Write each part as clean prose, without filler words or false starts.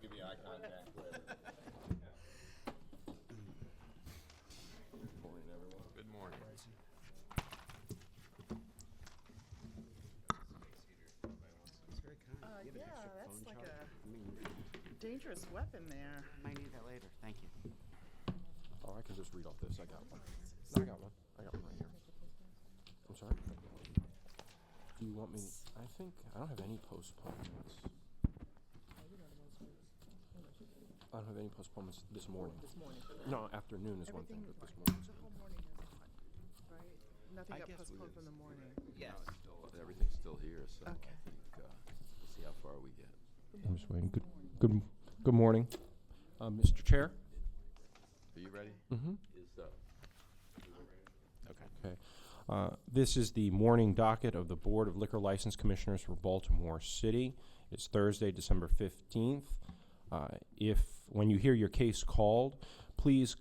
Give me eye contact. Good morning, everyone. Good morning. Yeah, that's like a dangerous weapon there. Might need that later. Thank you. Oh, I can just read off this. I got one. I got one. I got one right here. I'm sorry. Do you want me? I think I don't have any postponements. I don't have any postponements this morning. This morning. No, afternoon is one thing, Everything, but this morning. the whole morning is on, right? Nothing got postponed from the morning. Yes. Everything's still here, so Okay. I think we'll see how far we get. I'm just waiting. Good morning, Mr. Chair. Are you ready? Mm-hmm. Okay. Okay. This is the morning docket of the Board of Liquor License Commissioners for Baltimore City. It's Thursday, December 15th. When you hear your case called, please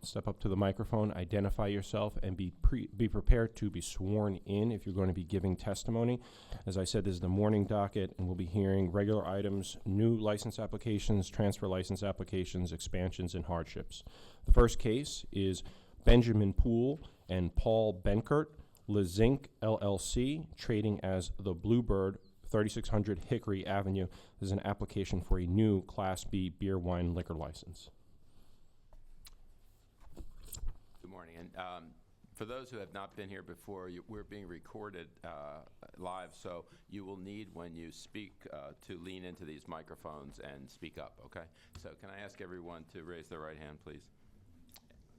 step up to the microphone, identify yourself, and be prepared to be sworn in if you're going to be giving testimony. As I said, this is the morning docket, and we'll be hearing regular items, new license applications, transfer license applications, expansions, and hardships. The first case is Benjamin Poole and Paul Benkert, LeZinc LLC, trading as the Bluebird, 3600 Hickory Avenue. This is an application for a new Class B beer wine liquor license. Good morning. And for those who have not been here before, we're being recorded live, so you will need, when you speak, to lean into these microphones and speak up, okay? So can I ask everyone to raise their right hand, please?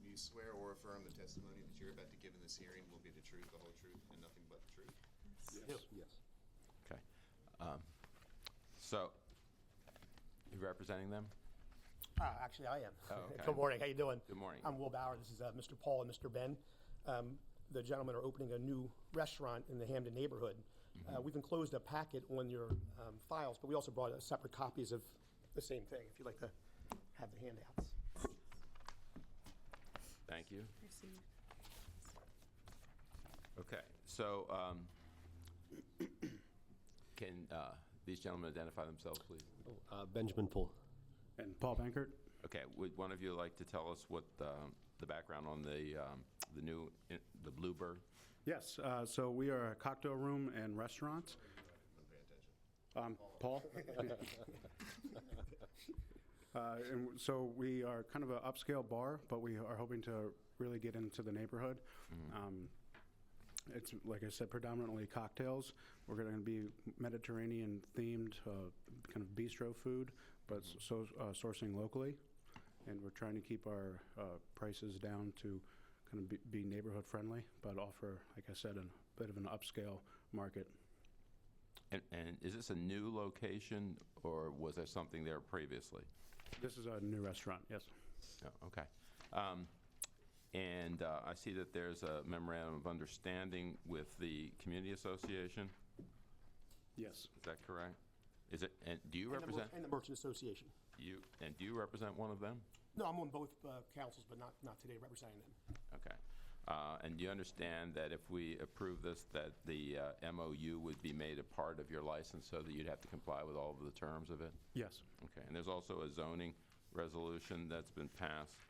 Do you swear or affirm the testimony that you're about to give in this hearing will be the truth, the whole truth, and nothing but the truth? Yes. Okay. So, you representing them? Actually, I am. Oh, okay. Good morning. How you doing? Good morning. I'm Will Bauer. This is Mr. Paul and Mr. Ben. The gentlemen are opening a new restaurant in the Hamden neighborhood. We've enclosed a packet on your files, but we also brought separate copies of the same thing, if you'd like to have the handouts. Thank you. Okay, so can these gentlemen identify themselves, please? Benjamin Poole. And Paul Bankert. Okay, would one of you like to tell us what the background on the Bluebird? Yes, so we are a cocktail room and restaurant. Paul? And so we are kind of an upscale bar, but we are hoping to really get into the neighborhood. It's, like I said, predominantly cocktails. We're going to be Mediterranean themed, kind of bistro food, but sourcing locally. And we're trying to keep our prices down to kind of be neighborhood friendly, but offer, like I said, a bit of an upscale market. And is this a new location, or was there something there previously? This is a new restaurant, yes. Oh, okay. And I see that there's a memorandum of understanding with the community association. Yes. Is that correct? Is it? And do you represent? And the Merchant Association. Do you represent one of them? No, I'm on both councils, but not today representing them. Okay. And do you understand that if we approve this, that the MOU would be made a part of your license so that you'd have to comply with all of the terms of it? Yes. Okay. And there's also a zoning resolution that's been passed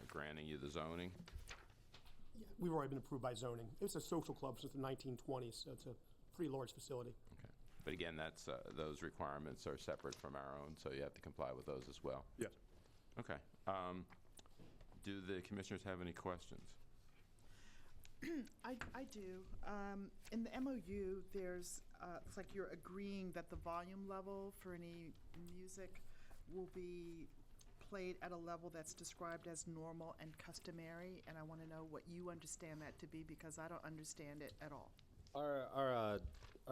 granting you the zoning? Yeah, we've already been approved by zoning. It's a social club since the 1920s, so it's a pretty large facility. Okay. But again, that's those requirements are separate from our own, so you have to comply with those as well? Yes. Okay. Do the commissioners have any questions? I do. In the MOU, there's, it's like you're agreeing that the volume level for any music will be played at a level that's described as normal and customary, and I want to know what you understand that to be, because I don't understand it at all. Our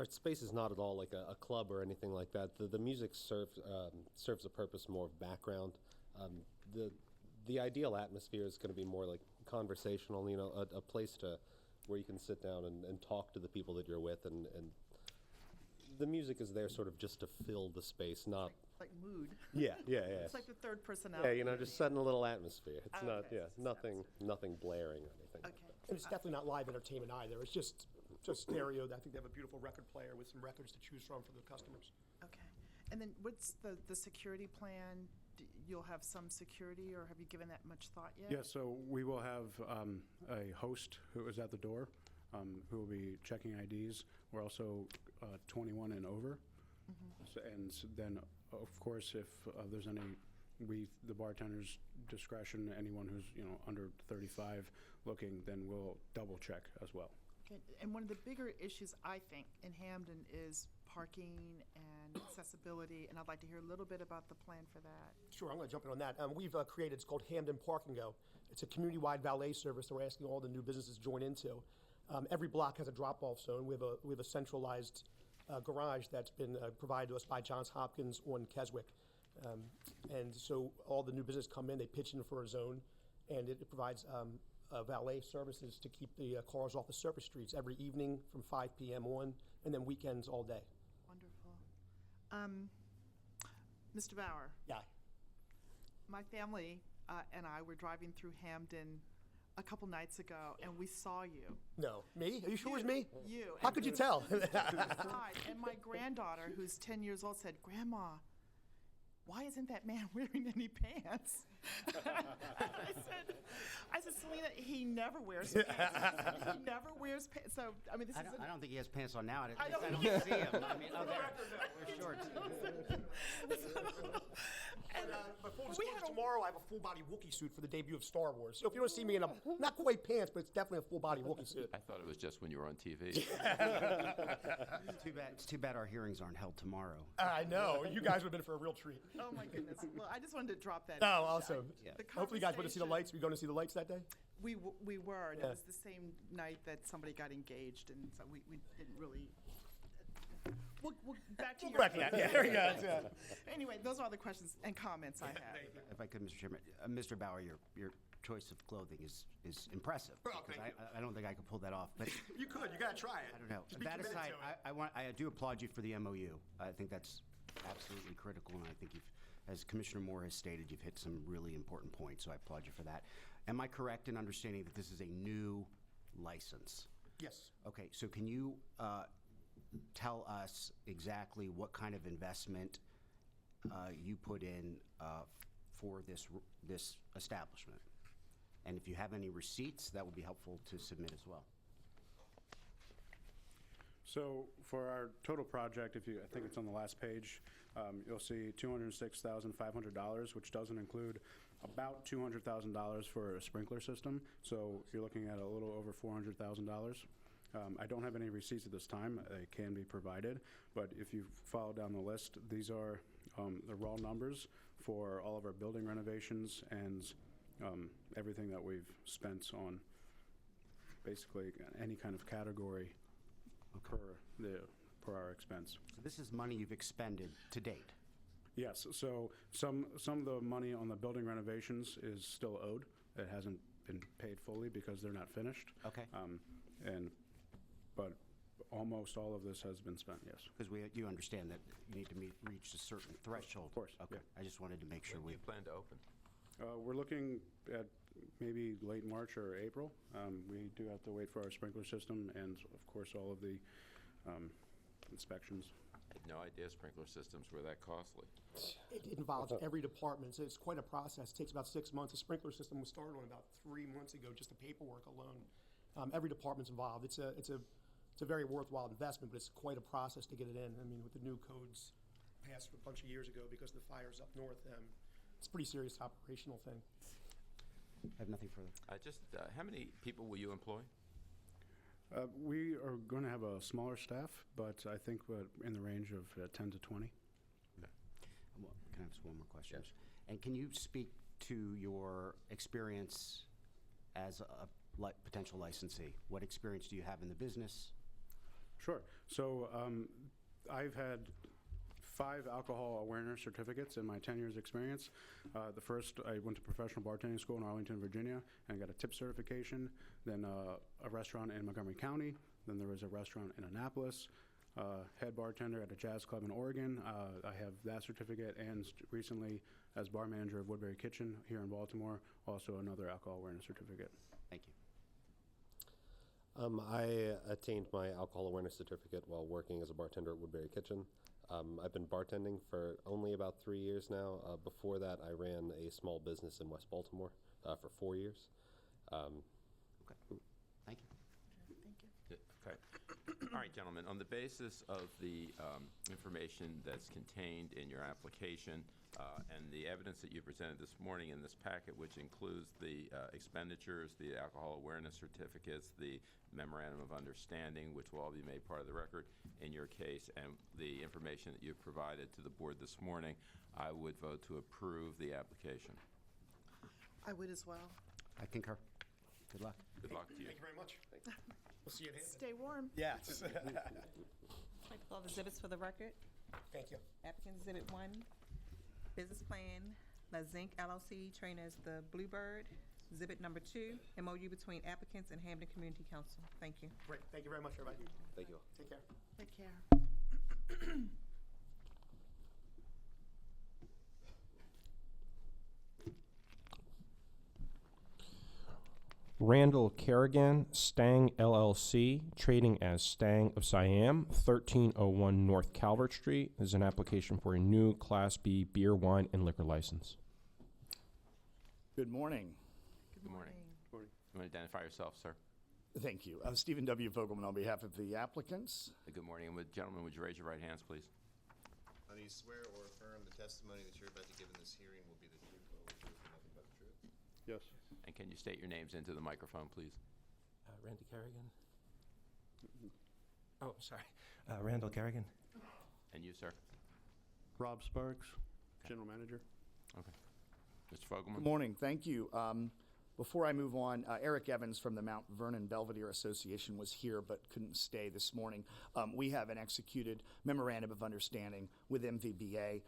space is not at all like a club or anything like that. The music serves a purpose more of background. The ideal atmosphere is going to be more like conversational, a place where you can sit down and talk to the people that you're with, and the music is there sort of just to fill the space, not... Like mood. Yeah. It's like the third personality. Yeah, just setting a little atmosphere. It's not, Okay. nothing blaring or anything. Okay. And it's definitely not live entertainment either. It's just stereo. I think they have a beautiful record player with some records to choose from for the customers. Okay. And then what's the security plan? You'll have some security, or have you given that much thought yet? Yeah, so we will have a host who is at the door, who will be checking IDs. We're also 21 and over. Then, of course, if there's any, the bartender's discretion, anyone who's, under 35 looking, then we'll double check as well. Okay, and one of the bigger issues, I think, in Hamden is parking and accessibility, and I'd like to hear a little bit about the plan for that. Sure, I'm going to jump in on that. We've created, it's called Hamden Park and Go. It's a community-wide valet service that we're asking all the new businesses to join into. Every block has a drop-off zone. We have a centralized garage that's been provided to us by Johns Hopkins on Keswick. And so all the new businesses come in, they pitch in for a zone, and it provides valet services to keep the cars off the surface streets every evening from 5 p.m. on, and then weekends all day. Wonderful. Mr. Bauer, Yeah. my family and I were driving through Hamden a couple nights ago, and we saw you. No. Me? Are you sure it was me? You. How and could you we- tell? And my granddaughter, who's 10 years old, said, "Grandma, why isn't that man wearing any pants?" I said, "Selena, he never wears pants." He never wears pants. So, I mean, this is I don't think he has pants on now. I don't I don't see him. I mean, oh, they're shorts. And, But full we disclosure, had a- tomorrow I have a full-body Wookiee suit for the debut of Star Wars. So if you don't see me in a, not quite pants, but it's definitely a full-body Wookiee suit. I thought it was just when you were on TV. It's too bad our hearings aren't held tomorrow. I know. You guys would have been for a real treat. oh my goodness. Well, I just wanted to drop that. Oh, in. awesome. Yeah. The Hopefully you guys went to see the conversation- lights. Were you going to see the lights that day? We were, and Yeah. it was the same night that somebody got engaged, and so we didn't really. We'll back to your. Yeah, there you go. Yeah. Anyway, those are all the questions and comments I have. If I could, Mr. Chairman, Mr. Bauer, your choice of clothing is impressive. Oh, because thank I don't think I could pull that off. But You could. You got to try it. I don't know. Just be That committed aside, to it. I do applaud you for the MOU. I think that's absolutely critical, and I think you've, as Commissioner Moore has stated, you've hit some really important points. So I applaud you for that. Am I correct in understanding that this is a new license? Yes. Okay, so can you tell us exactly what kind of investment you put in for this establishment? And if you have any receipts, that would be helpful to submit as well. So for our total project, I think it's on the last page, you'll see $206,500, which doesn't include about $200,000 for a sprinkler system. So you're looking at a little over $400,000. I don't have any receipts at this time. They can be provided, but if you follow down the list, these are the raw numbers for all of our building renovations and everything that we've spent on basically any kind of category per our expense. So this is money you've expended to date. Yes, so some of the money on the building renovations is still owed. It hasn't been paid fully because they're not finished. Okay. But almost all of this has been spent, yes. Because you understand that you need to reach a certain threshold. Of course, Okay. yeah. I just wanted to make sure When do you plan to open? We're looking at maybe late March or April. We do have to wait for our sprinkler system and, of course, all of the inspections. I had no idea sprinkler systems were that costly. It involves every department, so it's quite a process. It takes about 6 months. The sprinkler system was started on about 3 months ago, just the paperwork alone. Every department's involved. It's a very worthwhile investment, but it's quite a process to get it in. I mean, with the new codes passed a bunch of years ago because of the fires up north, it's a pretty serious operational thing. I have nothing further. How many people will you employ? We are going to have a smaller staff, but I think in the range of 10 to 20. Well, can I ask one more question? Yes. And can you speak to your experience as a potential licensee? What experience do you have in the business? Sure. So I've had 5 alcohol awareness certificates in my 10 years experience. The first, I went to professional bartending school in Arlington, Virginia, and got a tip certification, then a restaurant in Montgomery County, then there was a restaurant in Annapolis, head bartender at a jazz club in Oregon. I have that certificate, and recently, as bar manager of Woodbury Kitchen here in Baltimore, also another alcohol awareness certificate. Thank you. I attained my alcohol awareness certificate while working as a bartender at Woodbury Kitchen. I've been bartending for only about 3 years now. Before that, I ran a small business in West Baltimore for 4 years. Thank you. Okay. All right, gentlemen, on the basis of the information that's contained in your application and the evidence that you presented this morning in this packet, which includes the expenditures, the alcohol awareness certificates, the memorandum of understanding, which will all be made part of the record in your case, and the information that you've provided to the board this morning, I would vote to approve the application. I would as well. I concur. Good luck. Good luck to you. Thank you very much. We'll see you in Hampton. Stay warm. Yes. I'd like to call the exhibits for the record. Thank you. Applicant Exhibit 1, Business Plan, La Zinc LLC, trained as the Bluebird. Exhibit number 2, MOU between applicants and Hampton Community Council. Thank you. Great. Thank you very much, everybody. Thank you all. Take care. Take care. Randall Kerrigan, Stang LLC, trading as Stang of Siam, 1301 North Calvert Street. This is an application for a new Class B beer, wine, and liquor license. Good morning. Good morning. You want to identify yourself, sir? Thank you. Stephen W. Vogelman on behalf of the applicants. Good morning. And gentlemen, would you raise your right hands, please? Do you swear or affirm the testimony that you're about to give in this hearing will be the truth, the whole truth, and nothing but the truth? Yes. And can you state your names into the microphone, please? Randy Kerrigan. Oh, sorry. Randall Kerrigan. And you, sir? Rob Sparks, General Manager. Okay. Mr. Fogelman? Good morning. Thank you. Before I move on, Eric Evans from the Mount Vernon Belvedere Association was here but couldn't stay this morning. We have an executed memorandum of understanding with MVBA.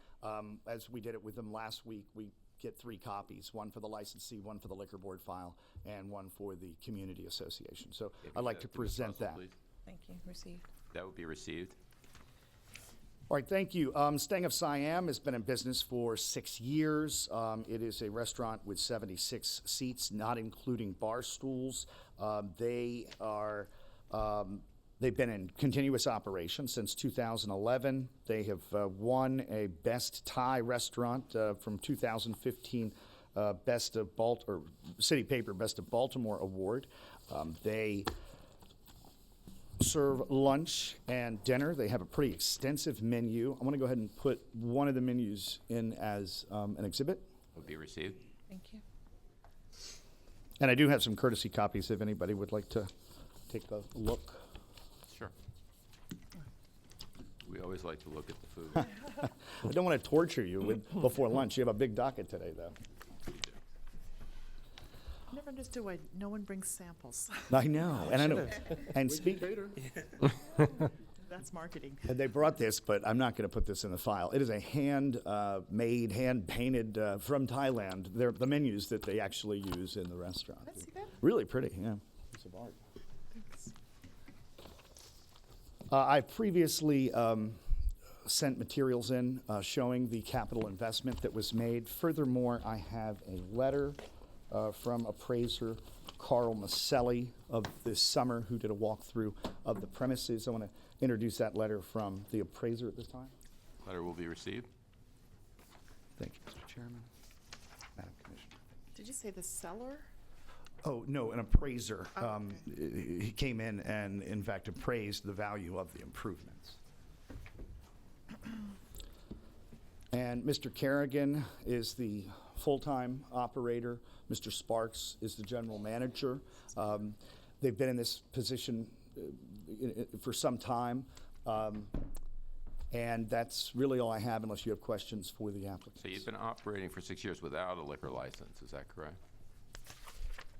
As we did it with them last week, we get 3 copies, one for the licensee, one for the liquor board file, and one for the community association. So If I'd you like could, to Ms. present Russell, that. please. Thank you. Received. That would be received. All right, thank you. Stang of Siam has been in business for 6 years. It is a restaurant with 76 seats, not including bar stools. They've been in continuous operation since 2011. They have won a Best Thai Restaurant from 2015 City Paper Best of Baltimore Award. They serve lunch and dinner. They have a pretty extensive menu. I want to go ahead and put one of the menus in as an exhibit. Would be received. Thank you. And I do have some courtesy copies if anybody would like to take a look. Sure. We always like to look at the food. I don't want to torture you before lunch. You have a big docket today, though. I never understood why no one brings samples. I know. And I know. And That's marketing. they brought this, but I'm not going to put this in the file. It is a hand-made, hand-painted from Thailand. They're the menus that they actually use in the restaurant. Let's see that. Really pretty, yeah. Piece of art. Thanks. I previously sent materials in showing the capital investment that was made. Furthermore, I have a letter from appraiser Carl Maselli of this summer who did a walkthrough of the premises. I want to introduce that letter from the appraiser at this time. Letter will be received. Thank you, Mr. Chairman. Madam Commissioner. Did you say the seller? Oh, no, an appraiser. Oh, He came in and, in fact, appraised the value of the improvements. And Mr. Kerrigan is the full-time operator. Mr. Sparks is the general manager. They've been in this position for some time. And that's really all I have unless you have questions for the applicant. So you've been operating for 6 years without a liquor license, is that correct?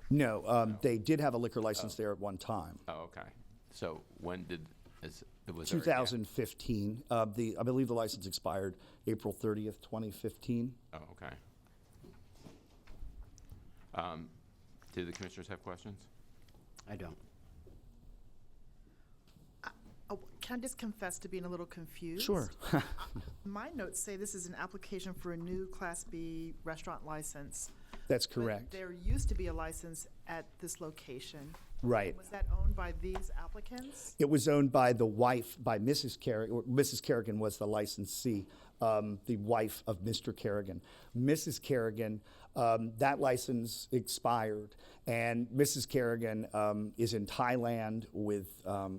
No, they did have a liquor license there at one time. Oh, okay. So when was there a gap? 2015. I believe the license expired April 30th, 2015. Oh, okay. Do the commissioners have questions? I don't. Oh, can I just confess to being a little confused? Sure. My notes say this is an application for a new Class B restaurant license. That's but correct. There used to be a license at this location, Right. Was that owned by these applicants? It was owned by the wife, by Mrs. Kerrigan, or Mrs. Kerrigan was the licensee, the wife of Mr. Kerrigan. Mrs. Kerrigan, that license expired, and Mrs. Kerrigan is in Thailand with a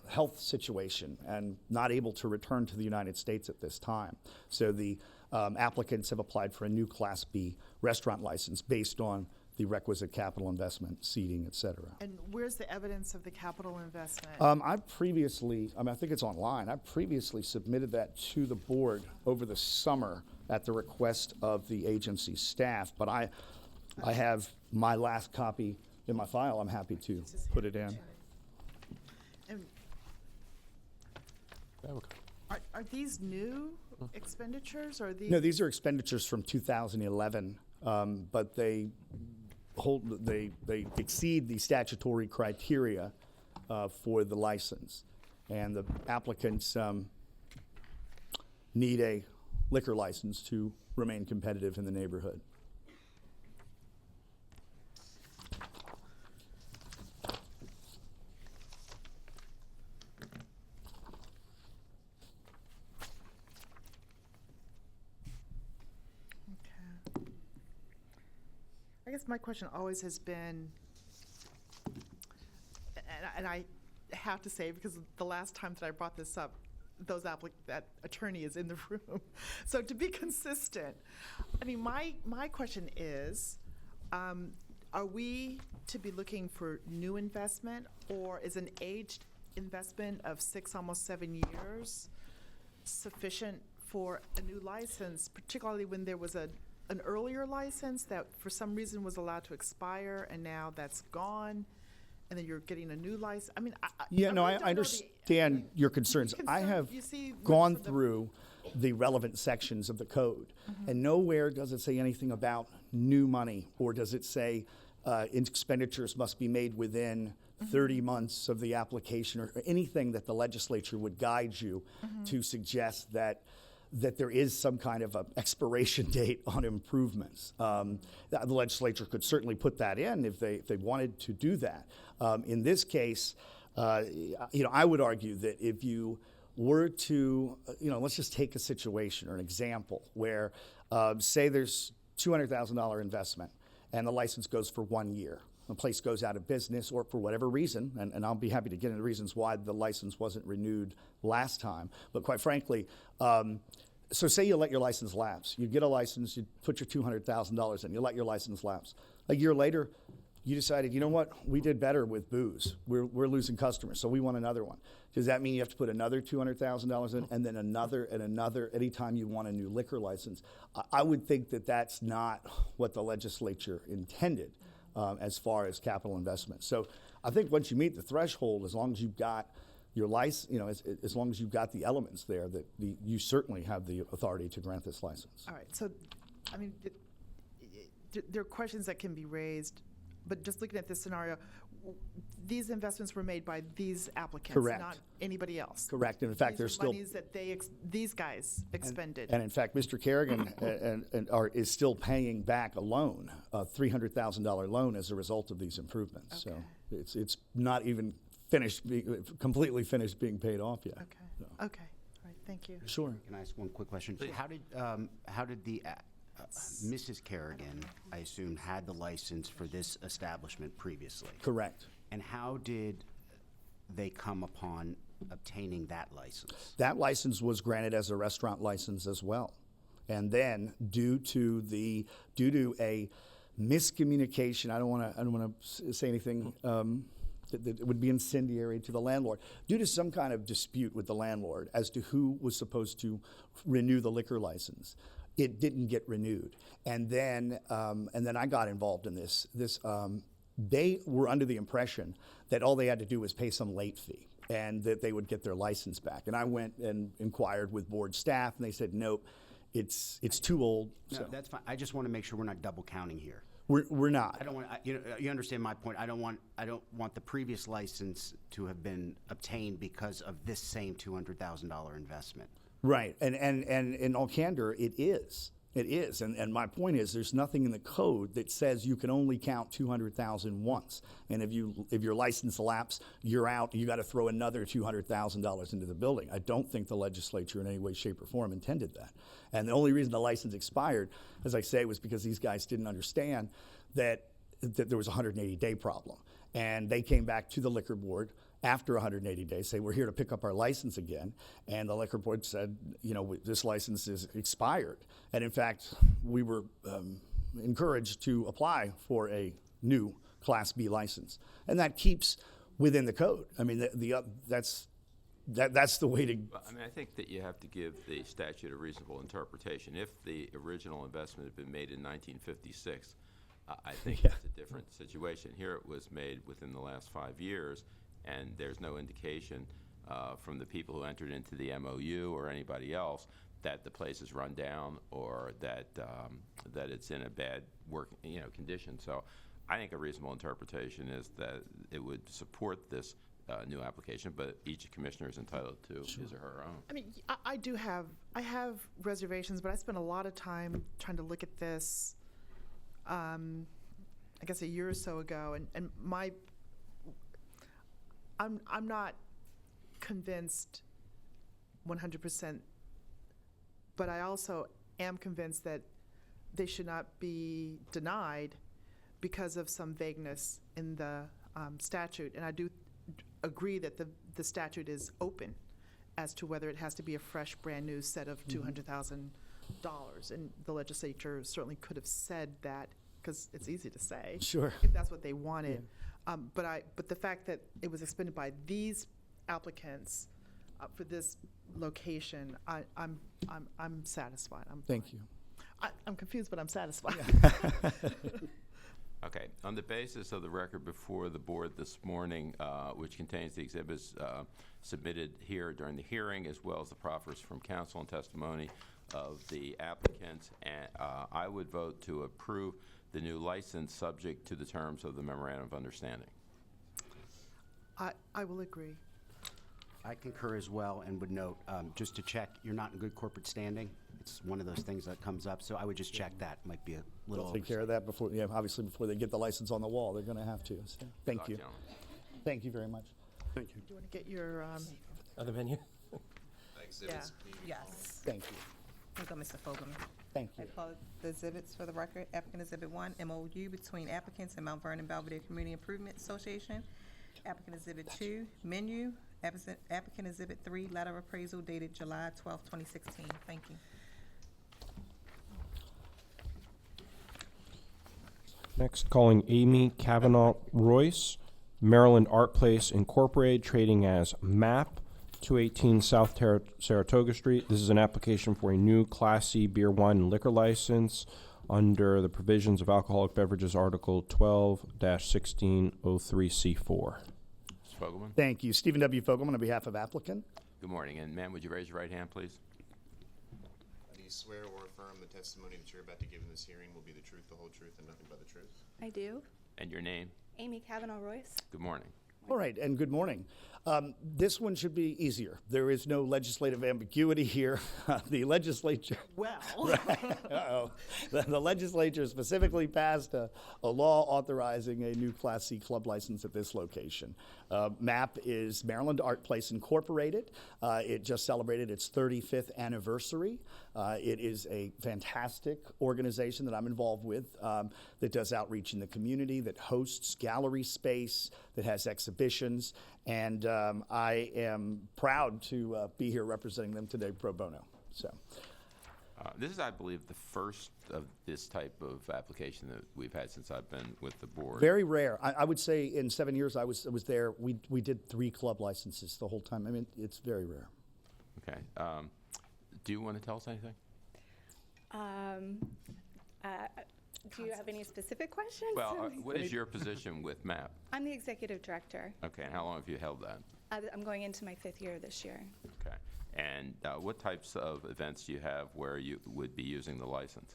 health situation and not able to return to the United States at this time. So the applicants have applied for a new Class B restaurant license based on the requisite capital investment, seating, et cetera. And where's the evidence of the capital investment? I previously, I think it's online, I previously submitted that to the board over the summer at the request of the agency staff, but I have my last copy in my file. I'm happy to put it in. And are these new expenditures, or are these? No, these are expenditures from 2011, but they exceed the statutory criteria for the license. And the applicants need a liquor license to remain competitive in the neighborhood. Okay. I guess my question always has been, and I have to say, because the last time that I brought this up, that attorney is in the room. So to be consistent, I mean, my question is, are we to be looking for new investment, or is an aged investment of 6, almost 7 years sufficient for a new license, particularly when there was an earlier license that for some reason was allowed to expire and now that's gone, and then you're getting a new license? I mean, Yeah, no, really I don't know understand your concerns. I have you see gone most of the- through the relevant sections of the code, Mm-hmm. and nowhere does it say anything about new money, or does it say expenditures must be made within Mm-hmm. 30 months of the application, or anything that the legislature would guide you Mm-hmm. to suggest that there is some kind of a expiration date on improvements. The legislature could certainly put that in if they wanted to do that. In this case, I would argue that if you were to, let's just take a situation or an example where, say there's $200,000 investment and the license goes for 1 year. The place goes out of business, or for whatever reason, and I'll be happy to get into reasons why the license wasn't renewed last time. But quite frankly, so say you let your license lapse. You get a license, you put your $200,000 in, you let your license lapse. A year later, you decided, you know what, we did better with booze. We're losing customers, so we want another one. Does that mean you have to put another $200,000 in, and then another and another anytime you want a new liquor license? I would think that that's not what the legislature intended as far as capital investment. So I think once you meet the threshold, as long as you've got your license, as long as you've got the elements there, that you certainly have the authority to grant this license. All right, so, I mean, there are questions that can be raised, but just looking at this scenario, these investments were made by these applicants, Correct. not anybody else. Correct, and in fact, These there's are still. monies that these guys expended. And in fact, Mr. Kerrigan is still paying back a loan, a $300,000 loan as a result of these improvements. Okay. So it's not even completely finished being paid off yet. Okay, okay, all right, thank you. Sure. Can I ask one quick question? How did the Mrs. Kerrigan, I assume, had the license for this establishment previously? Correct. And how did they come upon obtaining that license? That license was granted as a restaurant license as well. And then due to a miscommunication, I don't want to say anything that would be incendiary to the landlord, due to some kind of dispute with the landlord as to who was supposed to renew the liquor license, it didn't get renewed. And then I got involved in this. They were under the impression that all they had to do was pay some late fee and that they would get their license back. And I went and inquired with board staff, and they said, nope, it's too old. No, So that's fine. I just want to make sure we're not double counting here. we're not. I don't want, you understand my point. I don't want the previous license to have been obtained because of this same $200,000 investment. Right, and in all candor, it is. It is, and my point is, there's nothing in the code that says you can only count 200,000 once. And if your license lapse, you're out. You got to throw another $200,000 into the building. I don't think the legislature in any way, shape, or form intended that. And the only reason the license expired, as I say, was because these guys didn't understand that there was a 180-day problem, and they came back to the liquor board after 180 days, say, we're here to pick up our license again. And the liquor board said, this license is expired. And in fact, we were encouraged to apply for a new Class B license. And that keeps within the code. I mean, that's the way to. Well, I mean, I think that you have to give the statute a reasonable interpretation. If the original investment had been made in 1956, I think Yeah. it's a different situation. Here it was made within the last 5 years, and there's no indication from the people who entered into the MOU or anybody else that the place is run down or that that it's in a bad condition. So I think a reasonable interpretation is that it would support this new application, but each commissioner is entitled to his or her own. I mean, I have reservations, but I spent a lot of time trying to look at this, I guess a year or so ago, and I'm not convinced 100%, but I also am convinced that they should not be denied because of some vagueness in the statute. And I do agree that the statute is open as to whether it has to be a fresh, brand new set of $200,000. And the legislature certainly could have said that, because it's easy to say. Sure. If that's what they wanted. But the fact that it was expended by these applicants for this location, I'm satisfied. Thank you. I'm confused, but I'm satisfied. Okay. On the basis of the record before the board this morning, which contains the exhibits submitted here during the hearing, as well as the proffers from counsel and testimony of the applicants, and I would vote to approve the new license subject to the terms of the memorandum of understanding. I will agree. I concur as well, and would note, just to check, you're not in good corporate standing. It's one of those things that comes up, so I would just check that. Might be a little. Take care of that before, obviously before they get the license on the wall, they're going to have to. So, thank you. Thank you very much. Thank you. Do you want to get your, Other menu? Exhibits. Yes. Thank you. Here you go, Mr. Fogelman. Thank I you. call the exhibits for the record. Applicant Exhibit 1, MOU between applicants and Mount Vernon Belvedere Community Improvement Association. Applicant Exhibit 2, menu. Applicant Exhibit 3, letter of appraisal dated July 12, 2016. Thank you. Next, calling Amy Kavanaugh Royce, Maryland Art Place Incorporated, trading as MAP, 218 South Saratoga Street. This is an application for a new Class C beer, wine, and liquor license under the provisions of Alcoholic Beverages Article 12-1603C4. Mr. Fogelman? Thank you. Stephen W. Fogelman on behalf of applicant. Good morning. And ma'am, would you raise your right hand, please? Do you swear or affirm the testimony that you're about to give in this hearing will be the truth, the whole truth, and nothing but the truth? I do. And your name? Amy Kavanaugh Royce. Good morning. All right, and good morning. This one should be easier. There is no legislative ambiguity here. The legislature. well, Uh-oh. The legislature specifically passed a law authorizing a new Class C club license at this location. MAP is Maryland Art Place Incorporated. It just celebrated its 35th anniversary. It is a fantastic organization that I'm involved with that does outreach in the community, that hosts gallery space, that has exhibitions, and I am proud to be here representing them today pro bono. So. This is, I believe, the first of this type of application that we've had since I've been with the board. Very rare. I would say in 7 years I was there, we did 3 club licenses the whole time. I mean, it's very rare. Okay. Do you want to tell us anything? Do you have any specific questions? Well, what is your position with MAP? I'm the executive director. Okay, and how long have you held that? I'm going into my 5th year this year. Okay. And what types of events do you have where you would be using the license?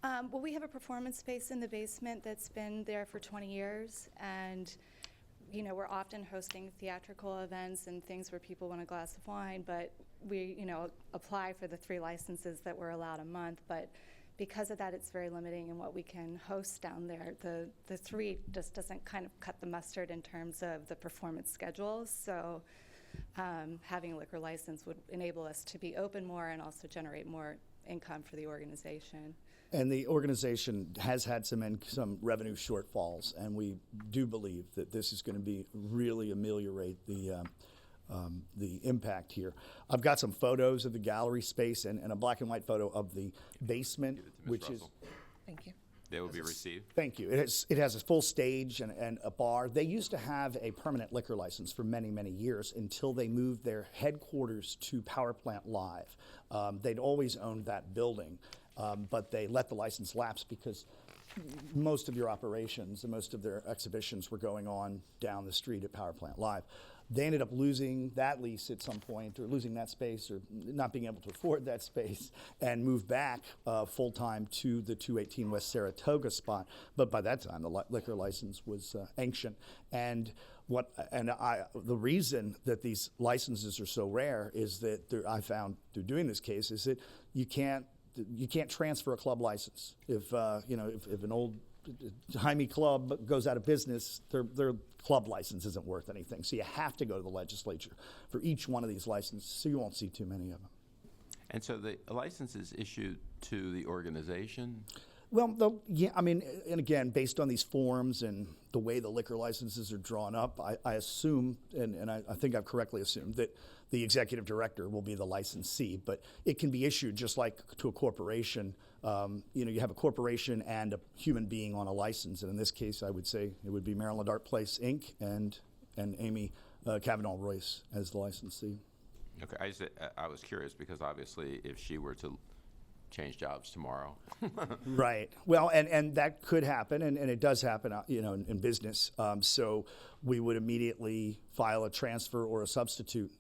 Well, we have a performance space in the basement that's been there for 20 years, and we're often hosting theatrical events and things where people want a glass of wine, but we, apply for the 3 licenses that we're allowed a month, but because of that, it's very limiting in what we can host down there. The 3 just doesn't kind of cut the mustard in terms of the performance schedules. So having a liquor license would enable us to be open more and also generate more income for the organization. And the organization has had some revenue shortfalls, and we do believe that this is going to be really ameliorate the impact here. I've got some photos of the gallery space and a black and white photo of the basement, Give it to Ms. which Russell. Thank you. They will be received. Thank you. It has a full stage and a bar. They used to have a permanent liquor license for many, many years until they moved their headquarters to Power Plant Live. They'd always owned that building, but they let the license lapse because most of your operations and most of their exhibitions were going on down the street at Power Plant Live. They ended up losing that lease at some point, or losing that space, or not being able to afford that space, and moved back full-time to the 218 West Saratoga spot. But by that time, the liquor license was ancient. And the reason that these licenses are so rare is that I found through doing this case is that you can't transfer a club license. If an old Jaime Club goes out of business, their club license isn't worth anything. So you have to go to the legislature for each one of these licenses, so you won't see too many of them. And so the license is issued to the organization? Well, and again, based on these forms and the way the liquor licenses are drawn up, I assume, and I think I've correctly assumed, that the executive director will be the licensee, but it can be issued just like to a corporation. You have a corporation and a human being on a license, and in this case, I would say it would be Maryland Art Place, Inc., and Amy Cavanaugh Royce as the licensee. Okay, I was curious because obviously if she were to change jobs tomorrow. Right. Well, and that could happen, and it does happen, in business. So we would immediately file a transfer or a substitute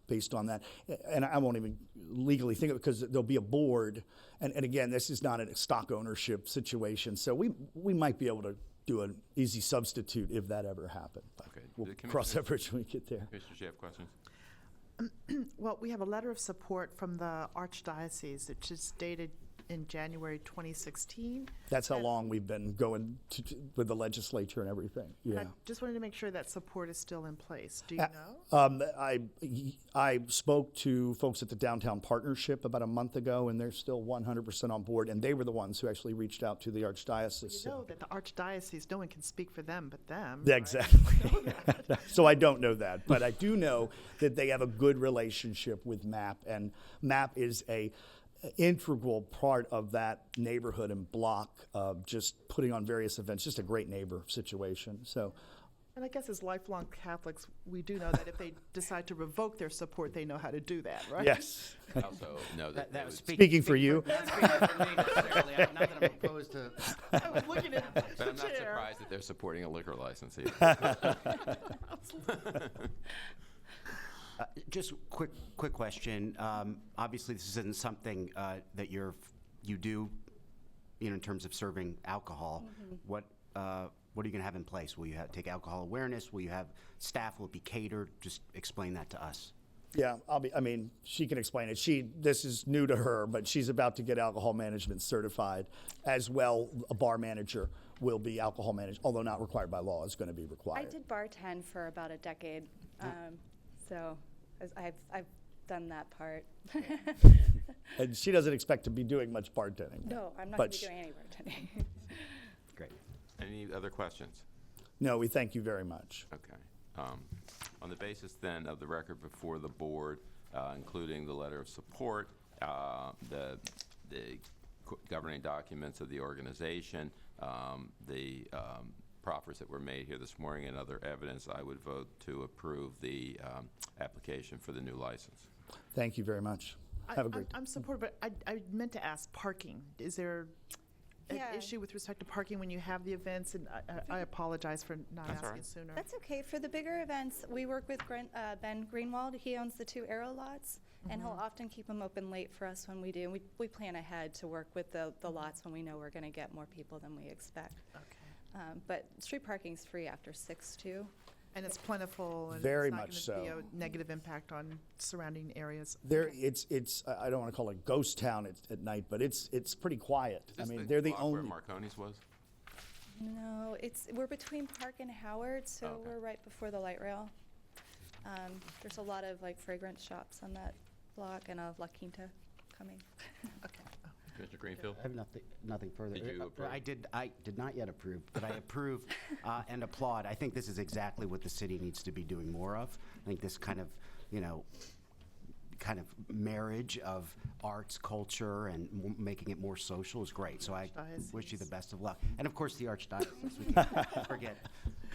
based on that. And I won't even legally think of it because there'll be a board. And again, this is not a stock ownership situation. So we might be able to do an easy substitute if that ever happened. But Okay. we'll cross that bridge when we get there. Commissioners, you have questions? Well, we have a letter of support from the Archdiocese, which is dated in January 2016. That's how long we've been going with the legislature and everything. And Yeah. I just wanted to make sure that support is still in place. Do you know? I spoke to folks at the Downtown Partnership about a month ago, and they're still 100% on board, and they were the ones who actually reached out to the Archdiocese. You know that the Archdiocese, no one can speak for them but them. Yeah, right? exactly. So I don't know that, but I do know that they have a good relationship with MAP, and MAP is a integral part of that neighborhood and block of just putting on various events, just a great neighbor situation. So, And I guess as lifelong Catholics, we do know that if they decide to revoke their support, they know how to do that, right? yes. I also know that That was Speaking for you. Not speaking for me necessarily. Not that I'm opposed to. I was looking at the But I'm not chair. surprised that they're supporting a liquor license either. Just quick question. Obviously, this isn't something that you do, in terms of serving alcohol. What are you going to have in place? Will you take alcohol awareness? Will you have staff? Will it be catered? Just explain that to us. Yeah, she can explain it. This is new to her, but she's about to get alcohol management certified. As well, a bar manager will be alcohol managed, although not required by law, is going to be required. I did bartend for about a decade, so I've done that part. And she doesn't expect to be doing much bartending. No, I'm not But going to be doing any bartending. Great. Any other questions? No, we thank you very much. Okay. On the basis then of the record before the board, including the letter of support, the governing documents of the organization, the proffers that were made here this morning and other evidence, I would vote to approve the application for the new license. Thank you very much. Have a great day. I'm supportive, but I meant to ask parking. Is there an Yeah. issue with respect to parking when you have the events? And I apologize for not That's all asking right. sooner. That's okay. For the bigger events, we work with Ben Greenwald. He owns the 2 Aero lots, and he'll often keep them open late for us when we do. And we plan ahead to work with the lots when we know we're going to get more people than we expect. Okay. But street parking's free after 6 too. And it's plentiful, and Very it's not much going to be so. a negative impact on surrounding areas. There, Okay. it's I don't want to call it ghost town at night, but it's pretty quiet. Is I this mean, they're the block where only. Marconi's was? No, we're between Park and Howard, so Okay. we're right before the light rail. There's a lot of like fragrance shops on that block and a La Quinta coming. Okay. Mr. Greenfield? I have nothing further. Did you approve? I did not yet approve, but I approve and applaud. I think this is exactly what the city needs to be doing more of. I think this kind of, kind of marriage of arts, culture, and making it more social is great. So I wish you the best of luck. And of course, the Archdiocese. We can't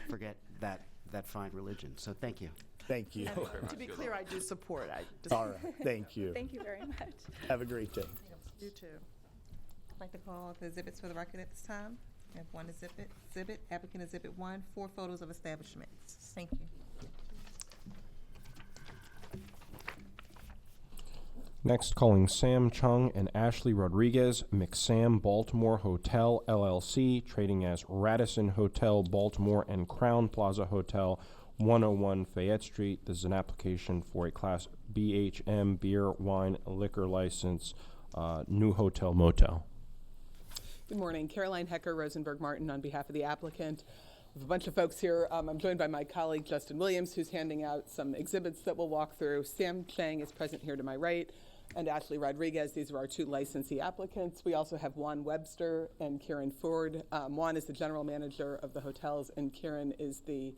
forget that fine religion. So thank you. Thank you. To be clear, I do support. All right. Thank you. Thank you very much. Have a great day. You too. I'd like to call the exhibits for the record at this time. We have one exhibit, applicant exhibit 1, 4 photos of establishments. Thank you. Next, calling Sam Chung and Ashley Rodriguez, McSam Baltimore Hotel LLC, trading as Radisson Hotel Baltimore and Crown Plaza Hotel, 101 Fayette Street. This is an application for a Class BHM beer, wine, liquor license, new hotel motel. Good morning. Caroline Hecker, Rosenberg Martin, on behalf of the applicant. We have a bunch of folks here. I'm joined by my colleague, Justin Williams, who's handing out some exhibits that we'll walk through. Sam Chang is present here to my right, and Ashley Rodriguez. These are our two licensee applicants. We also have Juan Webster and Kieran Ford. Juan is the general manager of the hotels, and Kieran is the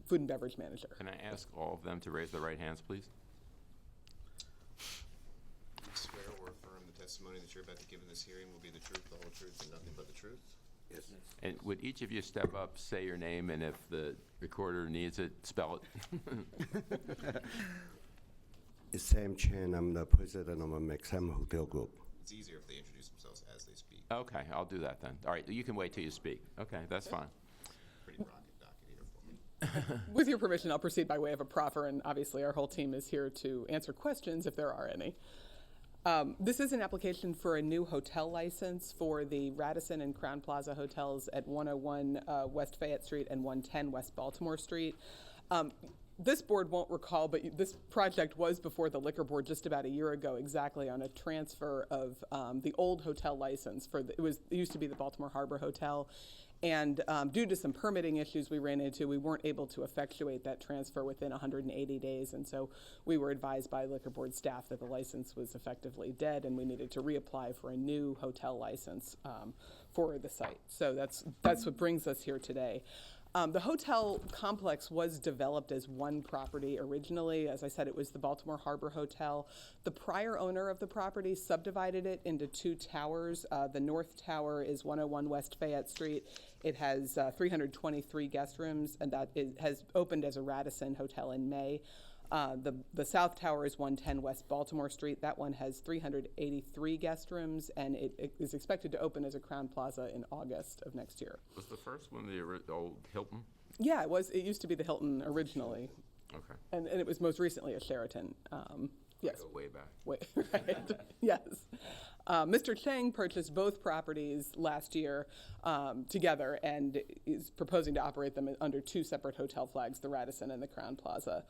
food and beverage manager. Can I ask all of them to raise their right hands, please? Swear or affirm the testimony that you're about to give in this hearing will be the truth, the whole truth, and nothing but the truth? Yes. And would each of you step up, say your name, and if the recorder needs it, spell it? It's Sam Chen. I'm the president of a McSam Hotel Group. It's easier if they introduce themselves as they speak. Okay, I'll do that then. All right, you can wait till you speak. Okay, that's fine. Pretty rocket docket here for me. With your permission, I'll proceed by way of a proffer, and obviously our whole team is here to answer questions if there are any. This is an application for a new hotel license for the Radisson and Crown Plaza hotels at 101 West Fayette Street and 110 West Baltimore Street. This board won't recall, but this project was before the liquor board just about a year ago, exactly, on a transfer of the old hotel license for it used to be the Baltimore Harbor Hotel. And due to some permitting issues we ran into, we weren't able to effectuate that transfer within 180 days. And so we were advised by liquor board staff that the license was effectively dead and we needed to reapply for a new hotel license for the site. So that's what brings us here today. The hotel complex was developed as one property originally. As I said, it was the Baltimore Harbor Hotel. The prior owner of the property subdivided it into two towers. The north tower is 101 West Fayette Street. It has 323 guest rooms, and that has opened as a Radisson Hotel in May. The south tower is 110 West Baltimore Street. That one has 383 guest rooms, and it is expected to open as a Crown Plaza in August of next year. Was the first one the old Hilton? Yeah, it was. It used to be the Hilton originally. Okay. And it was most recently a Sheraton. Yes. Go way back. Right. Yes. Mr. Chang purchased both properties last year together and is proposing to operate them under two separate hotel flags, the Radisson and the Crown Plaza.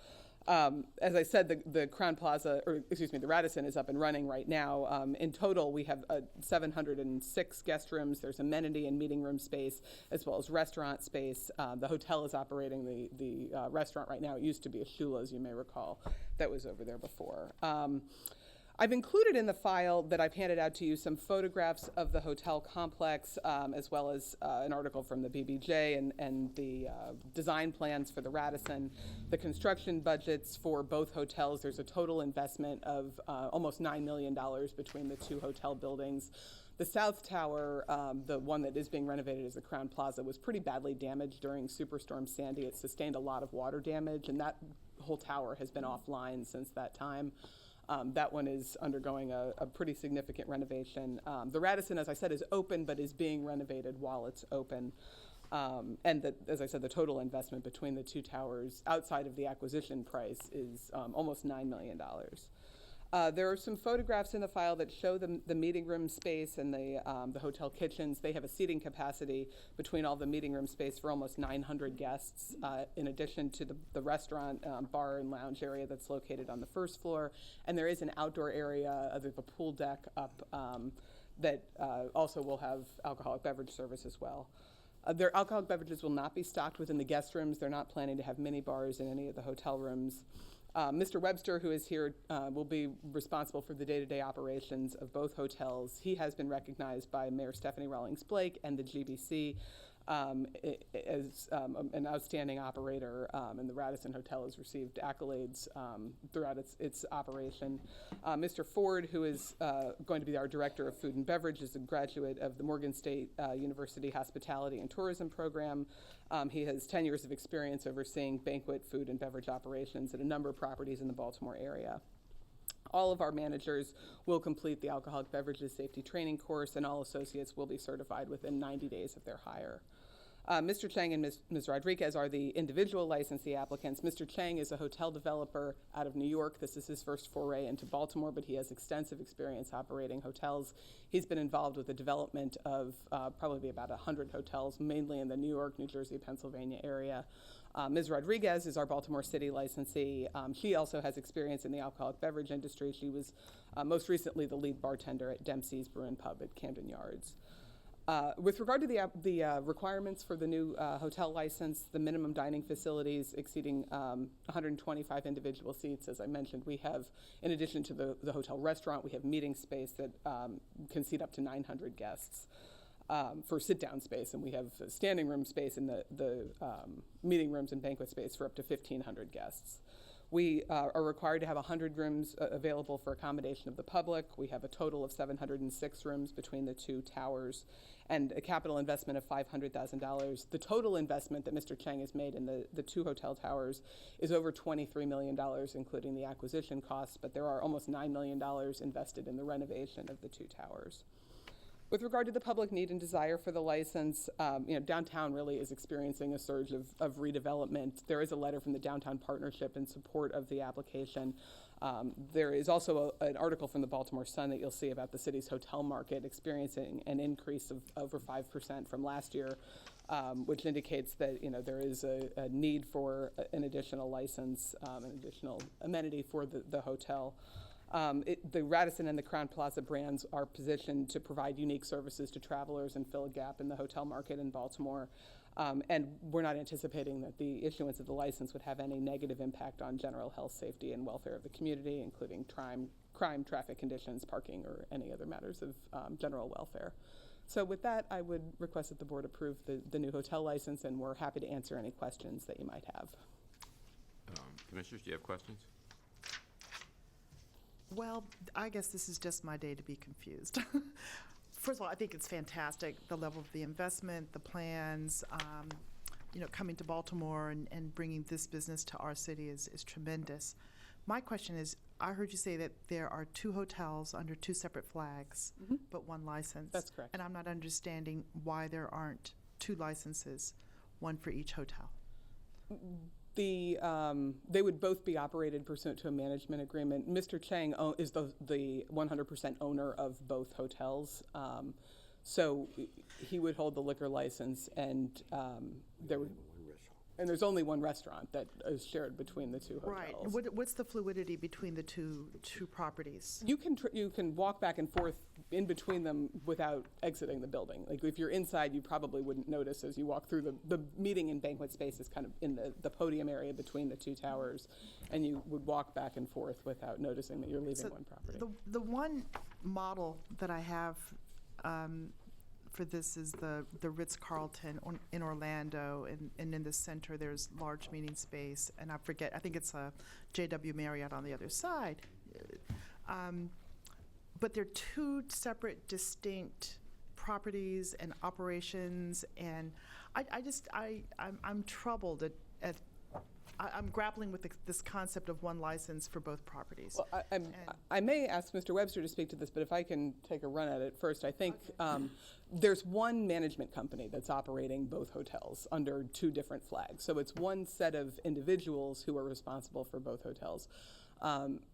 As I said, the Crown Plaza, the Radisson is up and running right now. In total, we have 706 guest rooms. There's amenity and meeting room space, as well as restaurant space. The hotel is operating the restaurant right now. It used to be a Shula's, you may recall, that was over there before. I've included in the file that I've handed out to you some photographs of the hotel complex, as well as an article from the BBJ and the design plans for the Radisson, the construction budgets for both hotels. There's a total investment of almost $9 million between the two hotel buildings. The South Tower, the one that is being renovated as the Crown Plaza, was pretty badly damaged during Superstorm Sandy. It sustained a lot of water damage, and that whole tower has been offline since that time. That one is undergoing a pretty significant renovation. The Radisson, as I said, is open, but is being renovated while it's open. And as I said, the total investment between the two towers outside of the acquisition price is almost $9 million. There are some photographs in the file that show the meeting room space and the hotel kitchens. They have a seating capacity between all the meeting room space for almost 900 guests, in addition to the restaurant, bar, and lounge area that's located on the first floor. And there is an outdoor area, there's a pool deck up that also will have alcoholic beverage service as well. Their alcoholic beverages will not be stocked within the guest rooms. They're not planning to have mini bars in any of the hotel rooms. Mr. Webster, who is here, will be responsible for the day-to-day operations of both hotels. He has been recognized by Mayor Stephanie Rawlings Blake and the GBC as an outstanding operator, and the Radisson Hotel has received accolades throughout its operation. Mr. Ford, who is going to be our Director of Food and Beverage, is a graduate of the Morgan State University Hospitality and Tourism Program. He has 10 years of experience overseeing banquet, food, and beverage operations at a number of properties in the Baltimore area. All of our managers will complete the alcoholic beverages safety training course, and all associates will be certified within 90 days of their hire. Mr. Chang and Ms. Rodriguez are the individual licensee applicants. Mr. Chang is a hotel developer out of New York. This is his first foray into Baltimore, but he has extensive experience operating hotels. He's been involved with the development of probably about 100 hotels, mainly in the New York, New Jersey, Pennsylvania area. Ms. Rodriguez is our Baltimore City licensee. She also has experience in the alcoholic beverage industry. She was most recently the lead bartender at Dempsey's Brew and Pub at Camden Yards. With regard to the requirements for the new hotel license, the minimum dining facilities exceeding 125 individual seats, as I mentioned, we have, in addition to the hotel restaurant, we have meeting space that can seat up to 900 guests for sit-down space, and we have standing room space in the meeting rooms and banquet space for up to 1,500 guests. We are required to have 100 rooms available for accommodation of the public. We have a total of 706 rooms between the two towers and a capital investment of $500,000. The total investment that Mr. Chang has made in the two hotel towers is over $23 million, including the acquisition costs, but there are almost $9 million invested in the renovation of the two towers. With regard to the public need and desire for the license, downtown really is experiencing a surge of redevelopment. There is a letter from the Downtown Partnership in support of the application. There is also an article from the Baltimore Sun that you'll see about the city's hotel market experiencing an increase of over 5% from last year, which indicates that there is a need for an additional license, an additional amenity for the hotel. The Radisson and the Crowne Plaza brands are positioned to provide unique services to travelers and fill a gap in the hotel market in Baltimore. And we're not anticipating that the issuance of the license would have any negative impact on general health, safety, and welfare of the community, including crime, traffic conditions, parking, or any other matters of general welfare. So with that, I would request that the board approve the new hotel license, and we're happy to answer any questions that you might have. Commissioners, do you have questions? Well, I guess this is just my day to be confused. First of all, I think it's fantastic, the level of the investment, the plans, coming to Baltimore and bringing this business to our city is tremendous. My question is, I heard you say that there are two hotels under two separate flags, but one license. That's correct. And I'm not understanding why there aren't two licenses, one for each hotel. They would both be operated pursuant to a management agreement. Mr. Chang is the 100% owner of both hotels, so he would hold the liquor license, and there's only one restaurant that is shared between the two hotels. Right. What's the fluidity between the two properties? You can walk back and forth in between them without exiting the building. Like if you're inside, you probably wouldn't notice as you walk through the meeting and banquet space is kind of in the podium area between the two towers, and you would walk back and forth without noticing that you're leaving one property. The one model that I have for this is the Ritz-Carlton in Orlando, and in the center there's large meeting space, and I think it's a JW Marriott on the other side. But they're two separate, distinct properties and operations, and I'm troubled at I'm grappling with this concept of one license for both properties. Well, I may ask Mr. Webster to speak to this, but if I can take a run at it first, I think there's one management company that's operating both hotels under two different flags. So it's one set of individuals who are responsible for both hotels.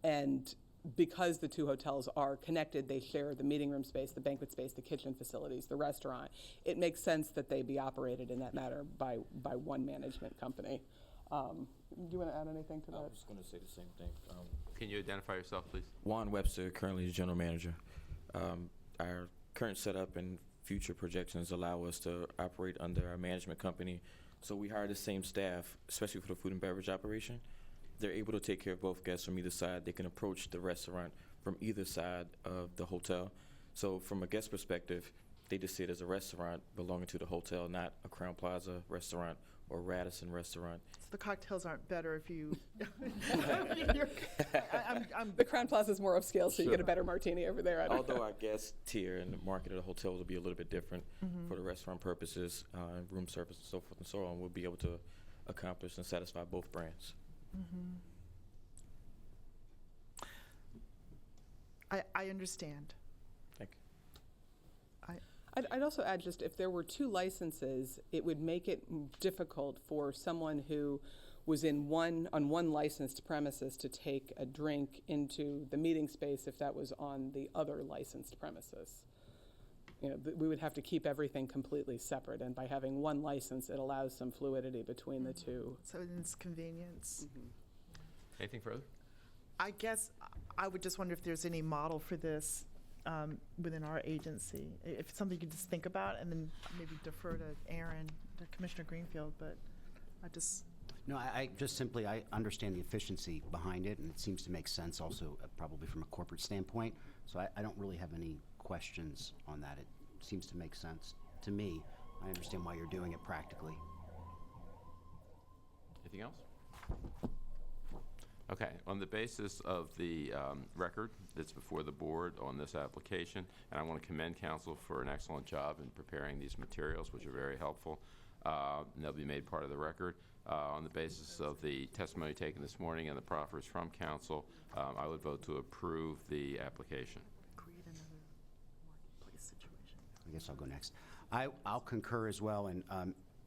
And because the two hotels are connected, they share the meeting room space, the banquet space, the kitchen facilities, the restaurant. It makes sense that they be operated in that manner by one management company. Do you want to add anything to that? I was going to say the same thing. Can you identify yourself, please? Juan Webster, currently the general manager. Our current setup and future projections allow us to operate under our management company. So we hire the same staff, especially for the food and beverage operation. They're able to take care of both guests from either side. They can approach the restaurant from either side of the hotel. So from a guest perspective, they just see it as a restaurant belonging to the hotel, not a Crown Plaza restaurant or Radisson restaurant. So the cocktails aren't better if you. The Crown Plaza is more upscale, so you get a better martini over there. Although our guest tier and the market of the hotels will be a little bit different for the restaurant purposes, room service and so forth and so on, we'll be able to accomplish and satisfy both brands. I understand. Thank you. I'd also add, just if there were two licenses, it would make it difficult for someone who was on one licensed premises to take a drink into the meeting space if that was on the other licensed premises. You know, we would have to keep everything completely separate, and by having one license, it allows some fluidity between the two. So it's convenience. Anything further? I guess I would just wonder if there's any model for this within our agency. If it's something you can just think about and then maybe defer to Aaron, to Commissioner Greenfield, but I just... No, I just simply, I understand the efficiency behind it, and it seems to make sense also probably from a corporate standpoint. So I don't really have any questions on that. It seems to make sense to me. I understand why you're doing it practically. Anything else? Okay, on the basis of the record that's before the board on this application, and I want to commend council for an excellent job in preparing these materials, which are very helpful. They'll be made part of the record. On the basis of the testimony taken this morning and the proffers from council, I would vote to approve the application. Create another marketplace situation. I guess I'll go next. I'll concur as well, and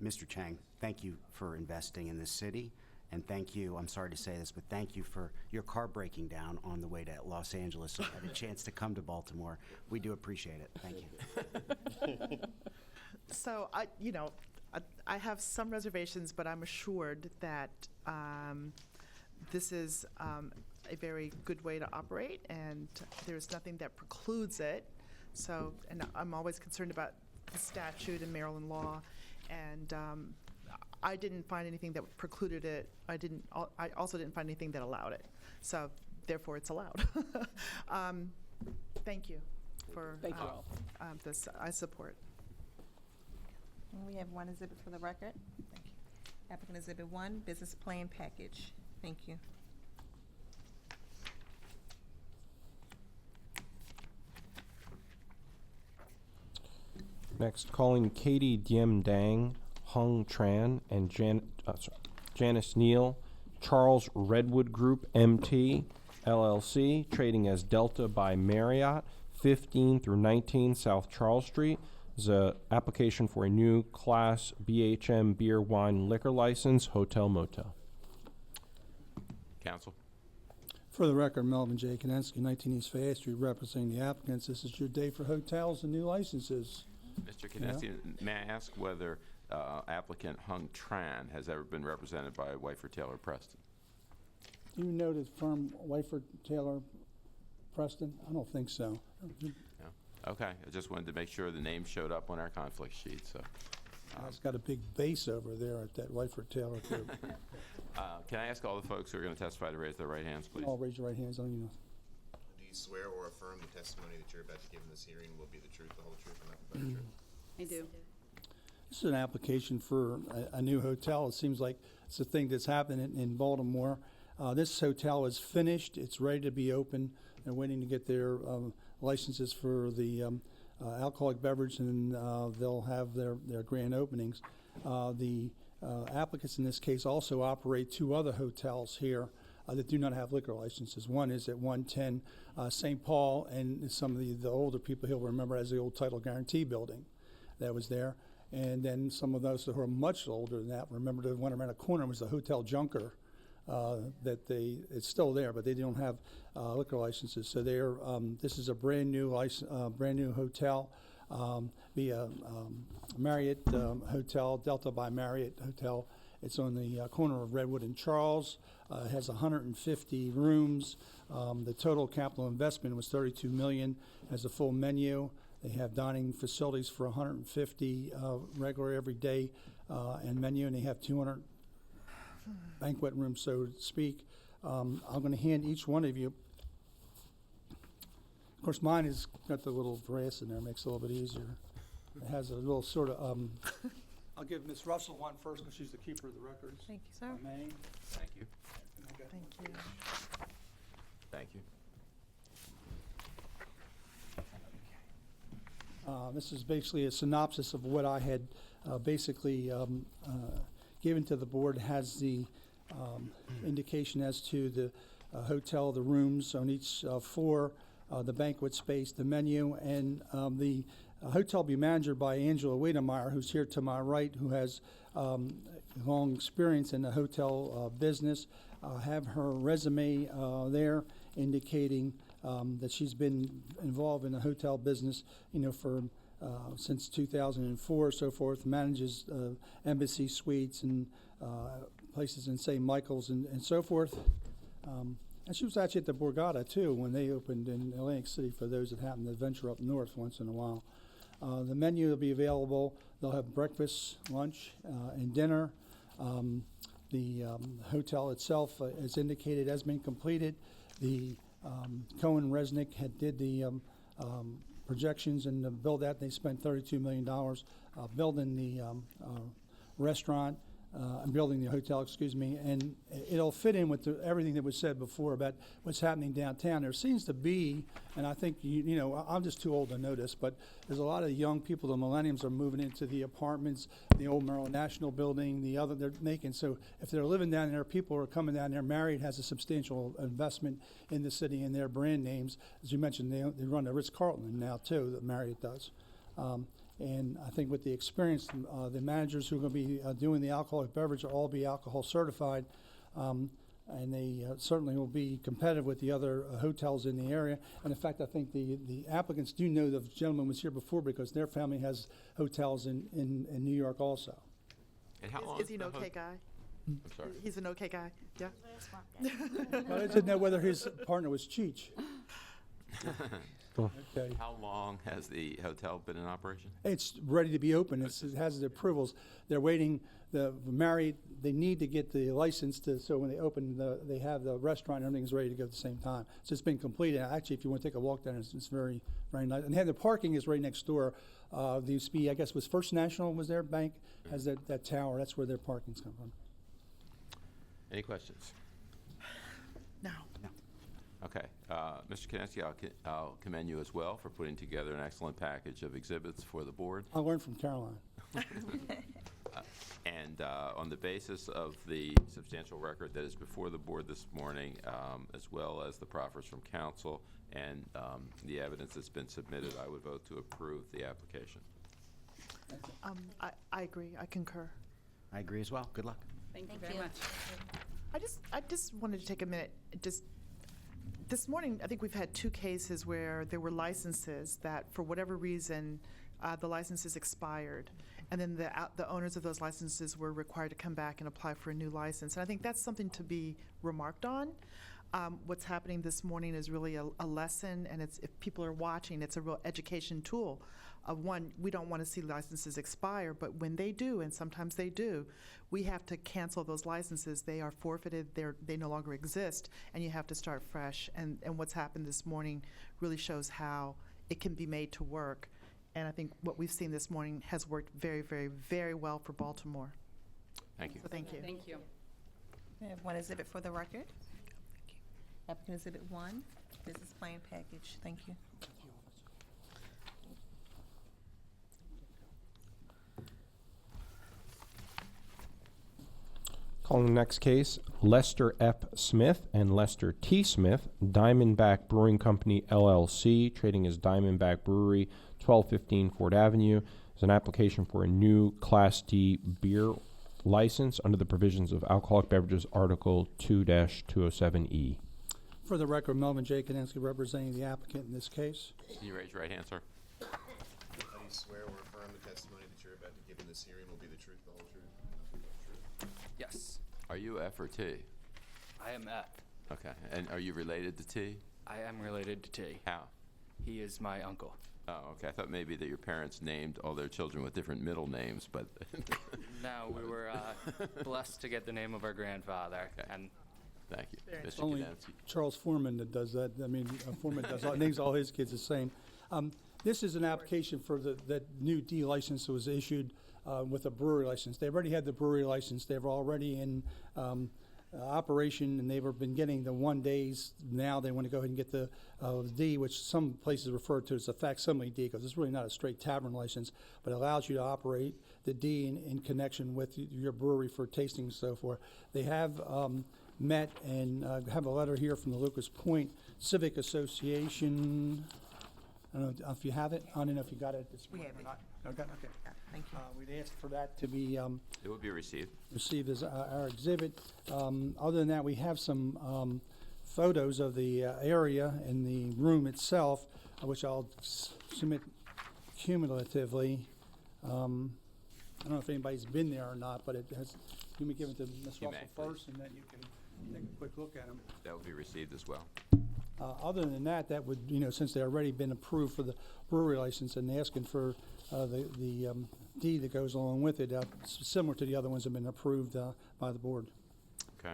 Mr. Chang, thank you for investing in this city. And thank you, I'm sorry to say this, but thank you for your car breaking down on the way to Los Angeles. So I had a chance to come to Baltimore. We do appreciate it. Thank you. So I have some reservations, but I'm assured that this is a very good way to operate, and there's nothing that precludes it. So, and I'm always concerned about the statute and Maryland law, and I didn't find anything that precluded it. I also didn't find anything that allowed it. So, therefore, it's allowed. Thank you for this. I support. We have one exhibit for the record. Thank you. Applicant Exhibit 1, Business Plan Package. Thank you. Next, calling Katie Diem Dang, Hung Tran, and Janice Neal, Charles Redwood Group, MT, LLC, trading as Delta by Marriott, 15 through 19 South Charles Street. Is an application for a new Class BHM beer, wine, liquor license, hotel, motel. Council. For the record, Melvin J. Konensky, 19 East Fayette Street, representing the applicants. This is your day for hotels and new licenses. Mr. Konensky, may I ask whether applicant Hung Tran has ever been represented by Wyford Taylor Preston? Do you know the firm Wyford Taylor Preston? I don't think so. No? Okay, I just wanted to make sure the name showed up on our conflict sheet. So, It's got a big base over there at that Wyford Taylor Group. can I ask all the folks who are going to testify to raise their right hands, please? All raise your right hands on you. Do you swear or affirm the testimony that you're about to give in this hearing will be the truth, the whole truth, and nothing but the truth? I do. This is an application for a new hotel. It seems like it's a thing that's happening in Baltimore. This hotel is finished. It's ready to be open. They're waiting to get their licenses for the alcoholic beverage, and they'll have their grand openings. The applicants in this case also operate two other hotels here that do not have liquor licenses. One is at 110 St. Paul, and some of the older people he'll remember as the old Title Guarantee building that was there. And then some of those who are much older than that remember the one around the corner was the Hotel Junker that it's still there, but they don't have liquor licenses. So this is a brand new hotel, be a Marriott hotel, Delta by Marriott Hotel. It's on the corner of Redwood and Charles. It has 150 rooms. The total capital investment was $32 million. Has a full menu. They have dining facilities for 150 regular every day and menu, and they have 200 banquet rooms, so to speak. I'm going to hand each one of you. Of course, mine has got the little brass in there, makes it a little bit easier. It has a little sort of. I'll give Ms. Russell one first because she's the keeper of the records. Thank you, sir. If I may. Thank you. Thank you. Thank you. This is basically a synopsis of what I had basically given to the board. Has the indication as to the hotel, the rooms on each floor, the banquet space, the menu, and the hotel will be managed by Angela Wiedemeyer, who's here to my right, who has long experience in the hotel business. Have her resume there indicating that she's been involved in the hotel business, for since 2004, so forth. Manages Embassy Suites and places in St. Michael's and so forth. And she was actually at the Borgata too when they opened in Atlantic City. For those that happen to venture up north once in a while, the menu will be available. They'll have breakfast, lunch, and dinner. The hotel itself, as indicated, has been completed. The Cohen Resnick did the projections and the build that. They spent $32 million building the restaurant and building the hotel, and it'll fit in with everything that was said before about what's happening downtown. There seems to be, and I think, I'm just too old to know this, but there's a lot of young people, the millennials, are moving into the apartments, the old Maryland National Building, they're making, so if they're living down there, people are coming down there. Marriott has a substantial investment in the city in their brand names. As you mentioned, they run the Ritz-Carlton now too, that Marriott does. And I think with the experience, the managers who are going to be doing the alcoholic beverage will all be alcohol certified. And they certainly will be competitive with the other hotels in the area. And in fact, I think the applicants do know the gentleman was here before because their family has hotels in New York also. And how long Is he an okay guy? I'm sorry. He's an okay guy, yeah? Well, I didn't know whether his partner was Cheech. Okay. How long has the hotel been in operation? It's ready to be open. It has the approvals. They're waiting. The Marriott, they need to get the license so when they open, they have the restaurant and everything's ready to go at the same time. So it's been completed. Actually, if you want to take a walk down, it's very, very nice. And the parking is right next door. There used to be, I guess, was First National was their bank, has that tower. That's where their parking's come from. Any questions? No. Okay. Mr. Konecki, I'll commend you as well for putting together an excellent package of exhibits for the board. I learned from Caroline. And on the basis of the substantial record that is before the board this morning, as well as the proffers from council and the evidence that's been submitted, I would vote to approve the application. I agree. I concur. I agree as well. Good luck. Thank you very much. I just wanted to take a minute. This morning, I think we've had 2 cases where there were licenses that, for whatever reason, the licenses expired, and then the owners of those licenses were required to come back and apply for a new license. And I think that's something to be remarked on. What's happening this morning is really a lesson, and if people are watching, it's a real education tool. One, we don't want to see licenses expire, but when they do, and sometimes they do, we have to cancel those licenses. They are forfeited, they no longer exist, and you have to start fresh. And what's happened this morning really shows how it can be made to work. And I think what we've seen this morning has worked very, very, very well for Baltimore. Thank you. So thank you. Thank you. We have one exhibit for the record. Applicant Exhibit 1, business plan package. Thank you. Calling the next case, Lester F. Smith and Lester T. Smith, Diamondback Brewing Company, LLC, trading as Diamondback Brewery, 1215 Ford Avenue. Is an application for a new Class D beer license under the provisions of Alcoholic Beverages Article 2-207E. For the record, Melvin J. Kanansky representing the applicant in this case. Can you raise your right hand, sir? Do you swear or affirm the testimony that you're about to give in this hearing will be the truth, the whole truth, and nothing but the truth? Yes, Are you F or T? I am F. Okay. And are you related to T? I am related to T. How? He is my uncle. Oh, okay. I thought maybe that your parents named all their children with different middle names, but No, we were blessed to get the name of our grandfather, Okay. and thank you. Very Mr. Only Kanansky. Charles Foreman that does that. I mean, Foreman does names all his kids the same. This is an application for that new D license that was issued with a brewery license. They've already had the brewery license. They're already in operation, and they've been getting the 1 days. Now they want to go ahead and get the D, which some places refer to as a facsimile D, because it's really not a straight tavern license, but it allows you to operate the D in connection with your brewery for tasting and so forth. They have met and have a letter here from the Lucas Point Civic Association. I don't know if you have it. I don't know if you got it at this We point have or it. not. Okay, okay. Yeah, thank you. We'd asked for that to be It will be received. received as our exhibit. Other than that, we have some photos of the area and the room itself, which I'll submit cumulatively. I don't know if anybody's been there or not, but it has, you may give it to Ms. You Russell may, please. first, and then you can take a quick look at them. That will be received as well. Other than that, that would, since they've already been approved for the brewery license and asking for the D that goes along with it, similar to the other ones that have been approved by the board. Okay.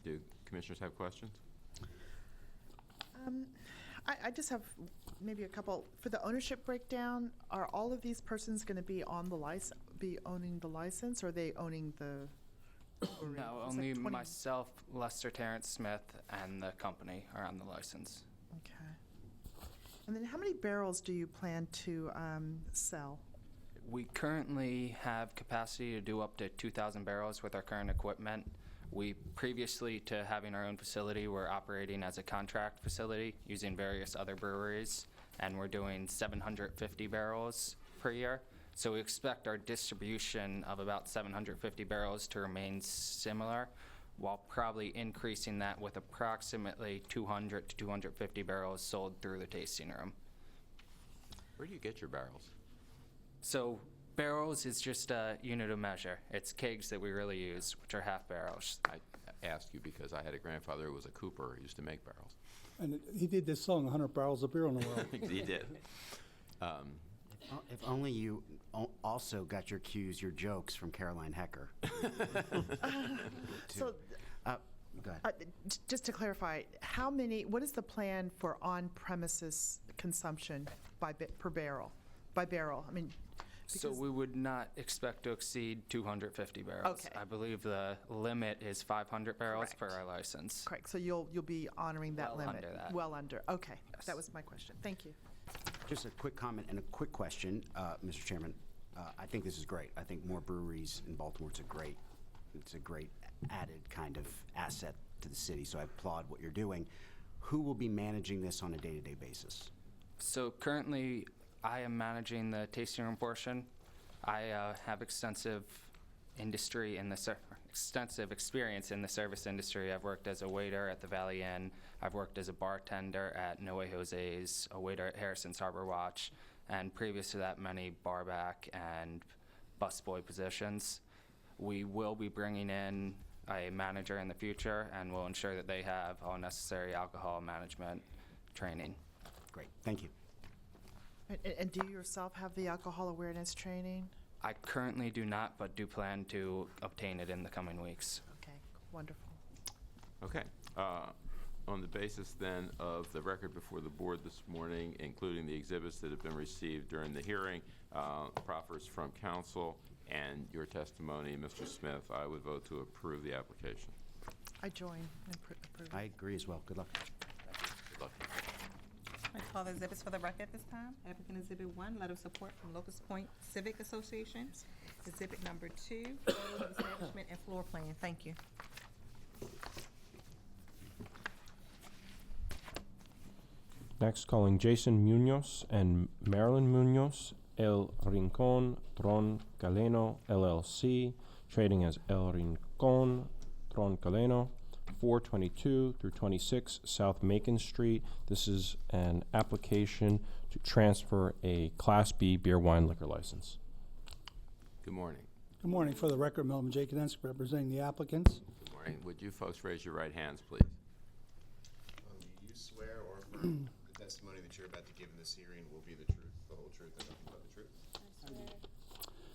Do commissioners have questions? I just have maybe a couple. For the ownership breakdown, are all of these persons going to be on the license, be owning the license, or are they owning the brewery? no, It's only like 20 myself, Lester Terrence Smith, and the company are on the license. Okay. And then how many barrels do you plan to sell? We currently have capacity to do up to 2,000 barrels with our current equipment. We previously to having our own facility, were operating as a contract facility using various other breweries, and we're doing 750 barrels per year. So we expect our distribution of about 750 barrels to remain similar, while probably increasing that with approximately 200 to 250 barrels sold through the tasting room. Where do you get your barrels? So barrels is just a unit of measure. It's kegs that we really use, which are half barrels. I ask you because I had a grandfather who was a cooper who used to make barrels. And he did this song, 100 Barrels of Beer in the World. He did. If only you also got your cues, your jokes from Caroline Hecker. So, Go ahead. just to clarify, what is the plan for on-premises consumption per barrel? By barrel, I mean, So because- we would not expect to exceed 250 barrels. Okay. I believe the limit is 500 barrels per Correct. our license. correct, so you'll be honoring that Well limit? under that. Well under, okay. Yes. That was my question. Thank you. Just a quick comment and a quick question, Mr. Chairman. I think this is great. I think more breweries in Baltimore, it's a great added kind of asset to the city, so I applaud what you're doing. Who will be managing this on a day-to-day basis? So currently, I am managing the tasting room portion. I have extensive experience in the service industry. I've worked as a waiter at the Valley Inn. I've worked as a bartender at Noe Jose's, a waiter at Harrison's Harbor Watch, and previous to that, many barback and busboy positions. We will be bringing in a manager in the future, and we'll ensure that they have all necessary alcohol management training. Great, thank you. And do you yourself have the alcohol awareness training? I currently do not, but do plan to obtain it in the coming weeks. Okay, wonderful. Okay. On the basis then of the record before the board this morning, including the exhibits that have been received during the hearing, proffers from council, and your testimony, Mr. Smith, I would vote to approve the application. I join and approve. I agree as well. Good luck. Good luck. I call the exhibits for the record this time. Applicant Exhibit 1, letter of support from Locust Point Civic Association. Exhibit number 2, photos of establishment and floor plan. Thank you. Next, calling Jason Munoz and Marilyn Munoz El Rincon Tron Galeno LLC, trading as El Rincon Tron Galeno, 422 through 26 South Macon Street. This is an application to transfer a Class B beer, wine, liquor license. Good morning. Good morning. For the record, Melvin J. Kadensky, representing the applicants. Good morning. Would you folks raise your right hands, please? Do you swear or affirm the testimony that you're about to give in this hearing will be the truth, the whole truth, and nothing but the truth?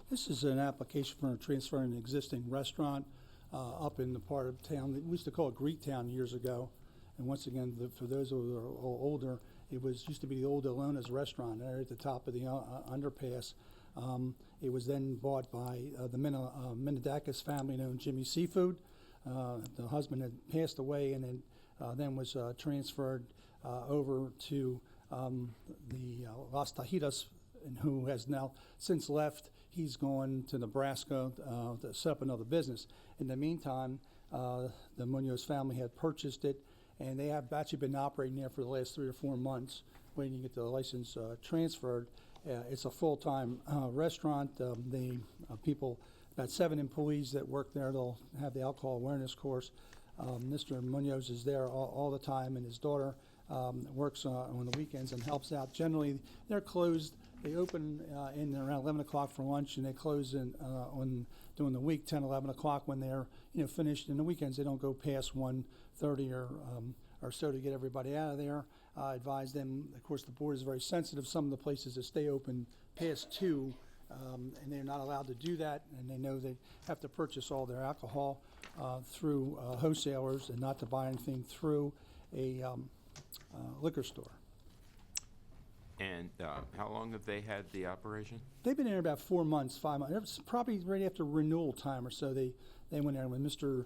This is an application for transferring an existing restaurant up in the part of town that we used to call it Greektown years ago. And once again, for those who are older, it used to be the old Alona's restaurant there at the top of the underpass. It was then bought by the Minadakis family known Jimmy Seafood. The husband had passed away and then was transferred over to the Las Tajitas, and who has now since left. He's gone to Nebraska to set up another business. In the meantime, the Munoz family had purchased it, and they have actually been operating there for the last 3 or 4 months, waiting to get the license transferred. It's a full-time restaurant. The people, about 7 employees that work there, they'll have the alcohol awareness course. Mr. Munoz is there all the time, and his daughter works on the weekends and helps out. Generally, they're closed. They open in around 11 o'clock for lunch, and they close during the week, 10, 11 o'clock when they're finished. In the weekends, they don't go past 1:30 or so to get everybody out of there. I advise them, of course, the board is very sensitive. Some of the places that stay open past 2, and they're not allowed to do that, and they know they have to purchase all their alcohol through wholesalers and not to buy anything through a liquor store. And how long have they had the operation? They've been there about 4 months, 5 months. It was probably right after renewal time or so. They went there when Mr.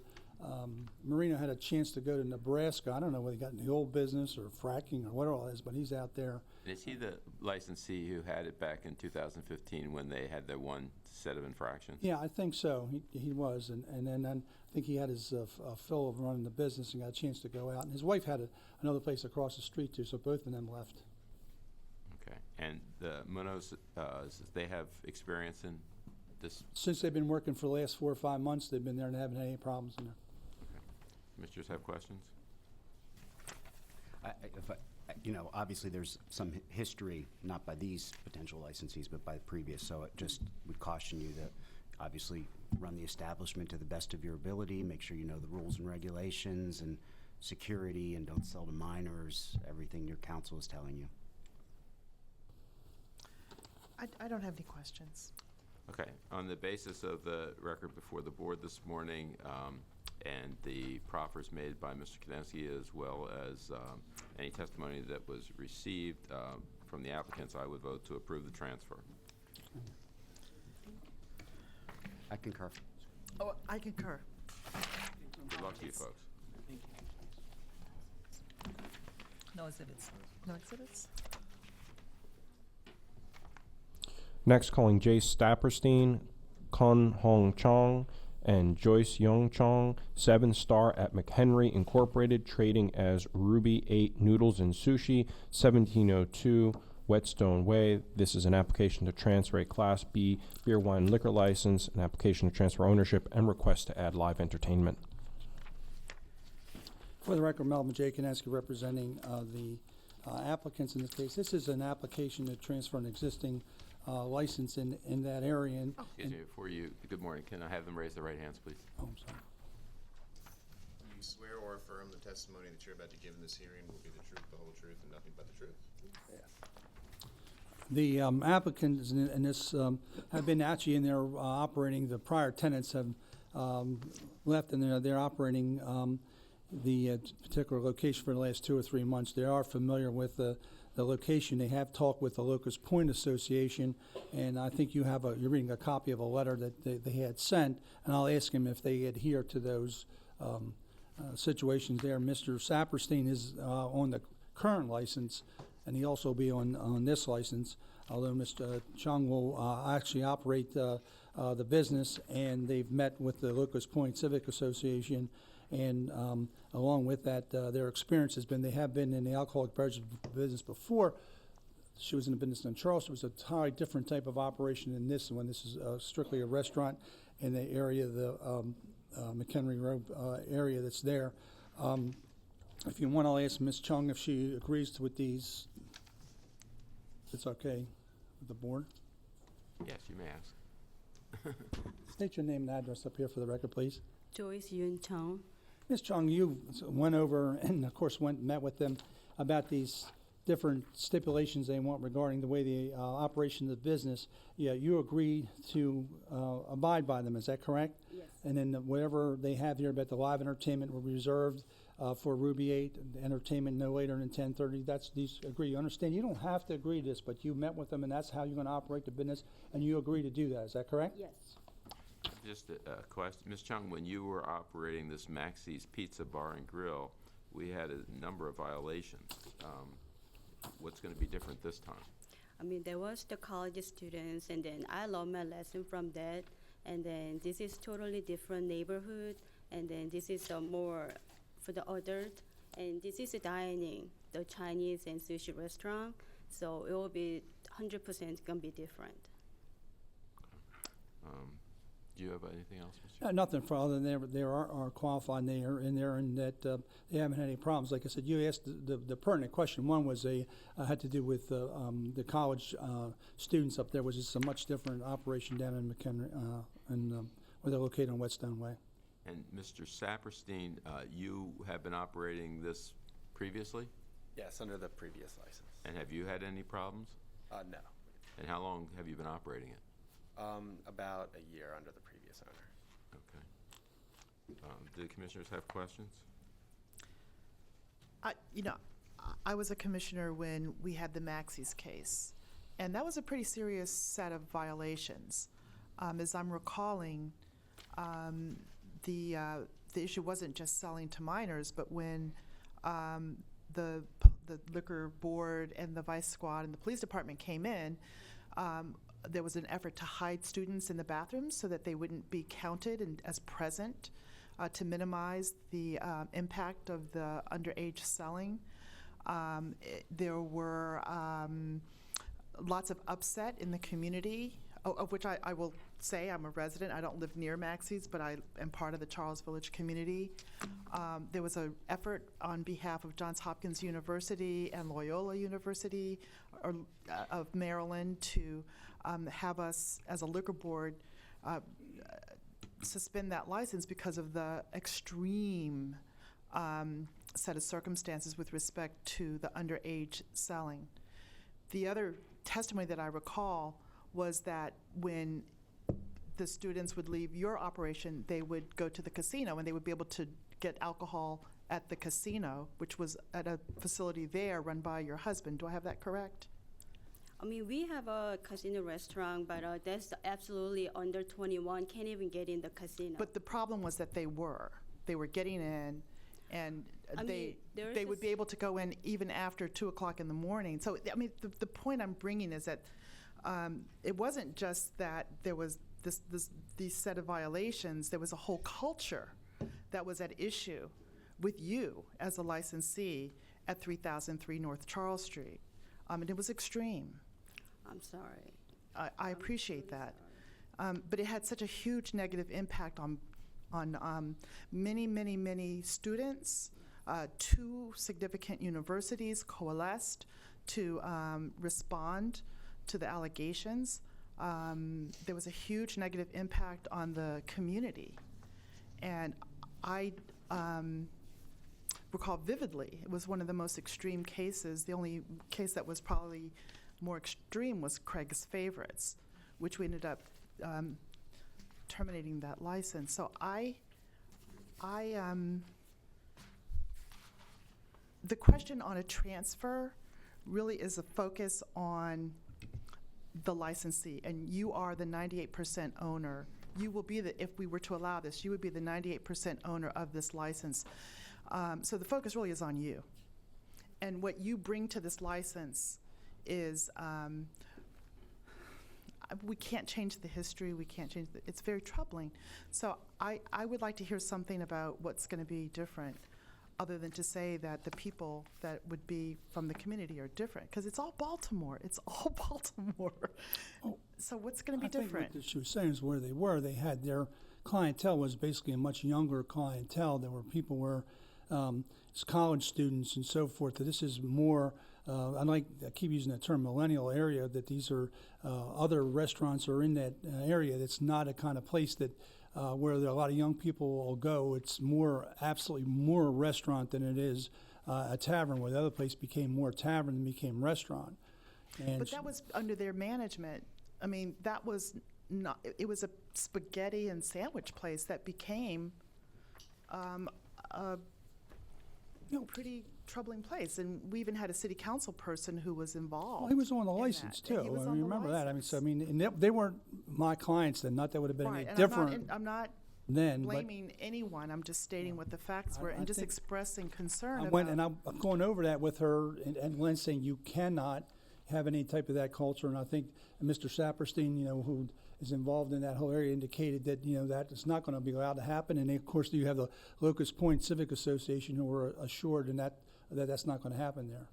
Marino had a chance to go to Nebraska. I don't know whether he got in the oil business or fracking or what all it is, but he's out there. Is he the licensee who had it back in 2015 when they had their one set of infractions? Yeah, I think so. He was, and then I think he had his fill of running the business and got a chance to go out. And his wife had another place across the street too, so both of them left. Okay. And the Munoz, they have experience in this? Since they've been working for the last 4 or 5 months, they've been there and haven't had any problems in there. Commissioners have questions? Obviously there's some history, not by these potential licensees, but by the previous. So it just would caution you to obviously run the establishment to the best of your ability, make sure you know the rules and regulations and security, and don't sell to minors, everything your counsel is telling you. I don't have any questions. Okay. On the basis of the record before the board this morning, and the proffers made by Mr. Kadensky, as well as any testimony that was received from the applicants, I would vote to approve the transfer. I concur. Oh, I concur. Good luck to you folks. No exhibits. No exhibits? Next, calling Jace Stapperstein, Kun Hong Chong, and Joyce Young Chong, 7 Star at McHenry Incorporated, trading as Ruby 8 Noodles and Sushi, 1702 Whetstone Way. This is an application to transfer a Class B beer, wine, liquor license, an application to transfer ownership, and request to add live entertainment. For the record, Melvin J. Kadensky representing the applicants in this case. This is an application to transfer an existing license in that area. Excuse me, before you, good morning. Can I have them raise their right hands, please? Oh, I'm sorry. Do you swear or affirm the testimony that you're about to give in this hearing will be the truth, the whole truth, and nothing but the truth? The applicants in this have been actually in there operating. The prior tenants have left, and they're operating the particular location for the last 2 or 3 months. They are familiar with the location. They have talked with the Locust Point Association, and I think you're reading a copy of a letter that they had sent, and I'll ask them if they adhere to those situations there. Mr. Saperstein is on the current license, and he also be on this license, although Mr. Chung will actually operate the business, and they've met with the Locust Point Civic Association, and along with that, their experience has been they have been in the alcoholic beverage business before, she was in the business in Charleston. It was a entirely different type of operation than this one. This is strictly a restaurant in the area, the McHenry Road area that's there. If you want, I'll ask Ms. Chung if she agrees with these. If it's okay with the board. Yes, you may ask. State your name and address up here for the record, please. Joyce Yun Chung. Ms. Chung, you went over and, of course, met with them about these different stipulations they want regarding the way the operation of the business. Yeah, you agree to abide by them, is that correct? Yes. And then whatever they have here about the live entertainment will be reserved for Ruby 8, entertainment no later than 10:30. These agree. You understand? You don't have to agree to this, but you met with them, and that's how you're going to operate the business, and you agree to do that. Is that correct? Yes. Just a question. Ms. Chung, when you were operating this Maxie's Pizza Bar and Grill, we had a number of violations. What's going to be different this time? I mean, there was the college students, and then I learned my lesson from that. And then this is totally different neighborhood, and then this is more for the adult, and this is a dining, the Chinese and sushi restaurant. So it will be 100% gonna be different. Do you have anything else, Mr. Nothing for other than they are qualified there in there, and that they haven't had any problems. Like I said, you asked the pertinent question. One was had to do with the college students up there, which is a much different operation down in McHenry, where they're located on Whetstone Way. And Mr. Saperstein, you have been operating this previously? Yes, under the previous license. And have you had any problems? No. And how long have you been operating it? About a year under the previous owner. Okay. Do the commissioners have questions? I was a commissioner when we had the Maxie's case, and that was a pretty serious set of violations. As I'm recalling, the issue wasn't just selling to minors, but when the liquor board and the vice squad and the police department came in, there was an effort to hide students in the bathrooms so that they wouldn't be counted as present to minimize the impact of the underage selling. There were lots of upset in the community, of which I will say I'm a resident. I don't live near Maxie's, but I am part of the Charles Village community. There was an effort on behalf of Johns Hopkins University and Loyola University of Maryland to have us, as a liquor board, suspend that license because of the extreme set of circumstances with respect to the underage selling. The other testimony that I recall was that when the students would leave your operation, they would go to the casino and they would be able to get alcohol at the casino, which was at a facility there run by your husband. Do I have that correct? I mean, we have a casino restaurant, but that's absolutely under 21, can't even get in the casino. But the problem was that they were getting in, and they would be able to go in even after 2 o'clock in the morning. So, I mean, the point I'm bringing is that it wasn't just that there was these set of violations. There was a whole culture that was at issue with you as a licensee at 3003 North Charles Street. And it was extreme. I'm sorry. I appreciate that. But it had such a huge negative impact on many, many, many students. 2 significant universities coalesced to respond to the allegations. There was a huge negative impact on the community. And I recall vividly, it was one of the most extreme cases. The only case that was probably more extreme was Craig's Favorites, which we ended up terminating that license. So the question on a transfer really is a focus on the licensee, and you are the 98% owner. You will be if we were to allow this, you would be the 98% owner of this license. So the focus really is on you. And what you bring to this license is, we can't change the history, we can't change it's very troubling. So I would like to hear something about what's going to be different. other than to say that the people that would be from the community are different, because it's all Baltimore. It's all Baltimore. So what's going to be I think different? what she was saying is where they were. They had their clientele was basically a much younger clientele. There were people were college students and so forth. This is more. I keep using the term millennial area. That these are other restaurants are in that area. That's not a kind of place that. Where there are a lot of young people will go. It's absolutely more a restaurant than it is a tavern, where the other place became more tavern than became restaurant. And But that was under their management. I mean, that was not, it was a spaghetti and sandwich place that became a pretty troubling place. And we even had a city council person who was involved. well, he was on the in license that. too. He was I on the remember that. I mean, license. so I mean, and they weren't my clients then. Not that would have been Right, any and different I'm not then. But blaming anyone. I'm just stating what the facts were I and just think expressing concern I about. went and I'm going over that with her and Glenn, saying you cannot have any type of that culture. And I think Mr. Saperstein, who is involved in that whole area, indicated that that is not going to be allowed to happen. And of course, you have the Locust Point Civic Association who were assured that's not going to happen there.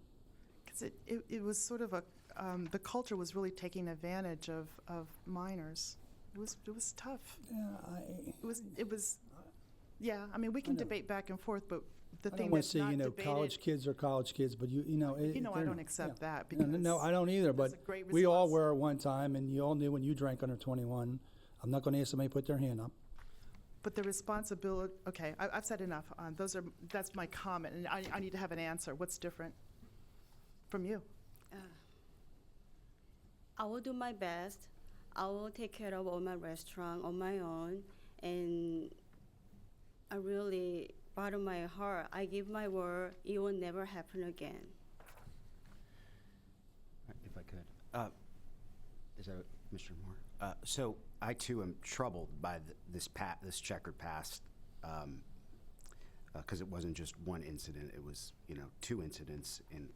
Because it was sort of the culture was really taking advantage of minors. It was tough. Yeah, It was. Yeah, I mean, we can debate back and forth, but the I thing don't want that's to say, not debated. college kids are college kids, but I don't accept that because no, I don't either. But a great we all response. were at one time, and you all knew when you drank under 21. I'm not going to ask somebody to put their hand up. But the responsibility. Okay, I've said enough. That's my comment, and I need to have an answer. What's different from you? I will do my best. I will take care of all my restaurant on my own, and I really, bottom of my heart, I give my word, it will never happen again. If I could. Is that Mr. Moore? So I too am troubled by this checkered past, because it wasn't just one incident. It was 2 incidents in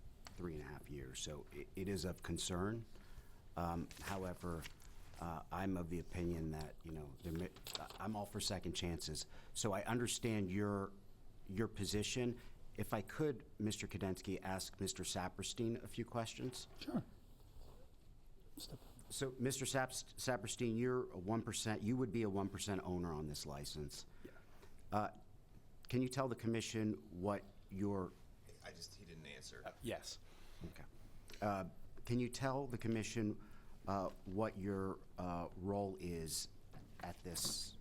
3.5 years. So it is of concern. However, I'm of the opinion that I'm all for second chances. So I understand your position. If I could, Mr. Kadensky, ask Mr. Saperstein a few questions. Sure. So, Mr. Saperstein, you're a 1%. You would be a 1% owner on this license. Yeah. Can you tell the commission what your? He didn't answer. Yes. Okay. Can you tell the commission what your role is at this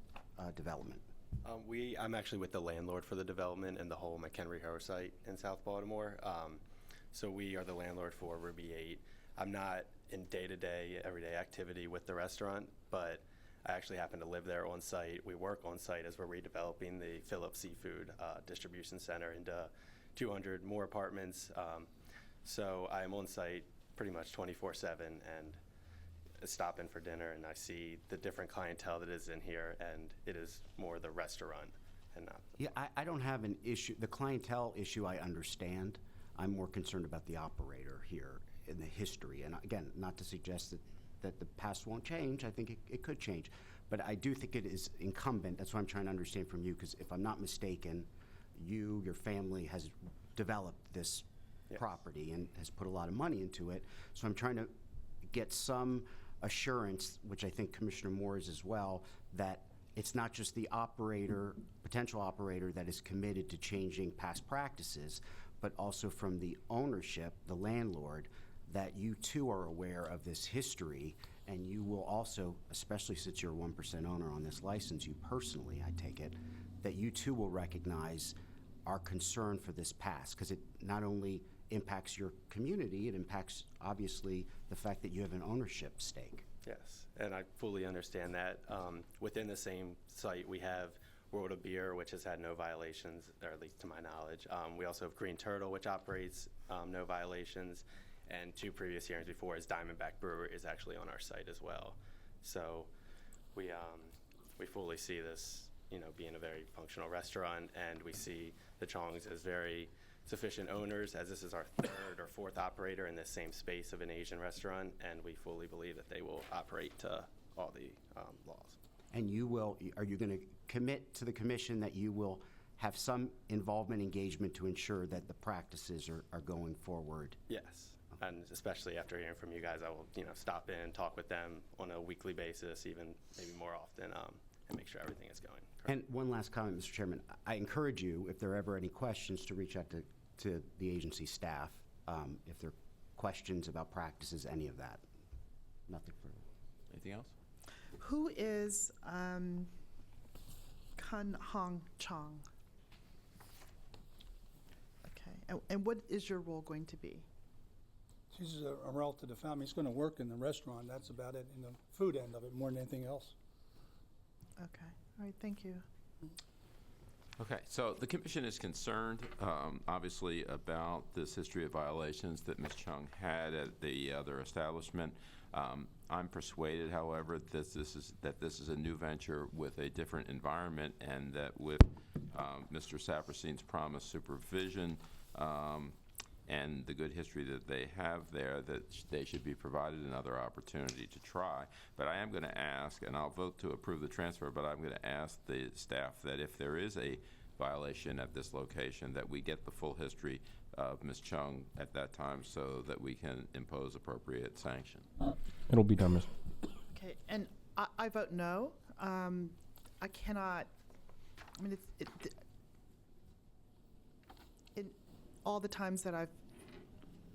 development? I'm actually with the landlord for the development and the whole McHenry Harrow site in South Baltimore. So we are the landlord for Ruby 8. I'm not in day-to-day, everyday activity with the restaurant, but I actually happen to live there on site. We work on site as we're redeveloping the Phillips Seafood Distribution Center into 200 more apartments. So I'm on site pretty much 24/7 and stop in for dinner, and I see the different clientele that is in here, and it is more the restaurant and not. Yeah, I don't have an issue. The clientele issue I understand. I'm more concerned about the operator here in the history. And again, not to suggest that the past won't change. I think it could change. But I do think it is incumbent. That's what I'm trying to understand from you, because if I'm not mistaken, your family has developed this property and has put a lot of money into it. So I'm trying to get some assurance, which I think Commissioner Moore is as well, that it's not just the potential operator that is committed to changing past practices, but also from the ownership, the landlord, that you too are aware of this history, and you will also, especially since you're a 1% owner on this license, you personally, I take it, that you too will recognize our concern for this past, because it not only impacts your community, it impacts, obviously, the fact that you have an ownership stake. Yes, and I fully understand that. Within the same site, we have World of Beer, which has had no violations, or at least to my knowledge. We also have Green Turtle, which operates no violations, and 2 previous hearings before is Diamondback Brewer is actually on our site as well. So we fully see this, being a very functional restaurant, and we see the Chongs as very sufficient owners, as this is our 3rd or 4th operator in this same space of an Asian restaurant, and we fully believe that they will operate to all the laws. And are you going to commit to the commission that you will have some involvement, engagement to ensure that the practices are going forward. Yes, and especially after hearing from you guys, I will, stop in, talk with them on a weekly basis, even maybe more often, and make sure everything is going correct. And one last comment, Mr. Chairman. I encourage you, if there are ever any questions, to reach out to the agency staff, if there are questions about practices, any of that. Nothing further. Anything else? Who is Kun Hong Chong? Okay, and what is your role going to be? She's a relative to the family. He's going to work in the restaurant. That's about it, in the food end of it, more than anything else. Okay, all right, thank you. Okay, so the commission is concerned, obviously, about this history of violations that Ms. Chung had at the other establishment. I'm persuaded, however, that this is a new venture with a different environment, and that with Mr. Saperstein's promised supervision and the good history that they have there, that they should be provided another opportunity to try. But I am going to ask, and I'll vote to approve the transfer, but I'm going to ask the staff that if there is a violation at this location, that we get the full history of Ms. Chung at that time so that we can impose appropriate sanction. It'll be done, Mr. Okay, and I vote no. I cannot, I mean, in all the times that I've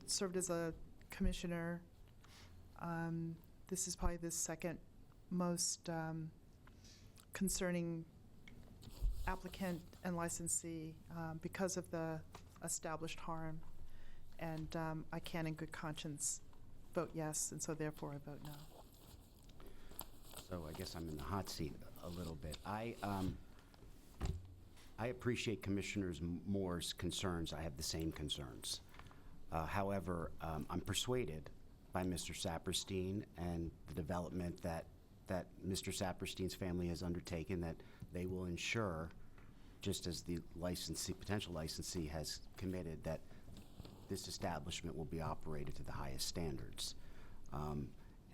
served as a commissioner, this is probably the second most concerning applicant and licensee because of the established harm. And I can in good conscience vote yes, and so therefore I vote no. So I guess I'm in the hot seat a little bit. I appreciate Commissioner Moore's concerns. I have the same concerns. However, I'm persuaded by Mr. Saperstein and the development that Mr. Saperstein's family has undertaken, that they will ensure, just as the licensee, potential licensee has committed, that this establishment will be operated to the highest standards.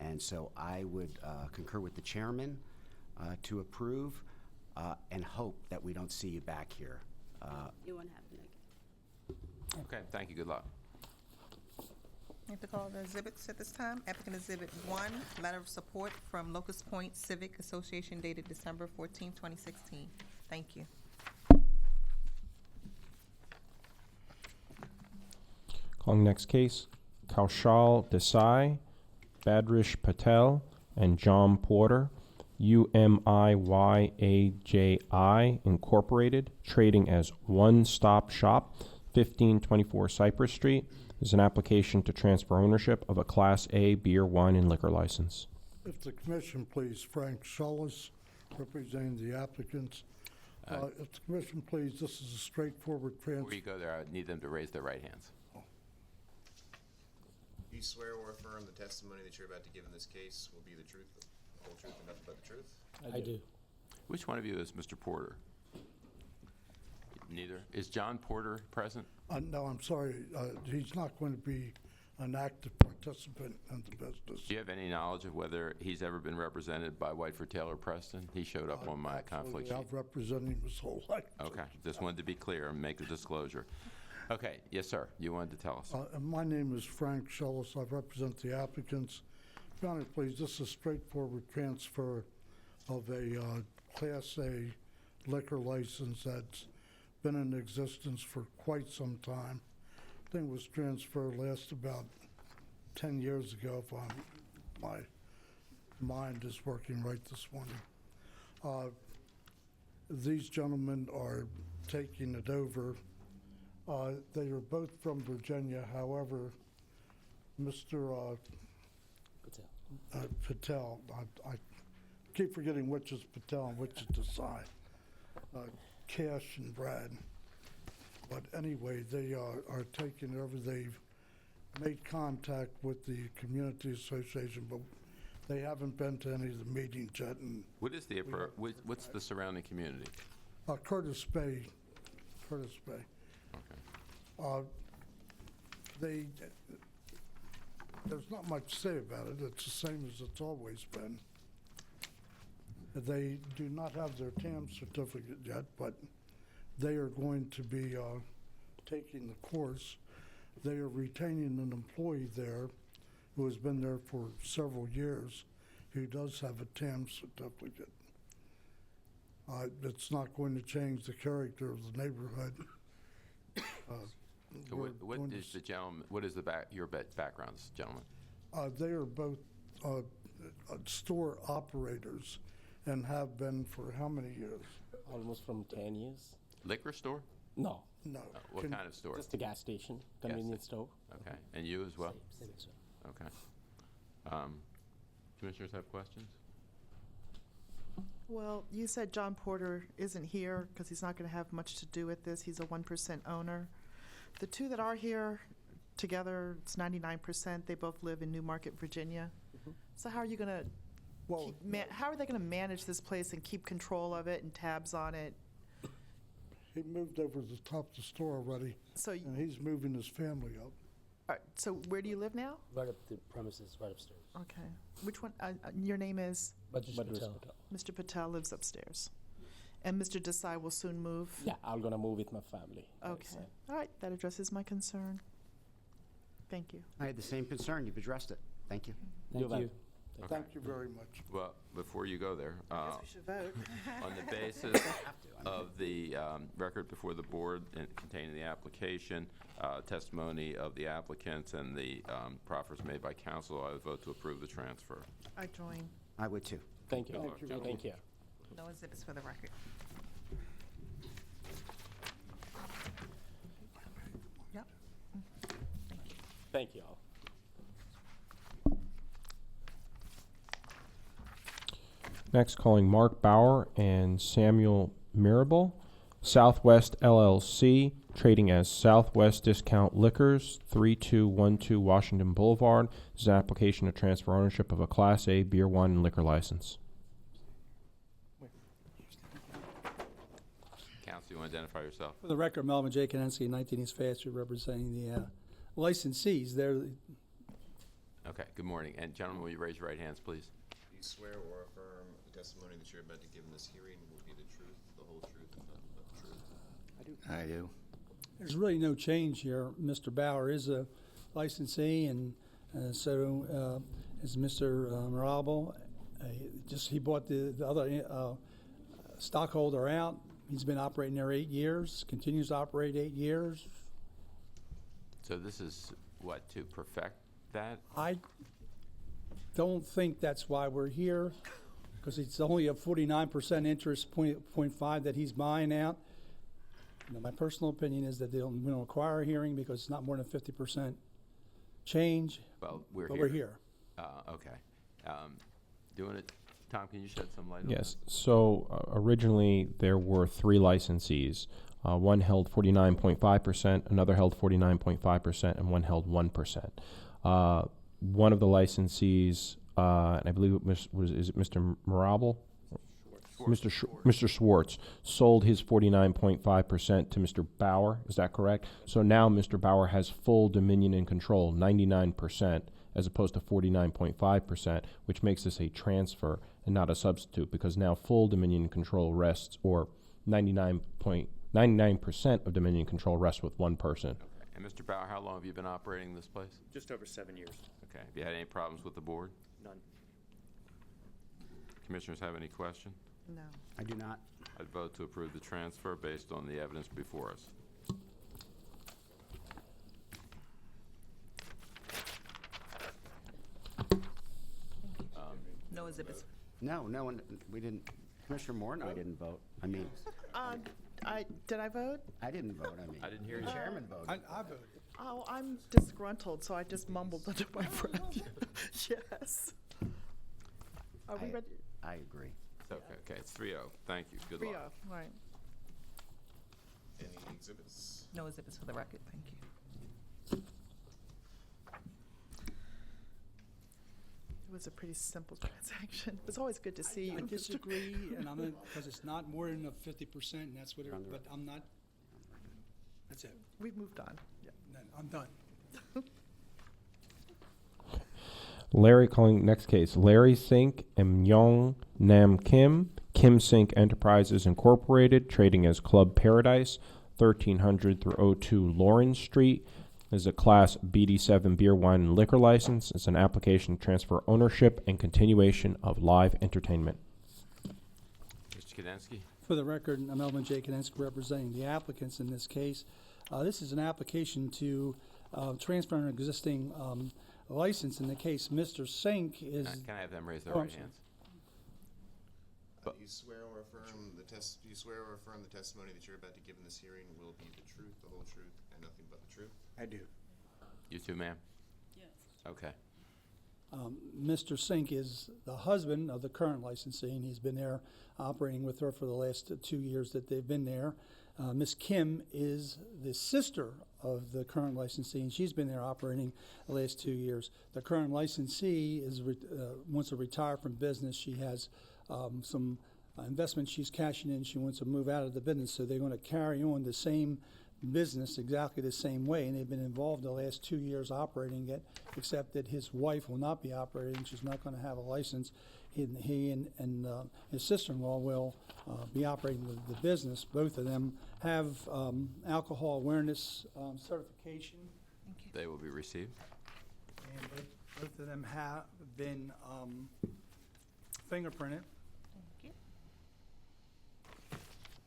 And so I would concur with the chairman to approve and hope that we don't see you back here. It won't happen again. Okay, thank you. Good luck. Need to call the exhibits at this time. Applicant Exhibit 1, letter of support from Locust Point Civic Association dated December 14, 2016. Thank you. Calling next case, Kaushal Desai, Badrish Patel, and John Porter, UMIYAJI Incorporated, trading as One Stop Shop, 1524 Cypress Street. Is an application to transfer ownership of a Class A beer, wine, and liquor license. If the commission, please, Frank Schullis, representing the applicants. If the commission, please, this is a straightforward transfer. Before you go there, I need them to raise their right hands. Do you swear or affirm the testimony that you're about to give in this case will be the truth, the whole truth, and nothing but the truth? I do. Which one of you is Mr. Porter? Neither. Is John Porter present? No, I'm sorry, he's not going to be an active participant in the business. Do you have any knowledge of whether he's ever been represented by Whiteford Taylor Preston? He showed up on my conflict sheet. I've represented him his whole life. Okay, just wanted to be clear and make the disclosure. Okay, yes, sir, you wanted to tell us. My name is Frank Schullis. I represent the applicants. Your Honor, please, this is a straightforward transfer of a Class A liquor license that's been in existence for quite some time. I think it was transferred last about 10 years ago, if my mind is working right this morning. These gentlemen are taking it over. They are both from Virginia. However, Mr. Patel, I keep forgetting which is Patel and which is Desai. Cash and Brad. But anyway, they are taking over. They've made contact with the community association, but they haven't been to any of the meetings yet. And What is the what's the surrounding community? Curtis Bay. Curtis Bay. Okay. There's not much to say about it. It's the same as it's always been. They do not have their TAM certificate yet, but they are going to be taking the course. They are retaining an employee there who has been there for several years, who does have a TAM certificate. It's not going to change the character of the neighborhood. So what is your backgrounds, gentlemen? They are both store operators and have been for how many years? Almost from 10 years. Liquor store? No. No. What kind of store? Just a gas station, convenience store. Okay, and you as well? Same, sir. Okay. Commissioners have questions? Well, you said John Porter isn't here because he's not going to have much to do with this. He's a 1% owner. The two that are here together, it's 99%. They both live in Newmarket, Virginia. So how are you going to how are they going to manage this place and keep control of it and tabs on it? He moved over to the top of the store already, So and he's moving his family up. all right, so where do you live now? Right up the premises, right upstairs. Okay. Which one? Your name is? Patel. Mr. Patel lives upstairs. And Mr. Desai will soon move? Yeah, I'm gonna move with my family. Okay. All right, that addresses my concern. Thank you. I had the same concern. You've addressed it. Thank you. Thank you. Okay. Thank you very much. Well, before you go there, Guess we should vote. on the basis of the record before the board containing the application, testimony of the applicants, and the proffers made by counsel, I would vote to approve the transfer. I join. I would too. Thank you. Thank you. Thank you. No exhibits for the record. Yep. Thank you all. Next, calling Mark Bauer and Samuel Mirabal, Southwest LLC, trading as Southwest Discount Liquors, 3212 Washington Boulevard. This is an application to transfer ownership of a Class A beer, wine, and liquor license. Counsel, you want to identify yourself? For the record, Melvin J. Kanensky, 19 East Fayette Street, representing the licensees. They're Okay, good morning. And gentlemen, will you raise your right hands, please? Do you swear or affirm the testimony that you're about to give in this hearing will be the truth, the whole truth, and nothing but the truth? I do. There's really no change here. Mr. Bauer is a licensee, and so is Mr. Mirabal. He bought the other stockholder out. He's been operating there 8 years, continues to operate 8 years. So this is what, to perfect that? I don't think that's why we're here, because it's only a 49% interest, 0.5 that he's buying out. You know, my personal opinion is that we don't require a hearing because it's not more than 50% change. Well, we're but here. we're here. Okay. Doing it, Tom, can you shed some light on Yes. So originally there were 3 licensees. One held 49.5%, another held 49.5%, and one held 1%. One of the licensees, and I believe it is it Mr. Mirabal? Mr. Schwartz sold his 49.5% to Mr. Bauer. Is that correct? So now Mr. Bauer has full dominion and control, 99%, as opposed to 49.5%, which makes this a transfer and not a substitute, because now full dominion and control rests, or 99% of dominion and control rests with one person. Okay. And Mr. Bauer, how long have you been operating this place? Just over 7 years. Okay. Have you had any problems with the board? None. Commissioners have any question? No. I do not. I'd vote to approve the transfer based on the evidence before us. No exhibits. No, no one, we didn't, Commissioner Moore and I didn't vote. I mean, Did I vote? I didn't vote, I mean. I didn't hear The you. chairman voted. I voted. Oh, I'm disgruntled, so I just mumbled under my breath. Yes. Are we ready? I agree. It's okay. Okay, it's 3-0. Thank you. Good luck. 3-0, right. Any exhibits? No exhibits for the record. Thank you. It was a pretty simple transaction. It's always good to see you. I disagree, and I'm because it's not more than a 50%, and that's what. But I'm not. That's it. We've moved on. Yeah. I'm done. Larry, calling next case, Larry Sink and Myung Nam Kim, Kim Sink Enterprises Incorporated, trading as Club Paradise, 1300 through 02 Lawrence Street. This is a Class BD7 beer, wine, and liquor license. It's an application to transfer ownership and continuation of live entertainment. Mr. Kadensky? For the record, I'm Melvin J. Kadensky, representing the applicants in this case. This is an application to transfer an existing license. In the case, Mr. Sink is... Can I have them raise their Oh, right I'm sorry. hands? You swear or affirm the testimony that you're about to give in this hearing will be the truth, the whole truth, and nothing but the truth? I do. You too, ma'am? Yes. Okay. Mr. Sink is the husband of the current licensee, and he's been there operating with her for the last 2 years that they've been there. Ms. Kim is the sister of the current licensee, and she's been there operating the last 2 years. The current licensee wants to retire from business. She has some investments she's cashing in. She wants to move out of the business, so they're going to carry on the same business exactly the same way, and they've been involved the last 2 years operating it, except that his wife will not be operating. She's not going to have a license. He and his sister-in-law will be operating the business. Both of them have alcohol awareness certification, They will be received. and both of them have been fingerprinted.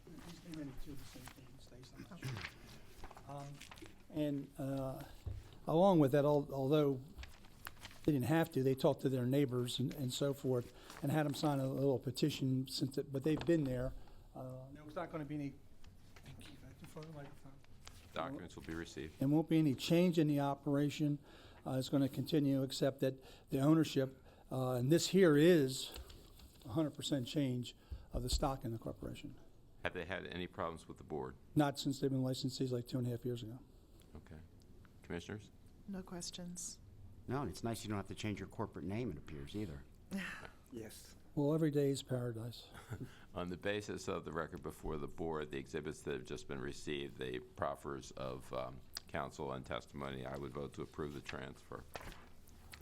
These many two the same thing, Stacy. And along with that, although they didn't have to, they talked to their neighbors and so forth, and had them sign a little petition but they've been there. There's not going to be any. Documents will be received. There won't be any change in the operation. It's going to continue, except that the ownership, and this here is 100% change of the stock in the corporation. Have they had any problems with the board? Not since they've been licensees like 2.5 years ago. Okay. Commissioners? No questions. No, and it's nice you don't have to change your corporate name, it appears, either. Yes. Well, every day is paradise. On the basis of the record before the board, the exhibits that have just been received, the proffers of counsel and testimony, I would vote to approve the transfer.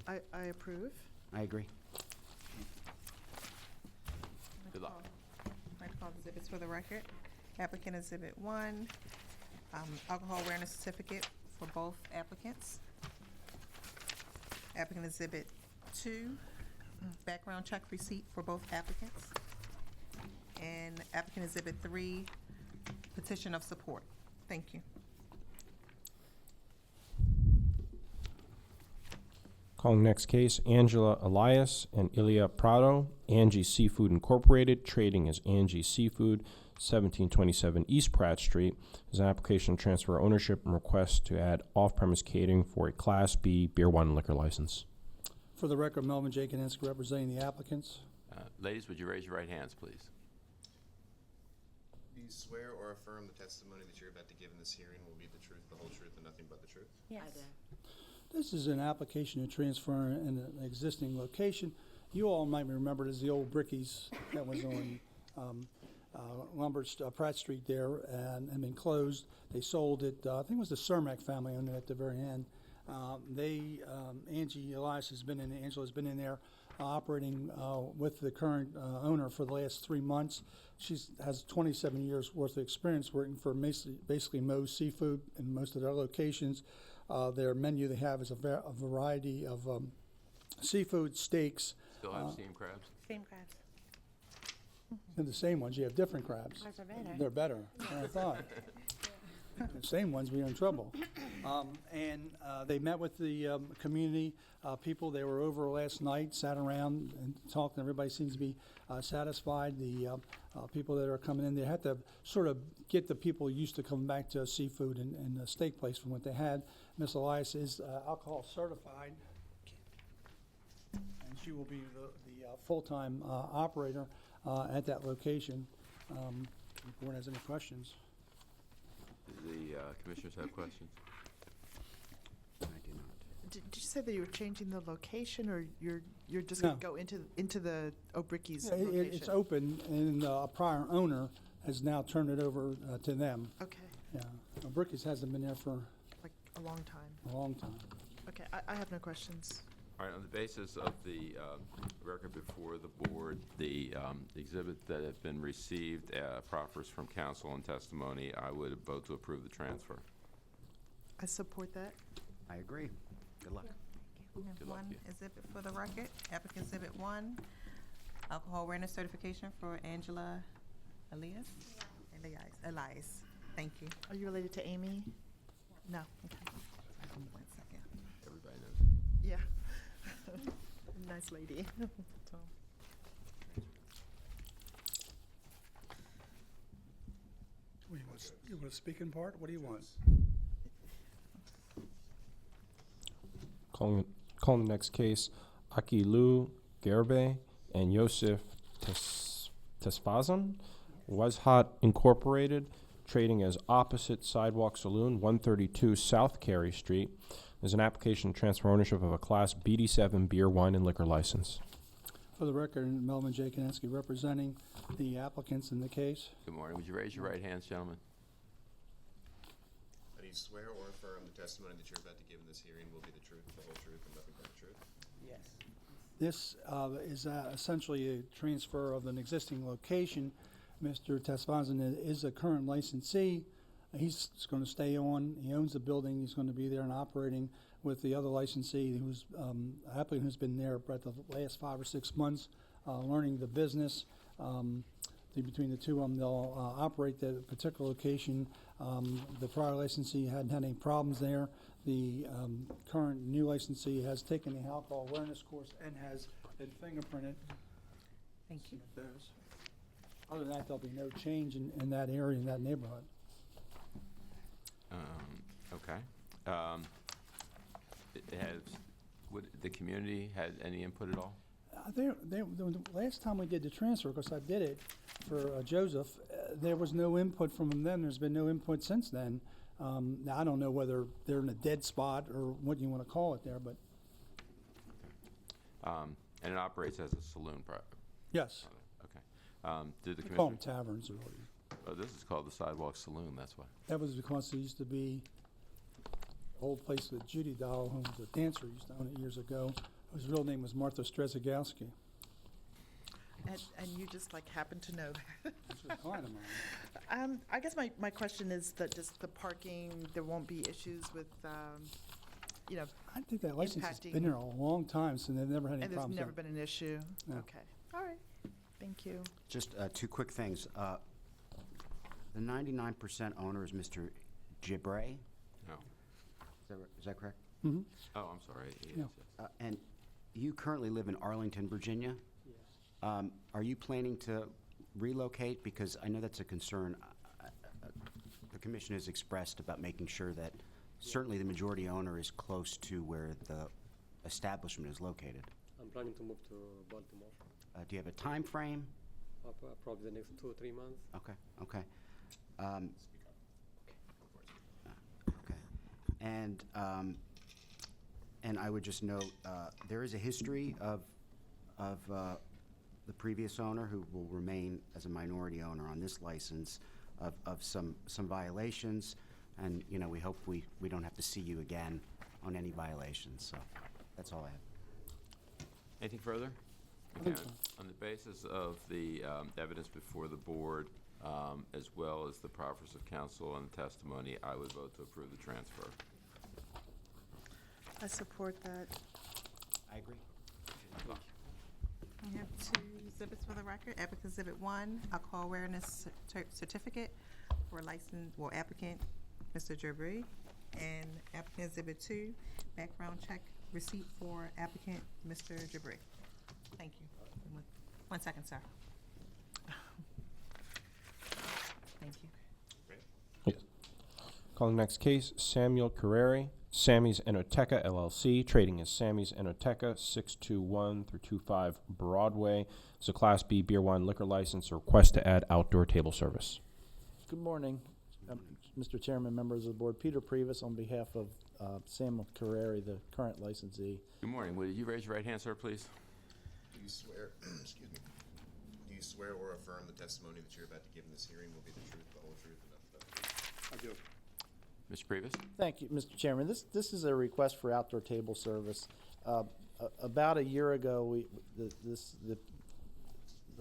I approve. I agree. Good luck. I'd like to call exhibits for the record. Applicant Exhibit 1, alcohol awareness certificate for both applicants. Applicant Exhibit 2, background check receipt for both applicants. And applicant Exhibit 3, petition of support. Thank you. Calling next case, Angela Elias and Ilya Prado, Angie Seafood Incorporated, trading as Angie Seafood, 1727 East Pratt Street. Is an application to transfer ownership and request to add off-premise catering for a Class B beer, wine, and liquor license. For the record, Melvin J. Kadensky, representing the applicants. Ladies, would you raise your right hands, please? Do you swear or affirm the testimony that you're about to give in this hearing will be the truth, the whole truth, and nothing but the truth? Yes. This is an application to transfer in an existing location. You all might remember it as the old Brickies that was on Pratt Street there and been closed. They sold it, I think it was the Cermak family owned it at the very end. Angie Elias has been Angela has been in there operating with the current owner for the last 3 months. She has 27 years worth of experience working for basically Moe's Seafood in most of their locations. Their menu they have is a variety of seafood, steaks. Still have steamed crabs? Same crabs. They're the same ones. You have different crabs. Ours are better. They're better than I thought. The same ones, we're in trouble. They met with the community people. They were over last night, sat around and talked, and everybody seems to be satisfied. The people that are coming in, they have to sort of get the people used to coming back to seafood and a steak place from what they had. Ms. Elias is alcohol certified, and she will be the full-time operator at that location. If the board has any questions. Do the commissioners have questions? I do not. Did you say that you were changing the location, or you're just No. going to go into the O'Bricky's Yeah, location? it's open, and a prior owner has now turned it over to them. Okay, Yeah, Bricky's hasn't been there for like a long time. a long time. Okay, I have no questions. All right, on the basis of the record before the board, the exhibits that have been received, proffers from counsel and testimony, I would vote to approve the transfer. I support that. I agree. Good luck. We have Good luck one to you. exhibit for the record, applicant exhibit 1, alcohol awareness certification for Angela Elias. Elias, thank you. Are you related to Amy? No. Okay. 1 second. Everybody knows it. Yeah. Nice lady. So, You want to speak in part? What do you want? Calling the next case, Akilu Gerbe and Yosef Tesfazan, Wazhat Incorporated, trading as Opposite Sidewalk Saloon, 132 South Carey Street. There's an application to transfer ownership of a Class BD7 beer, wine, and liquor license. For the record, Melvin J. Kanensky representing the applicants in the case. Good morning. Would you raise your right hands, gentlemen? Do you swear or affirm the testimony that you're about to give in this hearing will be the truth, the whole truth, and nothing but the truth? Yes. This is essentially a transfer of an existing location. Mr. Tesfazan is a current licensee. He's going to stay on. He owns the building. He's going to be there and operating with the other licensee who's applicant who's been there for the last 5 or 6 months, learning the business. Between the two of them, they'll operate that particular location. The prior licensee hadn't had any problems there. The current new licensee has taken the alcohol awareness course and has been fingerprinted. Thank you. Other than that, there'll be no change in that area, in that neighborhood. Okay. Would the community had any input at all? The last time we did the transfer, because I did it for Joseph, there was no input from them then. There's been no input since then. Now, I don't know whether they're in a dead spot or what you want to call it there, but And it operates as a saloon, yes. Okay. Did the We call them commissioner? taverns, really. Oh, this is called the Sidewalk Saloon, that's why. That was because there used to be an old place with Judy Doll, who was a dancer, used to own it years ago, whose real name was Martha Strezagowski. and you just like happen to know that. Which was a client of mine. I guess my question is that just the parking, there won't be issues with, you know, I think that license has impacting- been there a long time, so they've never had any and there's problems. never there. been an issue? No. Okay. All right. Thank you. Just 2 quick things. The 99% owner is Mr. Gibray. No. Is that correct? Mm-hmm. Oh, I'm sorry. Yes, Yeah. yes. And you currently live in Arlington, Virginia? Yes. Are you planning to relocate? Because I know that's a concern the commission has expressed about making sure that certainly the majority owner is close to where the establishment is located. I'm planning to move to Baltimore. Do you have a time frame? Probably the next 2 or 3 months. Okay, okay. Okay. And I would just note, there is a history of the previous owner, who will remain as a minority owner on this license, of some violations, and, you know, we hope we don't have to see you again on any violations, so that's all I have. Anything further? I think Okay. so. On the basis of the evidence before the board, as well as the proffers of counsel and testimony, I would vote to approve the transfer. I support that. I agree. We have 2 exhibits for the record. Applicant Exhibit 1, alcohol awareness certificate for applicant Mr. Jabri, and applicant Exhibit 2, background check receipt for applicant Mr. Jabri. Thank you. 1 second, sir. Thank you. Yes. Calling the next case, Samuel Carreri, Sammy's Enoteca LLC, trading as Sammy's Enoteca, 621 through 25 Broadway. It's a Class B beer, wine, liquor license, a request to add outdoor table service. Good morning, Mr. Chairman, members of the board. Peter Previs on behalf of Samuel Carreri, the current licensee. Good morning. Would you raise your right hand, sir, please? Do you swear, excuse me, do you swear or affirm the testimony that you're about to give in this hearing will be the truth, the whole truth, and nothing but the truth? I do. Mr. Previs? Thank you, Mr. Chairman. This is a request for outdoor table service. About a year ago, the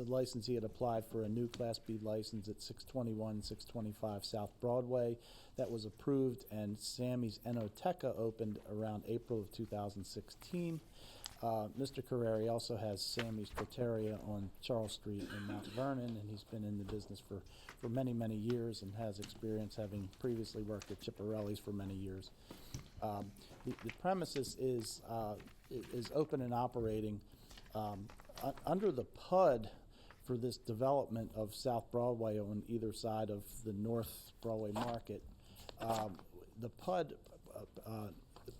licensee had applied for a new Class B license at 621, 625 South Broadway. That was approved, and Sammy's Enoteca opened around April of 2016. Mr. Carreri also has Sammy's Trattoria on Charles Street in Mount Vernon, and he's been in the business for many, many years and has experience having previously worked at Chiparelli's for many years. The premises is open and operating. Under the PUD for this development of South Broadway on either side of the North Broadway Market, the PUD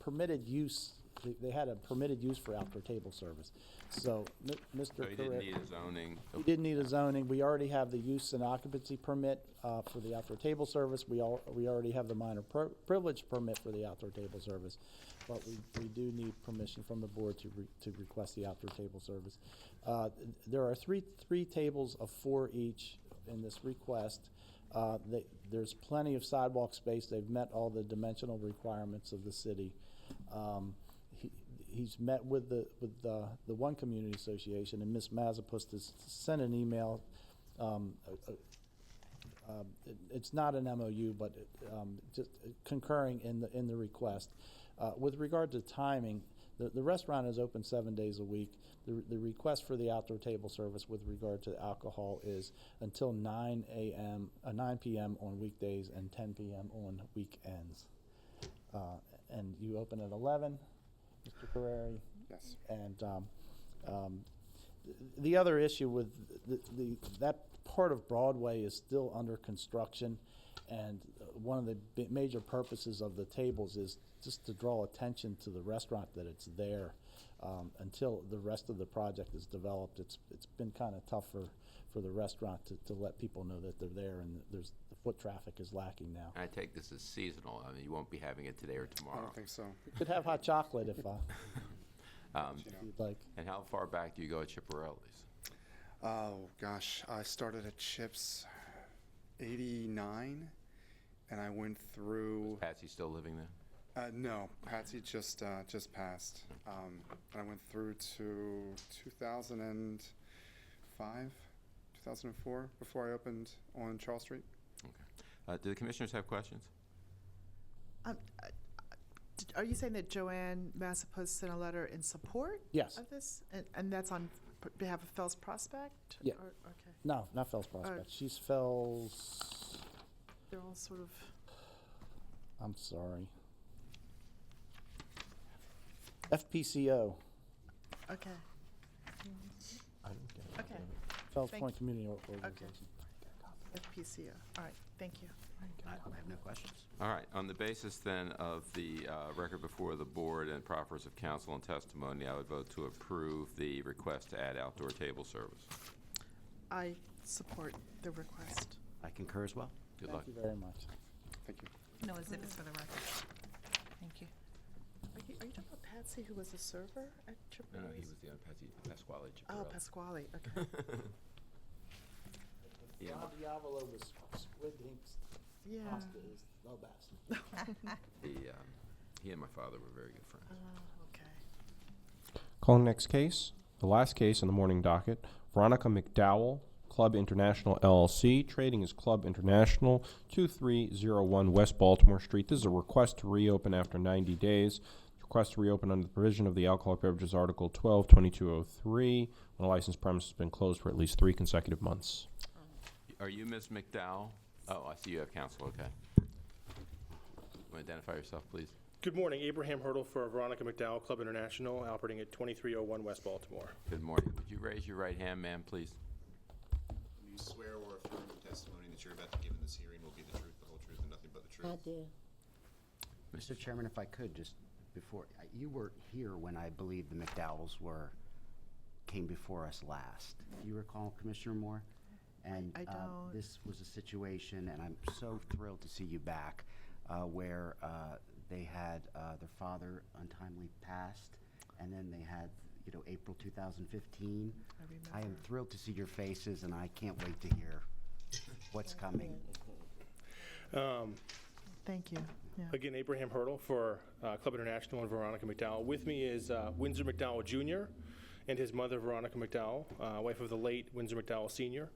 permitted use. They had a permitted use for outdoor table service. So, Mr. So he didn't need a zoning. He didn't need a zoning. We already have the use and occupancy permit for the outdoor table service. We already have the minor privilege permit for the outdoor table service, but we do need permission from the board to request the outdoor table service. There are three tables of 4 each in this request. There's plenty of sidewalk space. They've met all the dimensional requirements of the city. He's met with the one community association, and Ms. Mazepust has sent an email. It's not an MOU, but just concurring in the request. With regard to timing, the restaurant is open 7 days a week. The request for the outdoor table service with regard to alcohol is until 9 p.m. on weekdays and 10 p.m. on weekends. And you open at 11. Mr. Carreri? Yes. And the other issue with that part of Broadway is still under construction, and one of the major purposes of the tables is just to draw attention to the restaurant that it's there until the rest of the project is developed. It's been kind of tough for the restaurant to let people know that they're there, and the foot traffic is lacking now. I take this as seasonal. I mean, you won't be having it today or tomorrow. I don't think so. You could have hot chocolate if you'd like. And how far back do you go at Chiparelli's? Oh, gosh. I started at Chips 89, and I went through... Is Patsy still living there? No, Patsy just passed. I went through to 2005, 2004, before I opened on Charles Street. Okay. Do the commissioners have questions? Are you saying that Joanne Massapus sent a letter in support Yes. of this? And that's on behalf of Fells Prospect? Yeah. Okay. No, not Fells Prospect. She's Fells... They're all sort of... I'm sorry. FPCO. Okay. Okay. Fells Thank Point you. Community Organization. FPCO. All right, thank you. I have no questions. All right. On the basis then of the record before the board and proffers of counsel and testimony, I would vote to approve the request to add outdoor table service. I support the request. I concur as well. Good luck. Thank you very much. Thank you. No exhibits for the record. Thank you. Are you talking about Patsy, who was a server at Chipotle? No, he was the Patsy Pasquale Chiparelli. Oh, Pasquale, okay. Yeah. Don Diavolo with Squid Inks Yeah. pasta is the best. He and my father were very good friends. Okay. Calling next case, the last case on the morning docket, Veronica McDowell, Club International LLC, trading as Club International, 2301 West Baltimore Street. This is a request to reopen after 90 days. Request to reopen under the provision of the Alcoholic Beverages Article 12-2203 when a licensed premise has been closed for at least 3 consecutive months. Are you Ms. McDowell? Oh, I see you have counsel. Okay. Want to identify yourself, please? Good morning. Abraham Hurdle for Veronica McDowell, Club International, operating at 2301 West Baltimore. Good morning. Would you raise your right hand, ma'am, please? Do you swear or affirm the testimony that you're about to give in this hearing will be the truth, the whole truth, and nothing but the truth? I do. Mr. Chairman, if I could, just before, you were here when I believe the McDowells came before us last. Do you recall, Commissioner Moore? And I don't. This was a situation, and I'm so thrilled to see you back, where they had their father untimely passed, and then they had, April 2015. I am thrilled to see your faces, and I can't wait to hear what's coming. Thank you. Again, Abraham Hurdle for Club International and Veronica McDowell. With me is Windsor McDowell Jr. and his mother, Veronica McDowell, wife of the late Windsor McDowell Sr.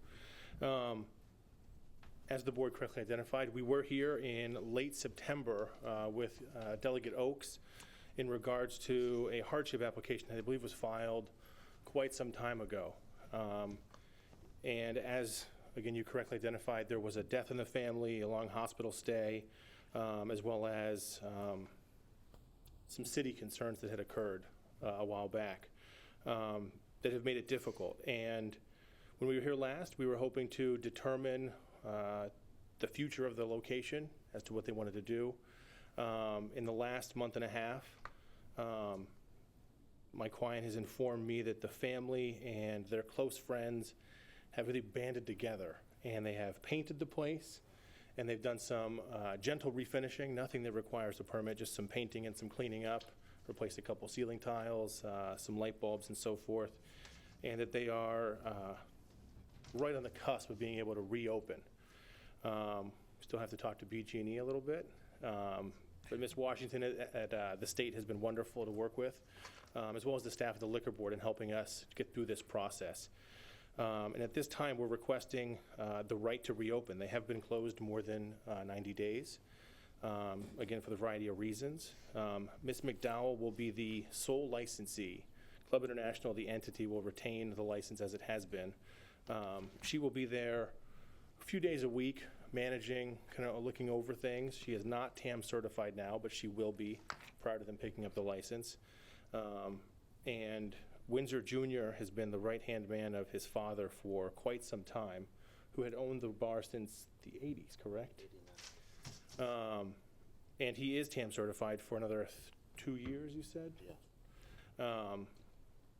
As the board correctly identified, we were here in late September with Delegate Oaks in regards to a hardship application that I believe was filed quite some time ago. And as, again, you correctly identified, there was a death in the family, a long hospital stay, as well as some city concerns that had occurred a while back that have made it difficult. And when we were here last, we were hoping to determine the future of the location as to what they wanted to do. In the last month and a half, my client has informed me that the family and their close friends have really banded together, and they have painted the place, and they've done some gentle refinishing, nothing that requires a permit, just some painting and some cleaning up, replaced a couple ceiling tiles, some light bulbs and so forth, and that they are right on the cusp of being able to reopen. Still have to talk to BG&E a little bit, but Ms. Washington at the state has been wonderful to work with, as well as the staff at the liquor board in helping us get through this process. And at this time, we're requesting the right to reopen. They have been closed more than 90 days, again, for the variety of reasons. Ms. McDowell will be the sole licensee. Club International, the entity, will retain the license as it has been. She will be there a few days a week, managing, kind of looking over things. She is not TAM certified now, but she will be prior to them picking up the license. And Windsor Jr. has been the right-hand man of his father for quite some time, who had owned the bar since the 80s, correct? 89. And he is TAM certified for another 2 years, you said? Yeah.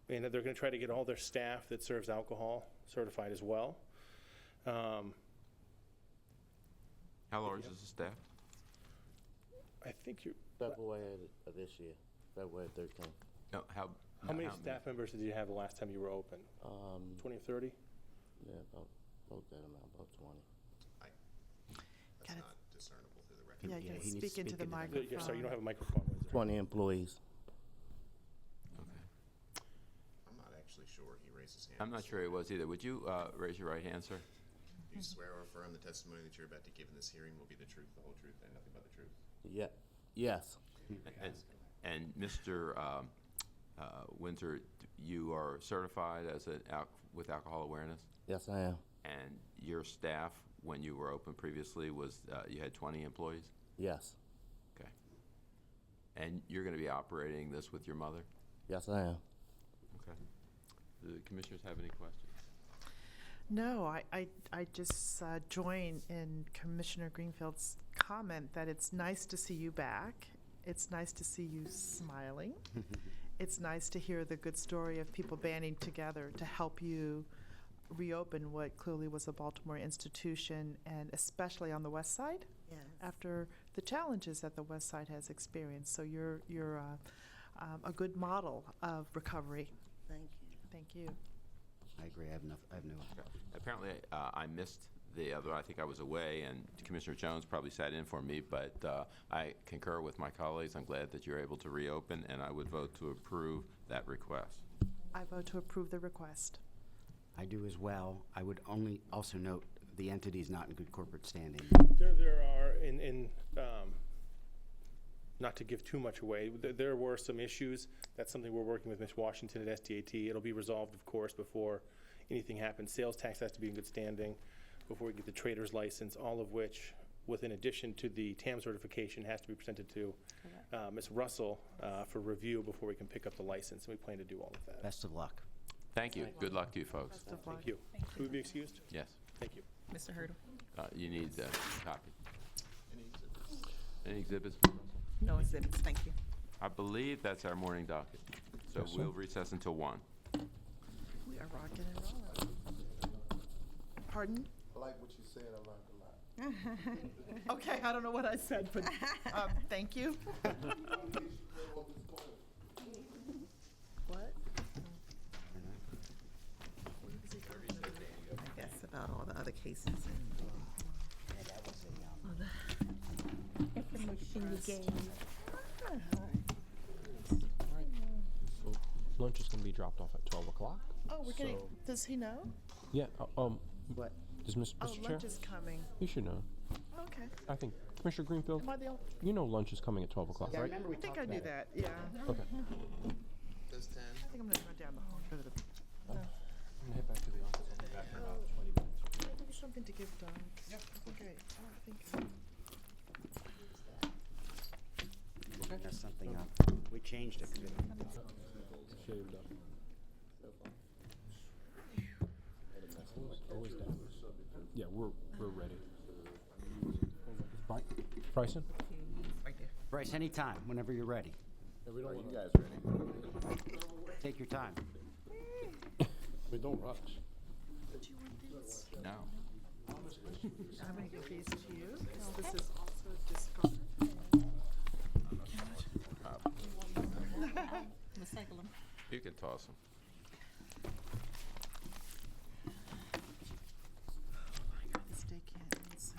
And they're going to try to get all their staff that serves alcohol certified as well. How large is the staff? I think you're... February of this year, February 13th. No, How many staff members did you have the last time you were open? 20 or 30? Yeah, about that amount, about 20. That's Got it. not discernible through the record. Yeah, Yeah, you he can needs to speak into speak the into the microphone. Yeah, sorry, you don't have a microphone. Windsor. 20 employees. Okay. I'm not actually sure he raised his hand. I'm not sure it was either. Would you raise your right hand, sir? Do you swear or affirm the testimony that you're about to give in this hearing will be the truth, the whole truth, and nothing but the truth? Yeah. Yes. And Mr. Windsor, you are certified as with alcohol awareness? Yes, I am. And your staff, when you were open previously, was you had 20 employees? Yes. Okay. And you're going to be operating this with your mother? Yes, I am. Okay. Do the commissioners have any questions? No, I just join in Commissioner Greenfield's comment that it's nice to see you back. It's nice to see you smiling. It's nice to hear the good story of people banding together to help you reopen what clearly was a Baltimore institution, and especially on the West Side, after the challenges that the West Side has experienced. So you're a good model of recovery. Thank you. Thank you. I agree. I have no. Apparently, I missed the other. I think I was away, and Commissioner Jones probably sat in for me. But I concur with my colleagues. I'm glad that you're able to reopen, and I would vote to approve that request. I vote to approve the request. I do as well. I would only also note the entity is not in good corporate standing. There are, not to give too much away, there were some issues. That's something we're working with Ms. Washington at SDAT. It'll be resolved, of course, before anything happens. Sales tax has to be in good standing before we get the trader's license, all of which, in addition to the TAM certification, has to be presented to Ms. Russell for review before we can pick up the license, and we plan to do all of that. Best of luck. Thank you. Good luck to you, folks. Best of luck. Thank you. Will we be excused? Yes. Thank you. Mr. Hurdle? You need a copy. Any exhibits? Any exhibits? No exhibits, thank you. I believe that's our morning docket. So Yes, sir. we'll recess until 1. We are rocking and rolling. Pardon? I like what you said. I learned a lot. Okay, I don't know what I said, but thank you. What? I guess about all the other cases and Yeah, that was a Information Watching the game. So lunch is going to be dropped off at 12 o'clock. Oh, we're getting, So- does he know? Yeah, What? does Mr. Oh, Chair? lunch is coming. You should know. Okay. I think, Commissioner Greenfield, Am I the only? you know lunch is coming at 12 o'clock, Yeah, I right? remember we I think talked I knew about it. that, yeah. Okay. Does 10? I think I'm gonna run down the hall for the, I'm going to head back to the office. I'll be back in about 20 minutes. I think it's something to give Doug. Yeah. Okay, I think. That's something, we changed it. Shaved up. Always down. Yeah, we're ready. Bryson? Bryce, anytime, whenever you're ready. We don't want you guys ready. Take your time. We don't rush. Do you want this? No. I'm gonna give these to you. This is also discard. Recycle them. You can toss them. The steak cans.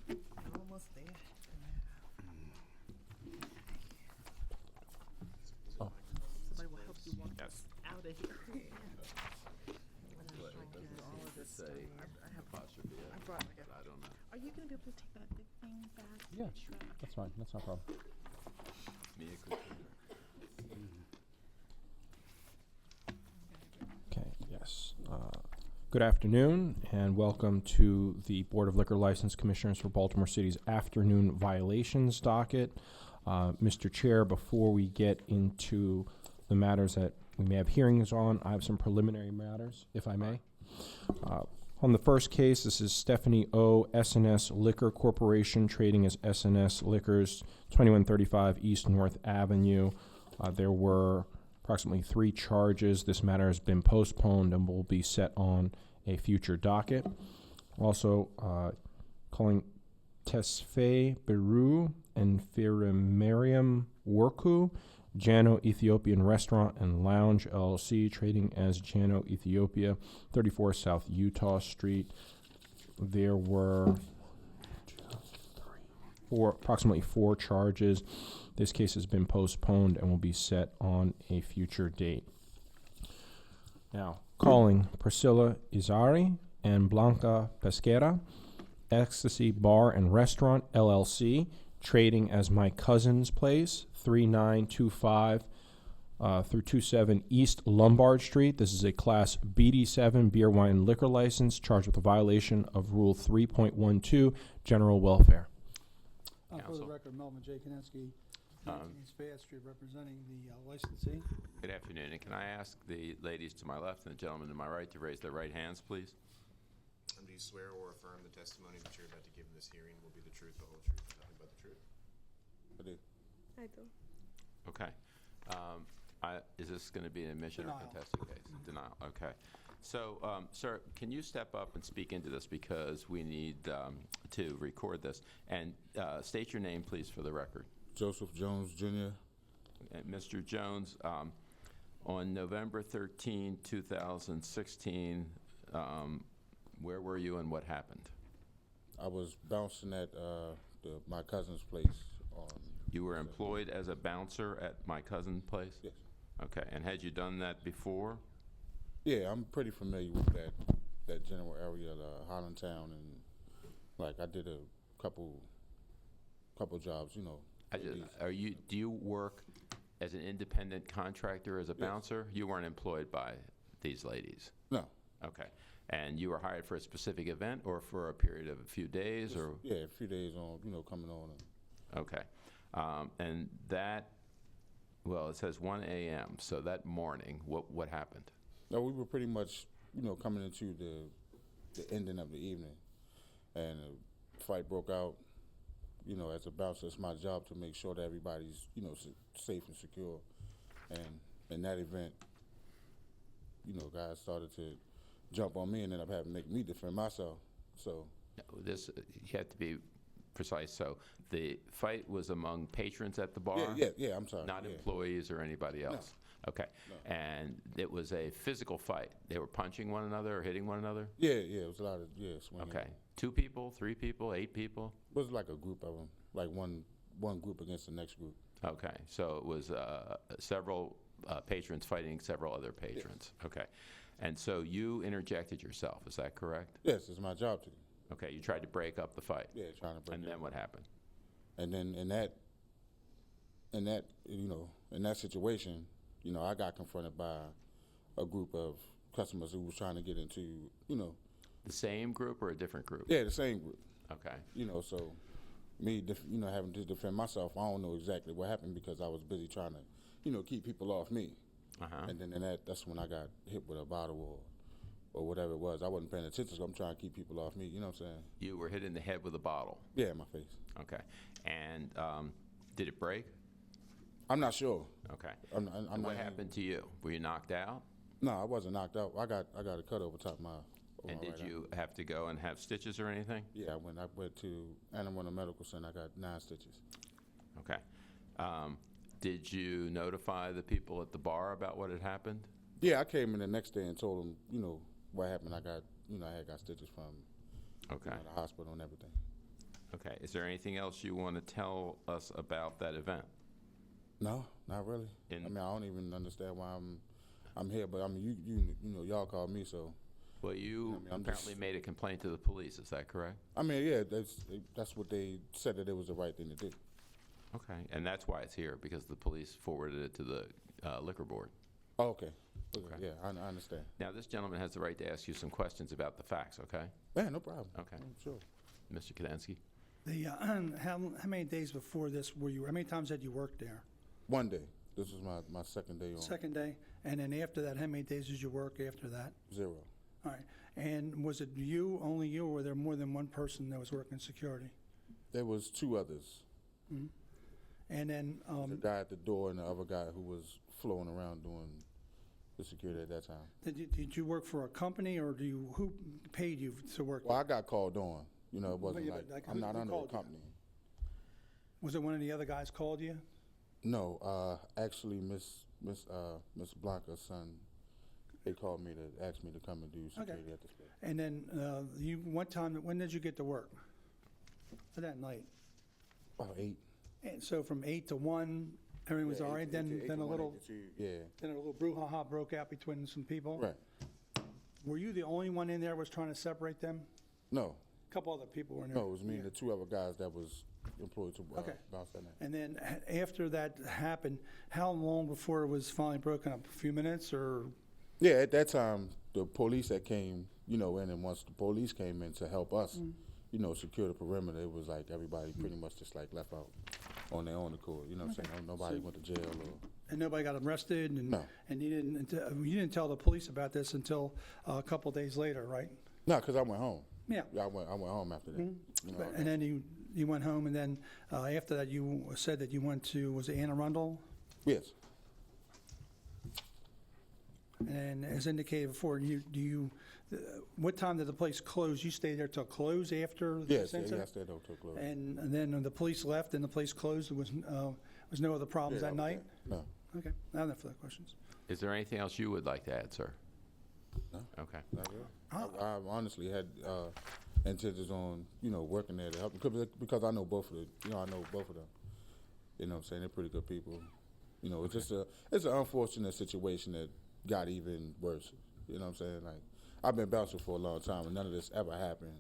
We're almost there. Oh. Somebody will help you walk Yes. out of here. All of this say apostrophe. I brought like a. I don't know. Are you gonna be able to take that big thing back? Yeah, Sure. that's fine. That's no problem. Mia Couture. Okay, yes. Good afternoon, and welcome to the Board of Liquor License Commissioners for Baltimore City's afternoon violations docket. Mr. Chair, before we get into the matters that we may have hearings on, I have some preliminary matters, if I may. On the first case, this is Stephanie O. S&S Liquor Corporation, trading as S&S Liquors, 2135 East North Avenue. There were approximately 3 charges. This matter has been postponed and will be set on a future docket. Also, calling Tesfaye Beru and Firimariam Worku, Jano Ethiopian Restaurant and Lounge LLC, trading as Jano Ethiopia, 34 South Utah Street. There were approximately 4 charges. This case has been postponed and will be set on a future date. Now, calling Priscilla Izari and Blanca Pesquera, Ecstasy Bar and Restaurant LLC, trading as My Cousin's Place, 3925 through 27 East Lombard Street. This is a Class BD7 beer, wine, and liquor license charged with a violation of Rule 3.12, General Welfare. For the Counsel. record, Melvin J. Kaninsky, 19 East Fayette Street, representing the licensee. Good afternoon, and can I ask the ladies to my left and the gentleman to my right to raise their right hands, please? Do you swear or affirm the testimony that you're about to give in this hearing will be the truth, the whole truth, and nothing but the truth? I do. I do. Okay. Is this going to be an admission or Denial. contested case? Denial, okay. So, sir, can you step up and speak into this because we need to record this? And state your name, please, for the record. Joseph Jones, Jr. And Mr. Jones, on November 13, 2016, where were you and what happened? I was bouncing at my cousin's place on. You were employed as a bouncer at my cousin's place? Yes. Okay, and had you done that before? Yeah, I'm pretty familiar with that general area, Highlandtown, and like I did a couple jobs, you know. Do you work as an independent contractor as a bouncer? You weren't employed by these ladies? No. Okay. And you were hired for a specific event or for a period of a few days or? Yeah, a few days on, coming on. Okay. And that, well, it says 1 a.m., so that morning, what happened? No, we were pretty much, coming into the ending of the evening, and a fight broke out. As a bouncer, it's my job to make sure that everybody's, safe and secure. And in that event, guys started to jump on me and ended up having to make me defend myself. So This, you have to be precise. So the fight was among patrons at the bar? Yeah, I'm sorry. Not yeah. employees or anybody else? No. Okay. No. And it was a physical fight. They were punching one another or hitting one another? Yeah, it was a lot of, swinging. Okay. 2 people, 3 people, 8 people? It was like a group of them, like one group against the next group. Okay, so it was several patrons fighting several other patrons. Okay, and so you interjected yourself, is that correct? Yes, it's my job to. Okay, you tried to break up the fight. Yeah, trying to break. And then what happened? And then in that situation, I got confronted by a group of customers who was trying to get into, The same group or a different group? Yeah, the same group. Okay. So me, having to defend myself, I don't know exactly what happened because I was busy trying to, keep people off me. Uh-huh. And then that's when I got hit with a bottle or whatever it was. I wasn't paying attention, so I'm trying to keep people off me. You know what I'm saying? You were hit in the head with a bottle? Yeah, in my face. Okay. And did it break? I'm not sure. Okay. I'm And what not- happened to you? Were you knocked out? No, I wasn't knocked out. I got a cut over top of my. And did you have to go and have stitches or anything? Yeah, I went to Anne Arundel Medical Center. I got 9 stitches. Okay. Did you notify the people at the bar about what had happened? Yeah, I came in the next day and told them, what happened. I got, I had got stitches from Okay. the hospital and everything. Okay. Is there anything else you want to tell us about that event? No, not really. I don't even understand why I'm here. But y'all called me, so. Well, you I'm apparently just- made a complaint to the police. Is that correct? Yeah, that's what they said that it was the right thing to do. Okay. And that's why it's here, because the police forwarded it to the liquor board. Oh, okay. Okay. Yeah, I understand. Now, this gentleman has the right to ask you some questions about the facts, okay? Yeah, no problem. Okay. Sure. Mr. Kadansky? How many days before this were you, how many times had you worked there? 1 day. This was my second day on. Second day? And then after that, how many days did you work after that? 0. All right. And was it only you, or were there more than one person that was working security? There was 2 others. Mhm. And then, The guy at the door and the other guy who was floating around doing the security at that time. did you work for a company, or who paid you to work? Well, I got called on. It wasn't Yeah, like, but, I'm not who under a called you? company. Was it one of the other guys called you? No, actually, Miss Blanca's son, they called me to ask me to come and do security at this place. And then when did you get to work? That night? About 8. And so from 8 to 1, everything was Yeah, all right? 8 Then to a 1, little, 8 to 2, yeah. then a little brouhaha broke out between some people? Right. Were you the only one in there was trying to separate them? No. A couple other people were in there? No, it was me and the 2 other guys that was employed to Okay. bounce that night. And then after that happened, how long before it was finally broken up? A few minutes, or? Yeah, at that time, the police that came, in, and once the police came in to help us, secure the perimeter, it was like everybody pretty much just like left out on their own accord. You know what I'm saying? Nobody went to jail or. And nobody got arrested? And, No. And you didn't tell the police about this until a couple days later, right? No, because I went home. Yeah. I went home after that. And then you went home, and then after that, you said that you went to, was it Anne Arundel? Yes. And as indicated before, what time did the place close? You stayed there till close after Yes, this incident? I stayed there till close. And then when the police left and the place closed, there was no other problems Yeah, that night? No. Okay, I have no further questions. Is there anything else you would like to add, sir? No. Okay. Not really. I honestly had intentions on, working there to help them because I know both of them. I know both of them. You know what I'm saying? They're pretty good people. It's just it's an unfortunate situation that got even worse. You know what I'm saying? Like, I've been bouncing for a long time, and none of this ever happened.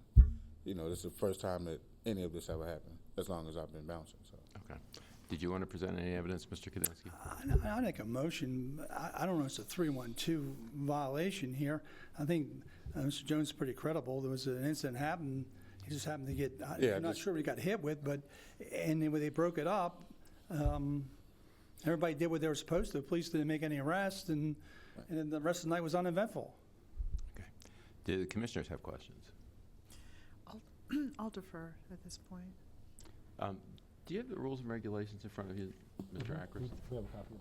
This is the first time that any of this ever happened, as long as I've been bouncing. So. Okay. Did you want to present any evidence, Mr. Kadansky? I make a motion. I don't know if it's a 312 violation here. I think Mr. Jones is pretty credible. There was an incident happened. He just happened to get, I'm not sure what he got hit with, and then when they broke it up, everybody did what they were supposed to. The police didn't make any arrests, and then the rest of the night was uneventful. Okay. Do the commissioners have questions? I'll defer at this point. Do you have the rules and regulations in front of you, Mr. Akers? We have a copy of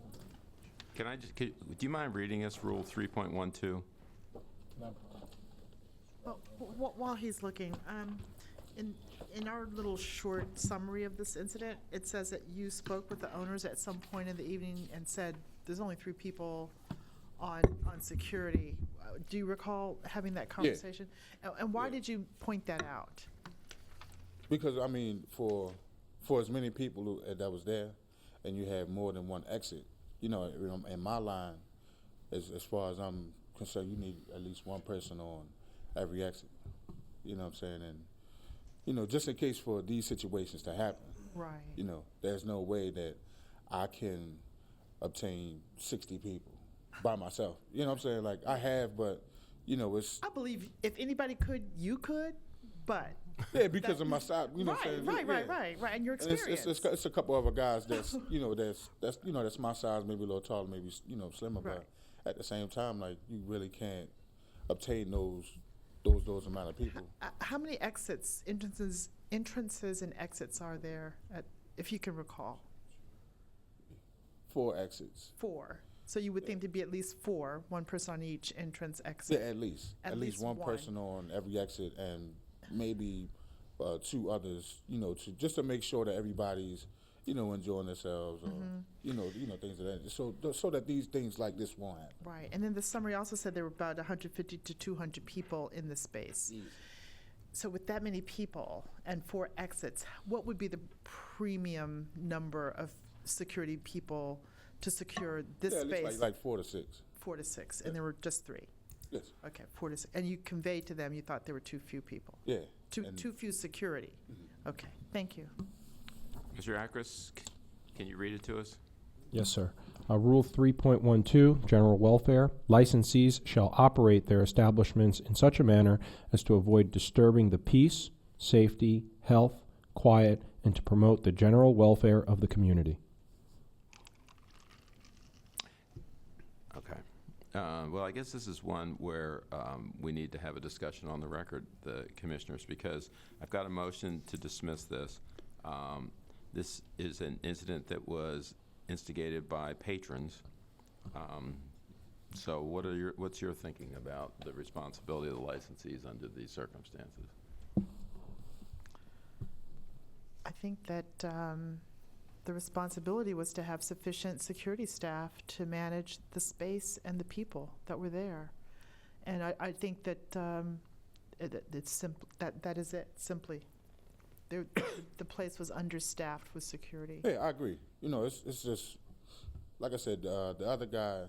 them. Do you mind reading us Rule 3.12? Well, while he's looking, in our little short summary of this incident, it says that you spoke with the owners at some point in the evening and said there's only 3 people on security. Do you recall having that conversation? And why did you point that out? Because, I mean, for as many people that was there, and you have more than one exit, you know, in my line, as far as I'm concerned, you need at least one person on every exit. You know what I'm saying? And, you know, just in case for these situations to happen. Right. You know, there's no way that I can obtain 60 people by myself. You know what I'm saying? Like, I have, but, you know, it's... I believe if anybody could, you could, but... Yeah, because of my side, you know what I'm saying? Right, and your experience. It's a couple other guys that's, you know, that's my size, maybe a little taller, maybe, you know, slimmer, but at the same time, like, you really can't obtain those amount of people. How many exits, entrances and exits are there, if you can recall? 4 exits. 4. So you would think there'd be at least 4, one person on each entrance exit. Yeah, at least one person on every exit, and maybe 2 others, you know, just to make sure that everybody's, you know, enjoying themselves, or you know, things of that. So that these things like this won't happen. Right, and then the summary also said there were about 150 to 200 people in the space. So with that many people and 4 exits, what would be the premium number of security people to secure this space? Like 4 to 6. 4 to 6, and there were just 3. Yes. Okay, 4 to 6, and you conveyed to them you thought there were too few people. Yeah. Too few security. Okay, thank you. Mr. Akris, can you read it to us? Yes, sir. Rule 3.12, General Welfare. Licensees shall operate their establishments in such a manner as to avoid disturbing the peace, safety, health, quiet, and to promote the general welfare of the community. Okay. Well, I guess this is one where we need to have a discussion on the record, the commissioners, because I've got a motion to dismiss this. This is an incident that was instigated by patrons. So what's your thinking about the responsibility of the licensees under these circumstances? I think that the responsibility was to have sufficient security staff to manage the space and the people that were there. And I think that it's simple. That is it, simply. The place was understaffed with security. Yeah, I agree. You know, it's just, like I said, the other guy,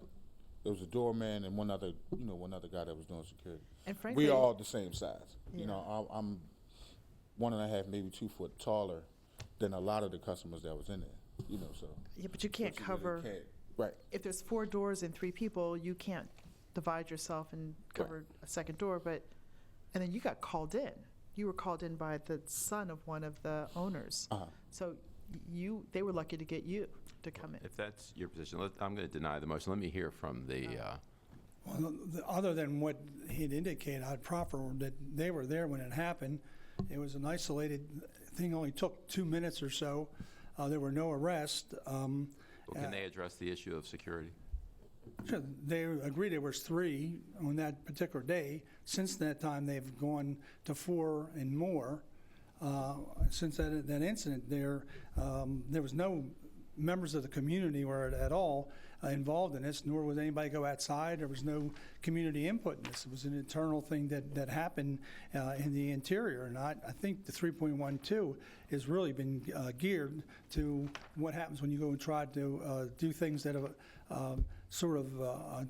there was a doorman and one other guy that was doing security. And frankly, we all the same size. Yeah. You know, I'm 1.5, maybe 2 foot taller than a lot of the customers that was in there. You know, so. Yeah, but you can't cover. Really can't. Right. If there's 4 doors and 3 people, you can't divide yourself and cover a second door. And then you got called in. You were called in by the son of one of the owners. So they were lucky to get you to come in. If that's your position, I'm going to deny the motion. Let me hear from the... Well, other than what he'd indicated, I'd proffer that they were there when it happened. It was an isolated thing, only took 2 minutes or so. There were no arrests. Well, can they address the issue of security? Sure, they agreed there was 3 on that particular day. Since that time, they've gone to 4 and more. Since that incident, there was no members of the community were at all involved in this, nor would anybody go outside. There was no community input in this. It was an internal thing that happened in the interior. And I think the 3.12 has really been geared to what happens when you go and try to do things that are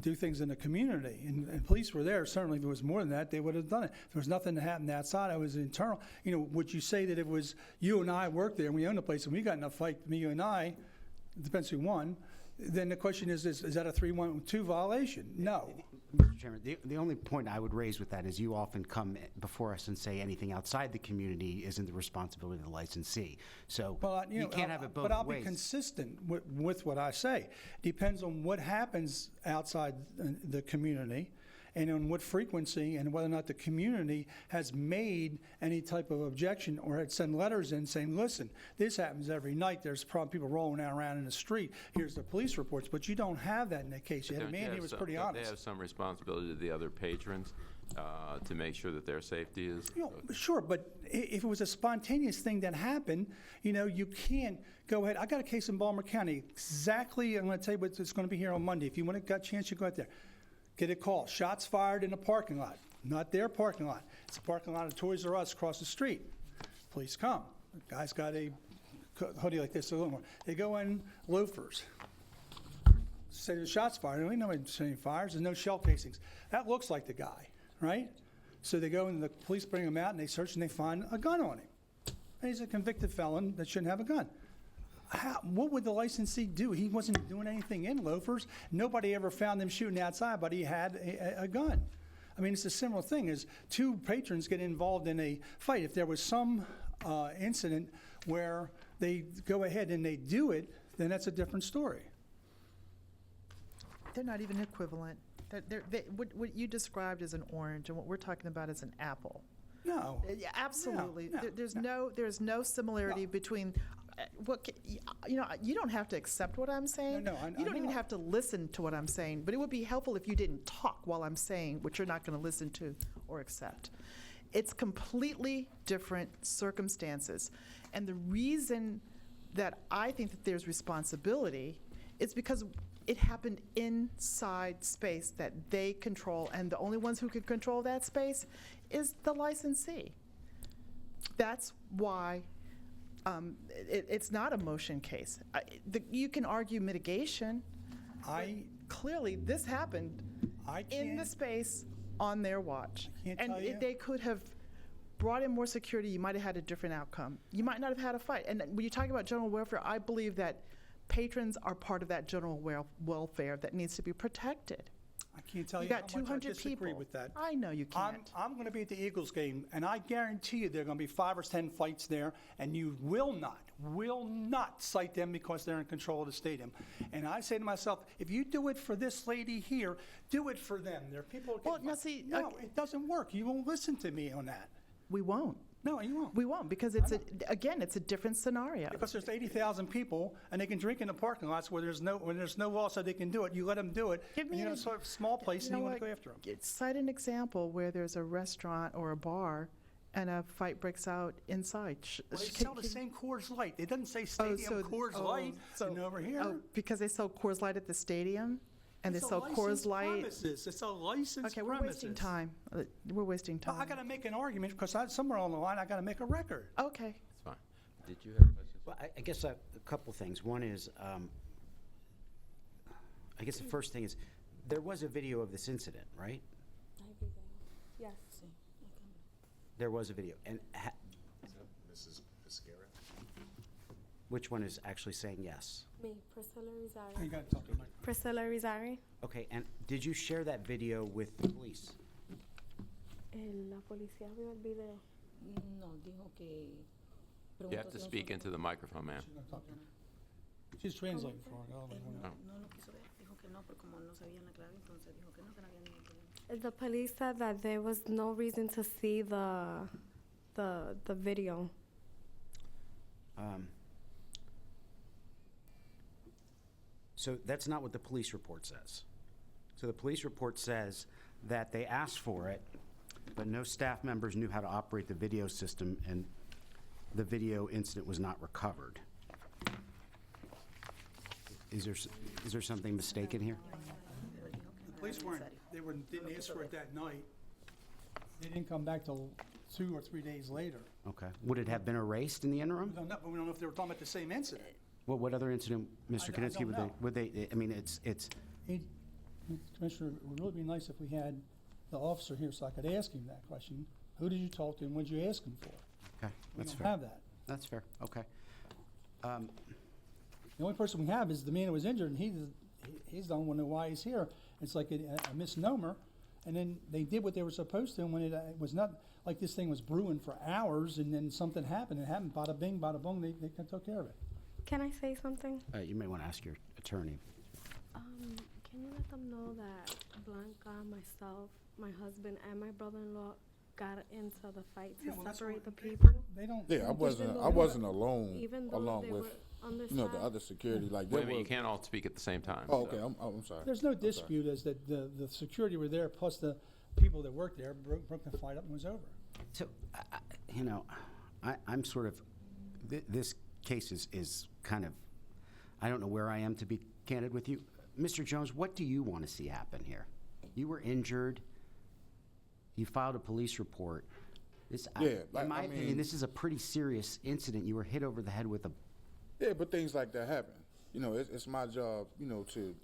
do things in the community. And police were there. Certainly, if it was more than that, they would have done it. There was nothing that happened outside. It was internal. You know, would you say that it was you and I worked there and we owned the place and we got in a fight, me, you and I, it depends who won, then the question is that a 3.12 violation? No. Mr. Chairman, the only point I would raise with that is you often come before us and say anything outside the community isn't the responsibility of the licensee. So you can't have it both ways. But I'll be consistent with what I say. Depends on what happens outside the community and on what frequency and whether or not the community has made any type of objection or had sent letters in saying, listen, this happens every night. There's probably people rolling around in the street. Here's the police reports. But you don't have that in that case. You had a man here who was pretty honest. They have some responsibility to the other patrons to make sure that their safety is... Sure, but if it was a spontaneous thing that happened, you can't go ahead. I got a case in Baltimore County. Exactly, I'm going to tell you what it's going to be here on Monday. If you got a chance, you go out there. get a call, shots fired in a parking lot, not their parking lot. It's a parking lot of Toys R Us across the street. Police come. The guy's got a hoodie like this, a little more. They go in loafers. Say the shots fired. We know any fires. There's no shell casings. That looks like the guy, right? So they go and the police bring him out and they search and they find a gun on him. And he's a convicted felon that shouldn't have a gun. What would the licensee do? He wasn't doing anything in loafers. Nobody ever found him shooting outside, but he had a gun. I mean, it's a similar thing as two patrons get involved in a fight. If there was some incident where they go ahead and they do it, then that's a different story. They're not even equivalent. What you described as an orange and what we're talking about is an apple. No. Yeah, absolutely. No, There's no similarity between you don't have to accept what I'm saying. You don't even have to listen to what I'm saying. But it would be helpful if you didn't talk while I'm saying what you're not going to listen to or accept. It's completely different circumstances. And the reason that I think that there's responsibility is because it happened inside space that they control, and the only ones who can control that space is the licensee. That's why it's not a motion case. You can argue mitigation. Clearly, this happened in the space on their watch. And they could have brought in more security. You might have had a different outcome. You might not have had a fight. And when you talk about general welfare, I believe that patrons are part of that general welfare that needs to be protected. I can't tell you got how much I 200 disagree people. with that. I know you can't. I'm going to be at the Eagles game, and I guarantee you there are going to be 5 or 10 fights there, and you will not cite them because they're in control of the stadium. And I say to myself, if you do it for this lady here, do it for them. There are people. No, it doesn't work. You won't listen to me on that. We won't. No, you won't. We won't because it's a different scenario. Because there's 80,000 people and they can drink in the parking lots where there's no law so they can do it. You let them do it. You're in a sort of small place and you want to go after them. Cite an example where there's a restaurant or a bar and a fight breaks out inside. Well, they sell the same Coors Light. It doesn't say Stadium Coors Light over here. Because they sell Coors Light at the stadium? And they sell Coors Light. It's a licensed Okay, we're wasting time. We're wasting time. Well, I got to make an argument because somewhere on the line I got to make a record. Okay. That's fine. Did you have questions? Well, I guess a couple things. One is, I guess the first thing is, there was a video of this incident, right? Yes. There was a video. And Mrs. Piscara? which one is actually saying yes? Me, Priscilla Rizari. You got to talk to Mike. Priscilla Rizari. Okay, and did you share that video with the police? La policía vio el video. No, dijo que. You have to speak into the microphone, ma'am. She's translating for her. No lo quiso ver. Dijo que no, porque como no sabían la clave, entonces dijo que no había ningún problema. The police said that there was no reason to see the video. So that's not what the police report says. So the police report says that they asked for it, but no staff members knew how to operate the video system, and the video incident was not recovered. Is there something mistaken here? The police didn't ask for it that night. They didn't come back till 2 or 3 days later. Okay. Would it have been erased in the interim? We don't know, but we don't know if they were talking about the same incident. Well, what other incident, Mr. I Kaninsky, don't know. would they, I mean, it's, Commissioner, it would really be nice if we had the officer here so I could ask him that question. Who did you talk to and what did you ask him for? okay, that's We fair. don't have that. That's fair, okay. The only person we have is the man who was injured, and he's the only one who know why he's here. It's like a misnomer, and then they did what they were supposed to, and when it was not like this thing was brewing for hours, and then something happened. It happened, bada bing, bada boom, they took care of it. Can I say something? You may want to ask your attorney. Can you let them know that Blanca, myself, my husband, and my brother-in-law got into the fight to separate the people? They don't. Yeah, I wasn't alone, Even though along they with, were on the the side. other security, like Wait there a minute, you was. can't all speak at the same time. Oh, so. okay, I'm sorry. There's no I'm sorry. dispute as that the security were there, plus the people that worked there broke the fight up and was over. So, I'm sort of, this case is kind of, I don't know where I am to be candid with you. Mr. Jones, what do you want to see happen here? You were injured. You filed a police report. This, in my opinion, this is a pretty serious incident. You were hit over the head with a... Yeah, but things like that happen. You know, it's my job, you know, to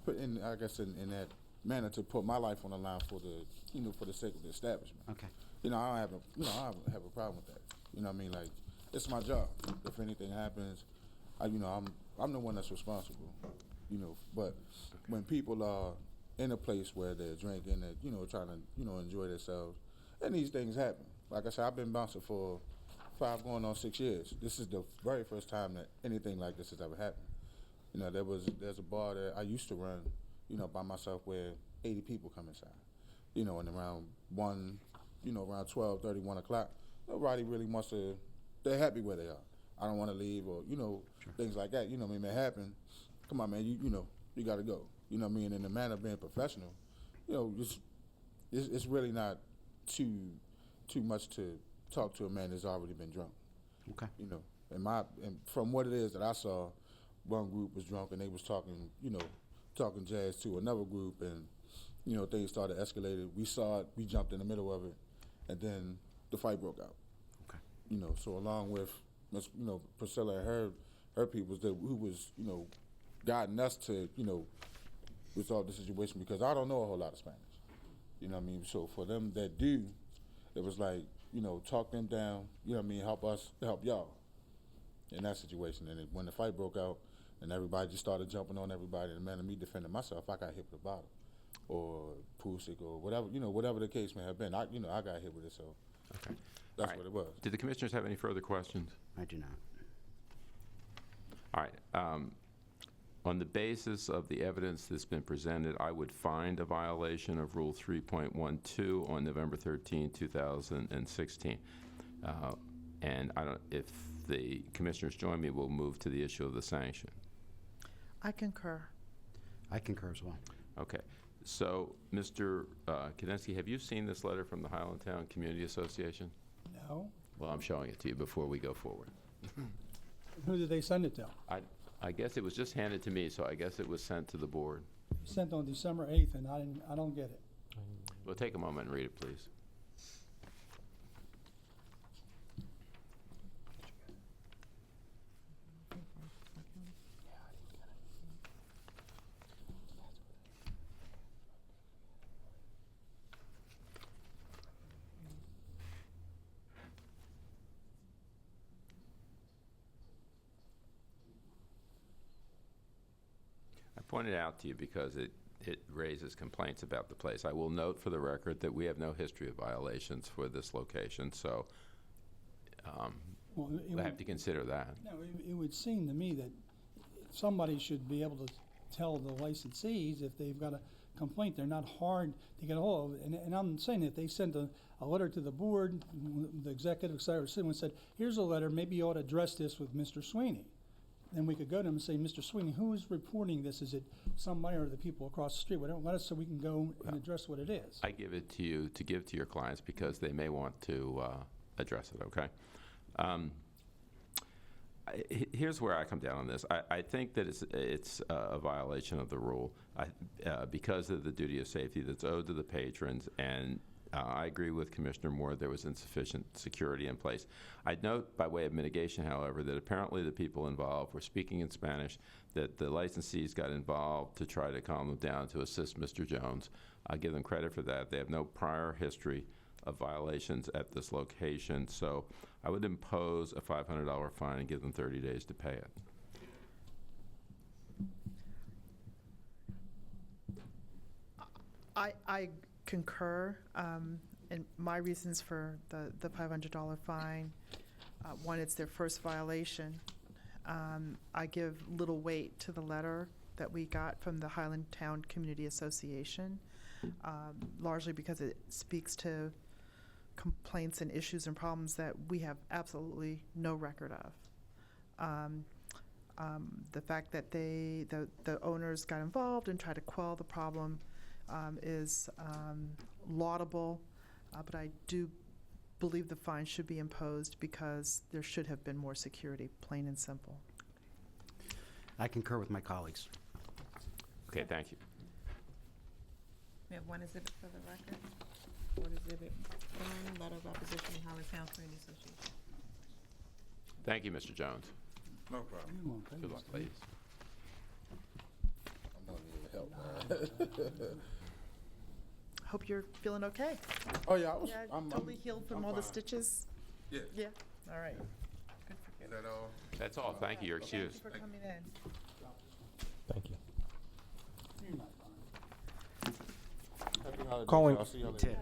put in, I guess, in that manner, to put my life on the line for the, you know, for the sake of the establishment. Okay. You know, I don't have a problem with that. You know what I mean? Like, it's my job. If anything happens, you know, I'm the one that's responsible. You know, but when people are in a place where they're drinking and, you know, trying to, you know, enjoy themselves, and these things happen. Like I said, I've been bouncing for 5 going on 6 years. This is the very first time that anything like this has ever happened. You know, there's a bar that I used to run, you know, by myself where 80 people come inside. You know, and around 12:30, 1 o'clock, nobody really wants to, they're happy where they are. I don't want to leave, or, you know, things like that. You know what I mean? It happen. Come on, man, you know, you got to go. You know what I mean? In the manner of being professional, you know, it's really not too much to talk to a man that's already been drunk. Okay. You know, and from what it is that I saw, one group was drunk and they was talking, you know, talking jazz to another group, and, you know, things started escalating. We saw it, we jumped in the middle of it, and then the fight broke out. Okay. You know, so along with, you know, Priscilla and her people, who was, you know, guiding us to, you know, resolve the situation, because I don't know a whole lot of Spanish. You know what I mean? So for them that do, it was like, you know, talk them down, you know what I mean, help us, help y'all in that situation. And when the fight broke out and everybody just started jumping on everybody, and the man of me defending myself, I got hit with a bottle or Pusik or whatever, you know, whatever the case may have been. I got hit with it, so Okay. that's All right. what it was. Did the commissioners have any further questions? I do not. All right. On the basis of the evidence that's been presented, I would find a violation of Rule 3.12 on November 13, 2016. And if the commissioners join me, we'll move to the issue of the sanction. I concur. I concur as well. Okay. So, Mr. Kadensky, have you seen this letter from the Highlandtown Community Association? No. Well, I'm showing it to you before we go forward. Who did they send it to? I guess it was just handed to me, so I guess it was sent to the board. Sent on December 8th, and I don't get it. Well, take a moment and read it, please. Pointed out to you because it raises complaints about the place. I will note for the record that we have no history of violations for this location, so we have to consider that. No, it would seem to me that somebody should be able to tell the licensees if they've got a complaint. They're not hard to get a hold of. And I'm saying if they sent a letter to the board, the executive secretary said, here's a letter, maybe you ought to address this with Mr. Sweeney. Then we could go to him and say, Mr. Sweeney, who is reporting this? Is it somebody or the people across the street? Well, don't let us so we can go and address what it is. I give it to you to give to your clients because they may want to address it, okay? Here's where I come down on this. I think that it's a violation of the rule because of the duty of safety that's owed to the patrons, and I agree with Commissioner Moore, there was insufficient security in place. I'd note, by way of mitigation, however, that apparently the people involved were speaking in Spanish, that the licensees got involved to try to calm them down to assist Mr. Jones. I give them credit for that. They have no prior history of violations at this location, so I would impose a $500 fine and give them 30 days to pay it. I concur, and my reasons for the $500 fine, one, it's their first violation. I give little weight to the letter that we got from the Highlandtown Community Association, largely because it speaks to complaints and issues and problems that we have absolutely no record of. The fact that the owners got involved and tried to quell the problem is laudable, but I do believe the fine should be imposed because there should have been more security, plain and simple. I concur with my colleagues. Okay, thank you. We have one exhibit for the record. Board Exhibit 1, letter of opposition, Howard Town Community Association. Thank you, Mr. Jones. No problem. Good luck, ladies. I'm gonna need help, man. Hope you're feeling okay. Oh, yeah, Yeah, I'm totally healed from I'm all the fine. stitches? Yeah. Yeah, all right. Is that all? That's all. Thank you. You're Thank you excused. for coming in. Thank you. Happy holidays, Calling- y'all. See y'all later.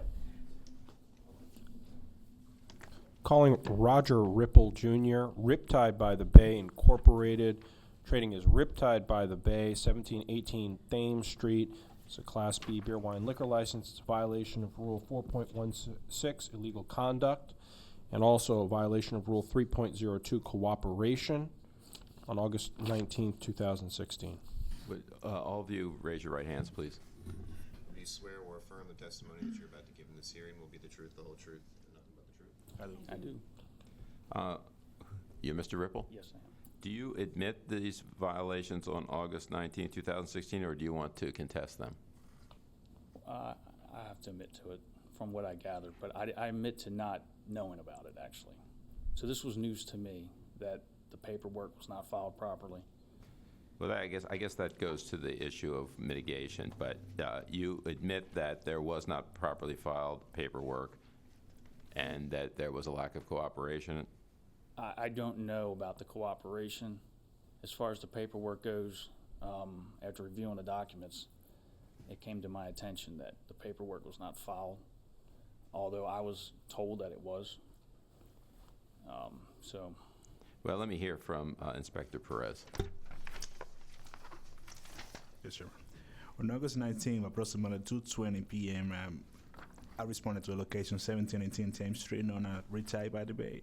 Calling Roger Ripple Jr., Riptide by the Bay Incorporated, trading as Riptide by the Bay, 1718 Thames Street. It's a Class B beer, wine, liquor license. It's a violation of Rule 4.16, illegal conduct, and also a violation of Rule 3.02, cooperation, on August 19th, 2016. Would all of you raise your right hands, please? Do you swear or affirm the testimony that you're about to give in this hearing will be the truth, the whole truth, and nothing but the truth? I do. You, Mr. Ripple? Yes, I am. Do you admit these violations on August 19, 2016, or do you want to contest them? I have to admit to it from what I gathered, but I admit to not knowing about it, actually. So this was news to me, that the paperwork was not filed properly. Well, I guess that goes to the issue of mitigation, but you admit that there was not properly filed paperwork and that there was a lack of cooperation? I don't know about the cooperation. As far as the paperwork goes, after reviewing the documents, it came to my attention that the paperwork was not filed, although I was told that it was. Well, let me hear from Inspector Perez. Yes, sir. On August 19, approximately 2:20 p.m., I responded to a location 1718 Thames Street known as Riptide by the Bay.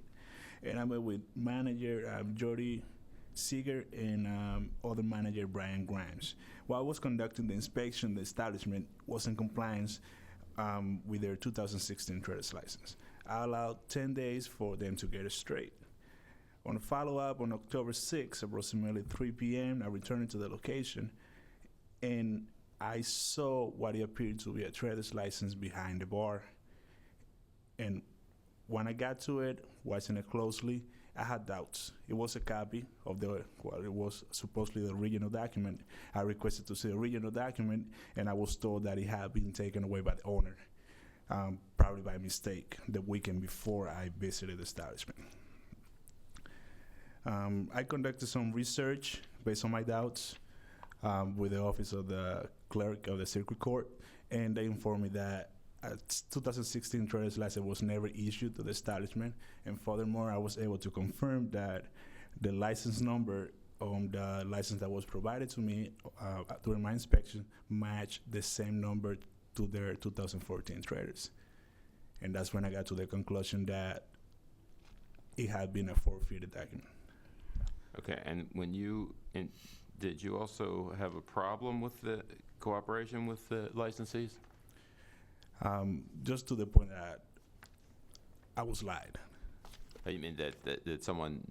And I met with manager Jody Seeger and other manager Brian Grimes. While I was conducting the inspection, the establishment was in compliance with their 2016 trader's license. I allowed 10 days for them to get it straight. On a follow-up on October 6, approximately 3 p.m., I returned to the location and I saw what appeared to be a trader's license behind the bar. And when I got to it, watching it closely, I had doubts. It was a copy of it was supposedly the original document. I requested to see the original document, and I was told that it had been taken away by the owner, probably by mistake, the weekend before I visited the establishment. I conducted some research based on my doubts with the office of the clerk of the circuit court, and they informed me that a 2016 trader's license was never issued to the establishment, and furthermore, I was able to confirm that the license number on the license that was provided to me during my inspection matched the same number to their 2014 traders. And that's when I got to the conclusion that it had been a forfeited document. Okay, and did you also have a problem with the cooperation with the licensees? Just to the point that I was lied. You mean that someone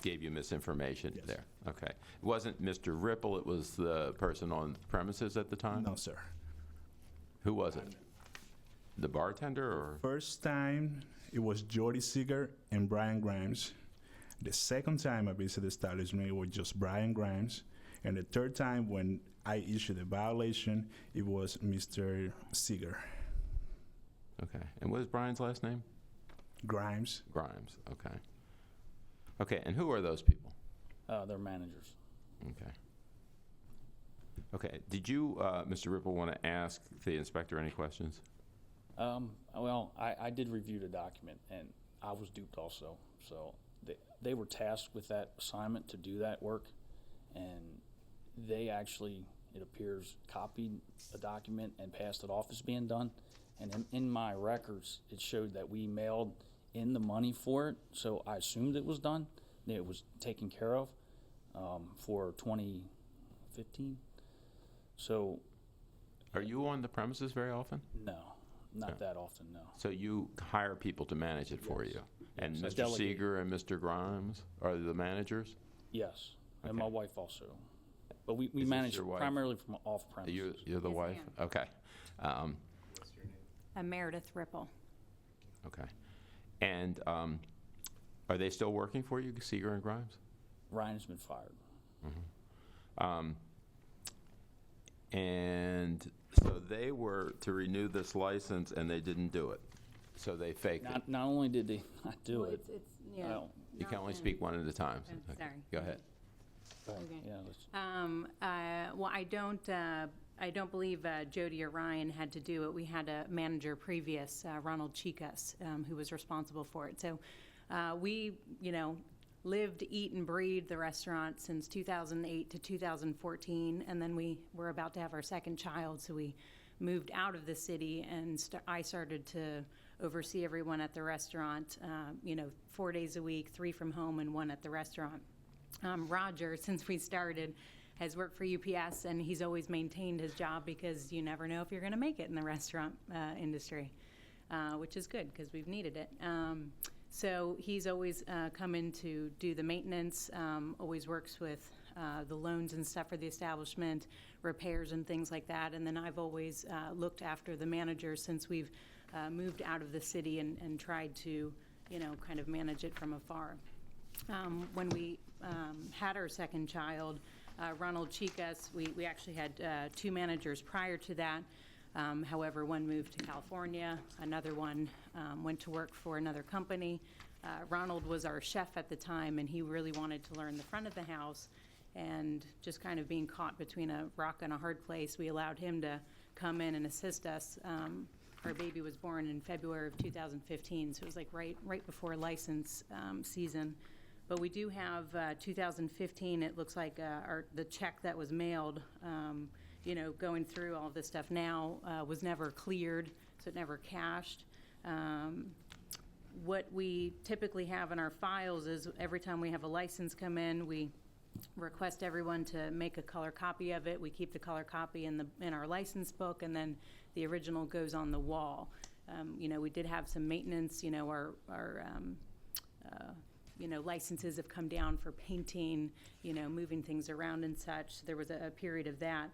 gave you misinformation there? Okay. It wasn't Mr. Ripple, it was the person on the premises at the time? No, sir. Who was it? The bartender or? First time, it was Jody Seeger and Brian Grimes. The second time I visited the establishment, it was just Brian Grimes. And the third time, when I issued a violation, it was Mr. Seeger. Okay. And what is Brian's last name? Grimes. Grimes, okay. Okay, and who are those people? They're managers. Okay. Okay, did you, Mr. Ripple, want to ask the inspector any questions? Well, I did review the document, and I was duped also. So they were tasked with that assignment to do that work, and they actually, it appears, copied a document and passed it off as being done. And in my records, it showed that we mailed in the money for it, so I assumed it was done. It was taken care of for 2015. So. Are you on the premises very often? No, not that often, no. So you hire people to manage it for you? And Yes, I Mr. delegate. Seeger and Mr. Grimes are the managers? Yes, and my wife also. But we Is this manage your it wife? primarily from off-premise. You're the Yes, wife? ma'am. Okay. Meredith Ripple. Okay. And are they still working for you, Seeger and Grimes? Ryan's been fired. And so they were to renew this license and they didn't do it. So they faked it. Not only did they not do Well, it. it's yeah. well, You can only speak one at a time. I'm Okay, sorry. Go ahead. Okay. Yeah, let's- Well, I don't believe Jody or Ryan had to do it. We had a manager previous, Ronald Chicas, who was responsible for it. So we, lived, eat, and breathe the restaurant since 2008 to 2014, and then we were about to have our second child, so we moved out of the city, and I started to oversee everyone at the restaurant, 4 days a week, 3 from home and 1 at the restaurant. Roger, since we started, has worked for UPS, and he's always maintained his job because you never know if you're going to make it in the restaurant industry, which is good because we've needed it. So he's always come in to do the maintenance, always works with the loans and stuff for the establishment, repairs and things like that. And then I've always looked after the manager since we've moved out of the city and tried to, kind of manage it from afar. When we had our second child, Ronald Chicas, we actually had 2 managers prior to that. However, one moved to California, another one went to work for another company. Ronald was our chef at the time, and he really wanted to learn the front of the house. And just kind of being caught between a rock and a hard place, we allowed him to come in and assist us. Our baby was born in February of 2015, so it was like right before license season. But we do have 2015. It looks like the check that was mailed. Going through all this stuff now was never cleared, so it never cashed. What we typically have in our files is every time we have a license come in, we request everyone to make a color copy of it. We keep the color copy in our license book, and then the original goes on the wall. We did have some maintenance. Our licenses have come down for painting, moving things around and such. There was a period of that.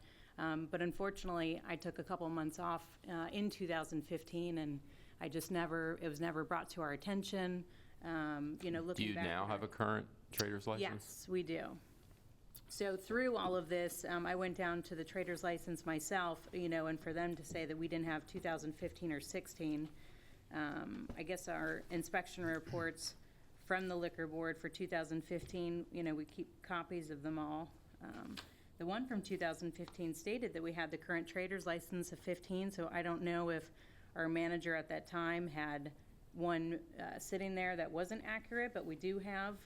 But unfortunately, I took a couple months off in 2015, and it was never brought to our attention. Looking Do you back now at have it- a current trader's license? Yes, we do. So through all of this, I went down to the trader's license myself, and for them to say that we didn't have 2015 or 16, I guess our inspection reports from the liquor board for 2015, we keep copies of them all. The one from 2015 stated that we had the current trader's license of 15, so I don't know if our manager at that time had one sitting there that wasn't accurate, but we do have,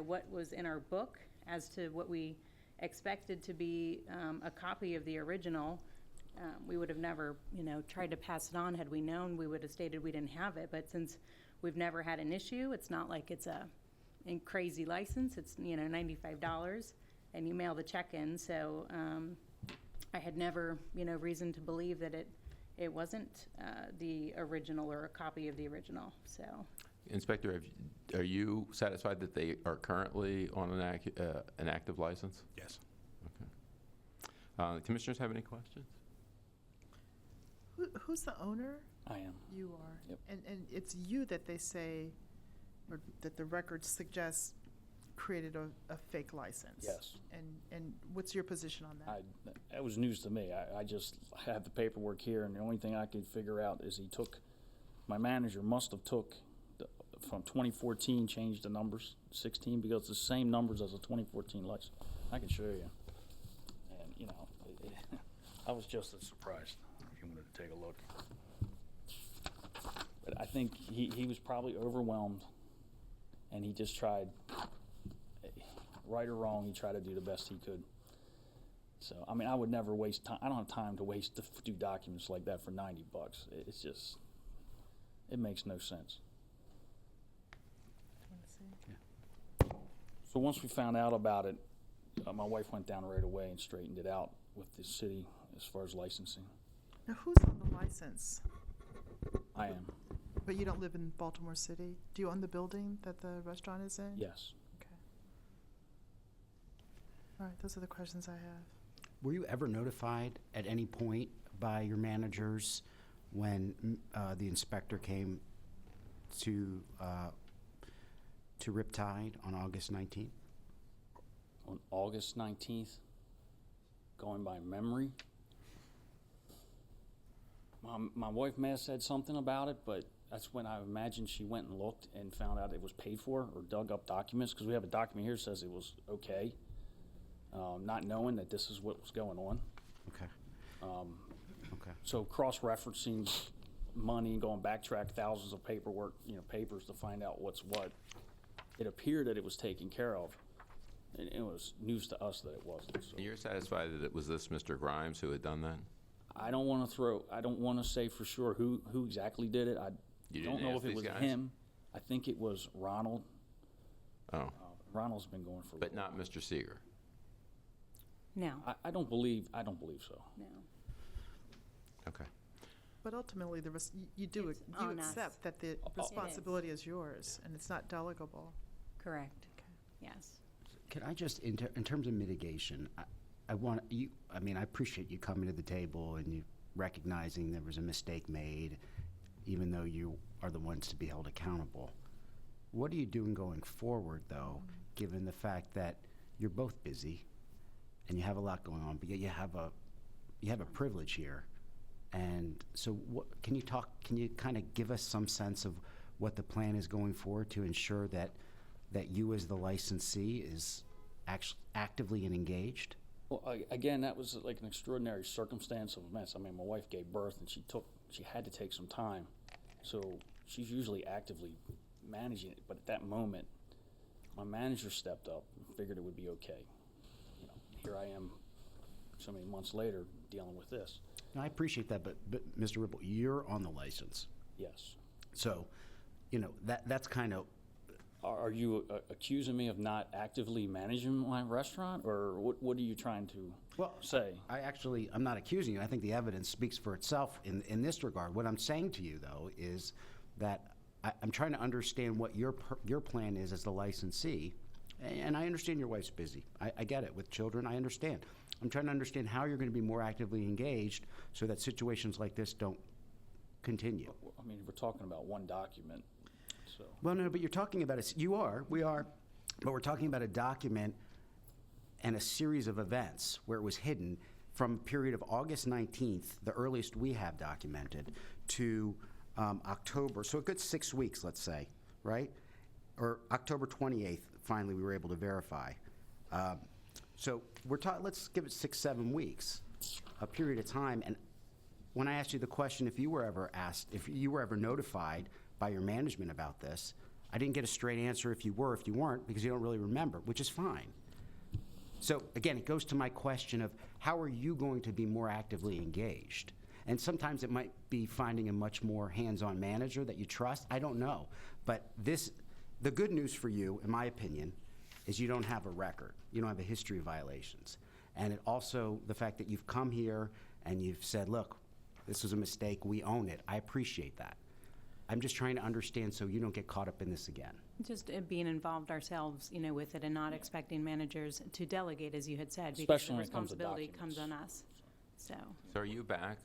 what was in our book as to what we expected to be a copy of the original. We would have never, tried to pass it on. Had we known, we would have stated we didn't have it, but since we've never had an issue, it's not like it's a crazy license. It's, $95. And you mail the check in, so I had never, reason to believe that it wasn't the original or a copy of the original, so. Inspector, are you satisfied that they are currently on an active license? Yes. Okay. Commissioners have any questions? Who's the owner? I am. You are. Yep. And it's you that they say, or that the record suggests created a fake license? Yes. And what's your position on that? That was news to me. I just have the paperwork here, and the only thing I could figure out is my manager must have took from 2014, changed the numbers, 16, because it's the same numbers as a 2014 license. I can show you. And, I was just as surprised if you wanted to take a look. But I think he was probably overwhelmed, and he just tried, right or wrong, he tried to do the best he could. So, I would never waste time. I don't have time to waste to do documents like that for $90. It's just, it makes no sense. So once we found out about it, my wife went down right away and straightened it out with the city as far as licensing. Now, who's on the license? I am. But you don't live in Baltimore City? Do you own the building that the restaurant is in? Yes. Okay. All right, those are the questions I have. Were you ever notified at any point by your managers when the inspector came to Riptide on August 19th? On August 19th, going by memory, my wife may have said something about it, but that's when I imagine she went and looked and found out it was paid for or dug up documents, because we have a document here that says it was okay, not knowing that this is what was going on. Okay. Okay. So cross-referencing money and going backtrack thousands of paperwork, papers to find out what's what, it appeared that it was taken care of. And it was news to us that it wasn't. So. You're satisfied that it was this Mr. Grimes who had done that? I don't want to say for sure who exactly did it. You don't didn't know ask if it these was guys? him. I think it was Ronald. Oh. Ronald's been going for. But not Mr. Seeger. No. I don't believe so. No. Okay. But ultimately, you do It's on us. accept that the responsibility is yours, and it's not delegable. Correct. Yes. Can I just, in terms of mitigation, I want you, I appreciate you coming to the table and you recognizing there was a mistake made, even though you are the ones to be held accountable. What are you doing going forward, though, given the fact that you're both busy and you have a lot going on, but yet you have a privilege here? And so can you kind of give us some sense of what the plan is going forward to ensure that you as the licensee is actually actively and engaged? Well, again, that was like an extraordinary circumstance of events. My wife gave birth and she had to take some time. So she's usually actively managing it. But at that moment, my manager stepped up and figured it would be okay. Here I am so many months later dealing with this. Now, I appreciate that, but Mr. Ripple, you're on the license. Yes. So, that's kind of... Are you accusing me of not actively managing my restaurant, or what are you trying to say? I'm not accusing you. I think the evidence speaks for itself in this regard. What I'm saying to you, though, is that I'm trying to understand what your plan is as the licensee. And I understand your wife's busy. I get it. With children, I understand. I'm trying to understand how you're going to be more actively engaged so that situations like this don't continue. We're talking about one document. So. Well, no, but you're talking about we are, but we're talking about a document and a series of events where it was hidden from a period of August 19th, the earliest we have documented, to October, so a good 6 weeks, let's say, right? Or October 28th, finally we were able to verify. So let's give it 6-7 weeks, a period of time. And when I asked you the question, if you were ever notified by your management about this, I didn't get a straight answer if you were, if you weren't, because you don't really remember, which is fine. So again, it goes to my question of how are you going to be more actively engaged? And sometimes it might be finding a much more hands-on manager that you trust. I don't know. But the good news for you, in my opinion, is you don't have a record. You don't have a history of violations. And it also, the fact that you've come here and you've said, look, this was a mistake, we own it. I appreciate that. I'm just trying to understand so you don't get caught up in this again. Just being involved ourselves, with it and not expecting managers to delegate, as you had said, because Especially the when it comes to responsibility documents. comes on us. So So are you back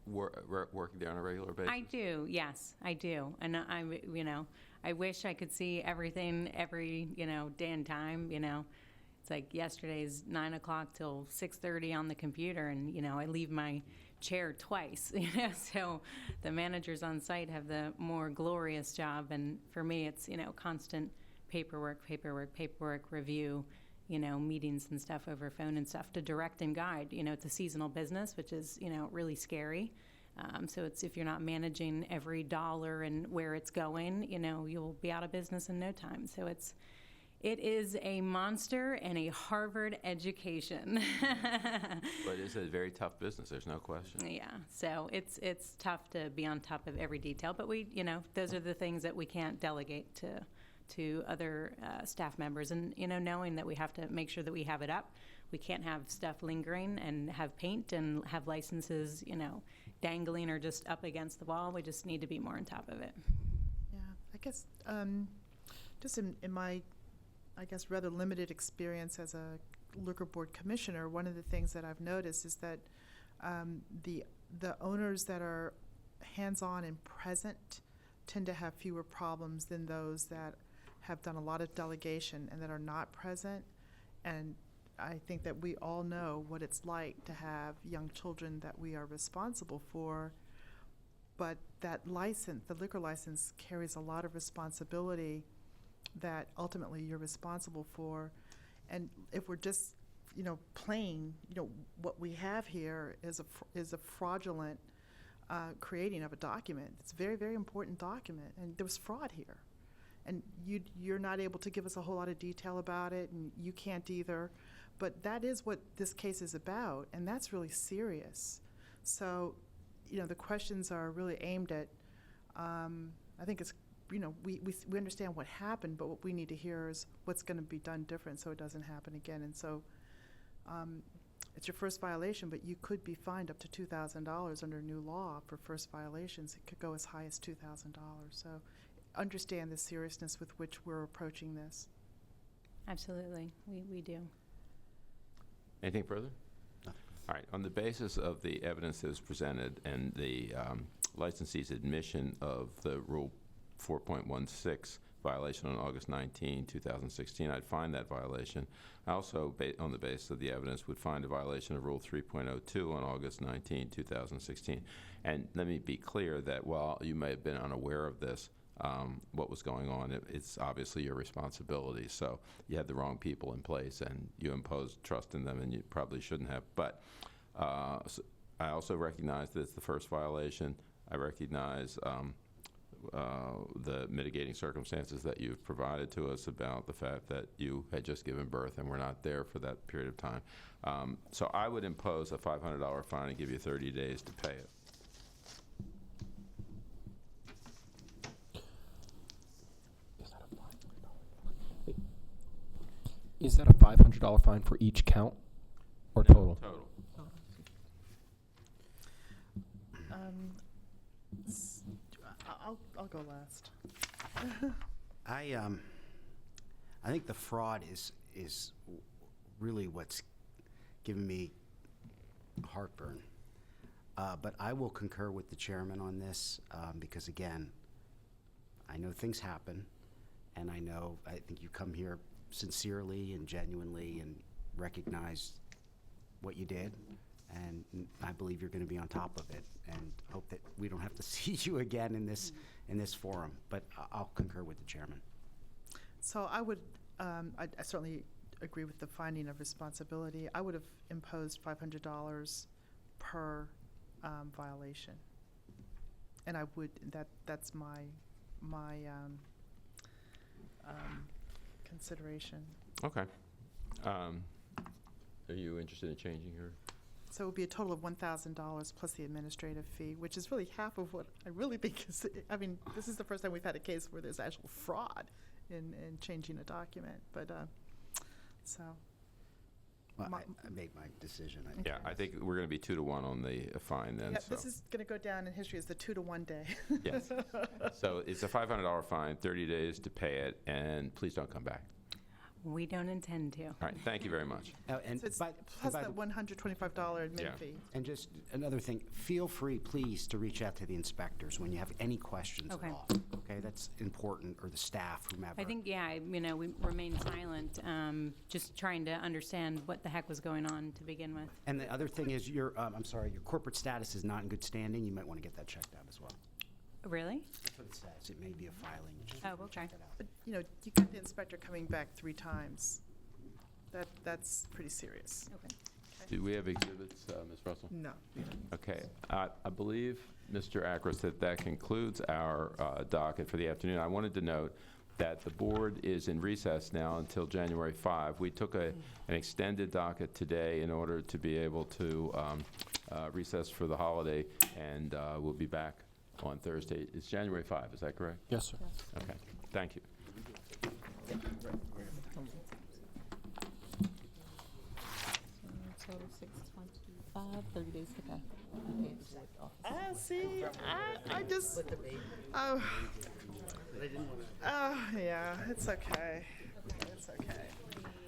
working there on a regular basis? I do, yes, I do. And I wish I could see everything every, day and time, It's like yesterday's 9 o'clock till 6:30 on the computer, and, I leave my chair twice, so the managers on site have the more glorious job, and for me it's constant paperwork review, meetings and stuff over phone and stuff to direct and guide. It's a seasonal business, which is really scary, so it's, if you're not managing every dollar and where it's going, you'll be out of business in no time. So it is a monster and a Harvard education. But it's a very tough business, there's no question. Yeah, so it's tough to be on top of every detail, but we, those are the things that we can't delegate to other staff members, and, knowing that we have to make sure that we have it up. We can't have stuff lingering and have paint and have licenses, dangling or just up against the wall. We just need to be more on top of it. Yeah, I guess just in my I guess, rather limited experience as a liquor board commissioner, one of the things that I've noticed is that the owners that are hands-on and present tend to have fewer problems than those that have done a lot of delegation and that are not present. And I think that we all know what it's like to have young children that we are responsible for, but that license, the liquor license, carries a lot of responsibility that ultimately you're responsible for. And if we're just, plain, what we have here is a fraudulent creating of a document. It's a very, very important document, and there was fraud here. And you're not able to give us a whole lot of detail about it, and you can't either. But that is what this case is about, and that's really serious. So, the questions are really aimed at, I think it's, we understand what happened, but what we need to hear is what's going to be done different so it doesn't happen again. And so it's your first violation, but you could be fined up to $2,000 under new law for first violations. It could go as high as $2,000. So understand the seriousness with which we're approaching this. Absolutely, we do. Anything further? No. All right. On the basis of the evidence that was presented and the licensee's admission of the Rule 4.16 violation on August 19, 2016, I'd find that violation. I also, on the basis of the evidence, would find a violation of Rule 3.02 on August 19, 2016. And let me be clear that while you may have been unaware of this, what was going on, it's obviously your responsibility. So you had the wrong people in place and you imposed trust in them, and you probably shouldn't have. But so I also recognize that it's the first violation. I recognize the mitigating circumstances that you've provided to us about the fact that you had just given birth and were not there for that period of time. So I would impose a $500 fine and give you 30 days to pay it. Is that a $500 fine for each count or total? Total. I'll go last. I think the fraud is really what's given me heartburn. But I will concur with the chairman on this because, again, I know things happen, and I think you come here sincerely and genuinely and recognize what you did, and I believe you're going to be on top of it, and hope that we don't have to see you again in this forum. But I'll concur with the chairman. So I would, I certainly agree with the finding of responsibility. I would have imposed $500 per violation, and I would that's my consideration. Okay. Are you interested in changing your? So it would be a total of $1,000 plus the administrative fee, which is really half of what I really think is, I mean, this is the first time we've had a case where there's actual fraud in changing a document, but, so. Well, I made my decision. Yeah, I think we're going to be 2-to-1 on the fine then. Yeah, so. this is going to go down in history as the 2-to-1 day. Yes. So it's a $500 fine, 30 days to pay it, and please don't come back. We don't intend to. All right, thank you very much. And So it's plus that $125 admin fee. And just another thing, feel free, please, to reach out to the inspectors when you have any questions Okay. at all. Okay, that's important, or the staff, whomever. I think, we remained silent, just trying to understand what the heck was going on to begin with. And the other thing is, your corporate status is not in good standing. You might want to get that checked out as well. Really? That's what it says. It may be a filing. Just Oh, okay. check it out. But, you got the inspector coming back 3 times. That's pretty serious. Okay. Do we have exhibits, Ms. Russell? No. Okay. I believe, Mr. Akros, that concludes our docket for the afternoon. I wanted to note that the board is in recess now until January 5. We took an extended docket today in order to be able to recess for the holiday, and we'll be back on Thursday. It's January 5, is that correct? Yes, sir. Okay, thank you. Total 625, 30 days to pay. See, I just, yeah, it's okay. It's okay.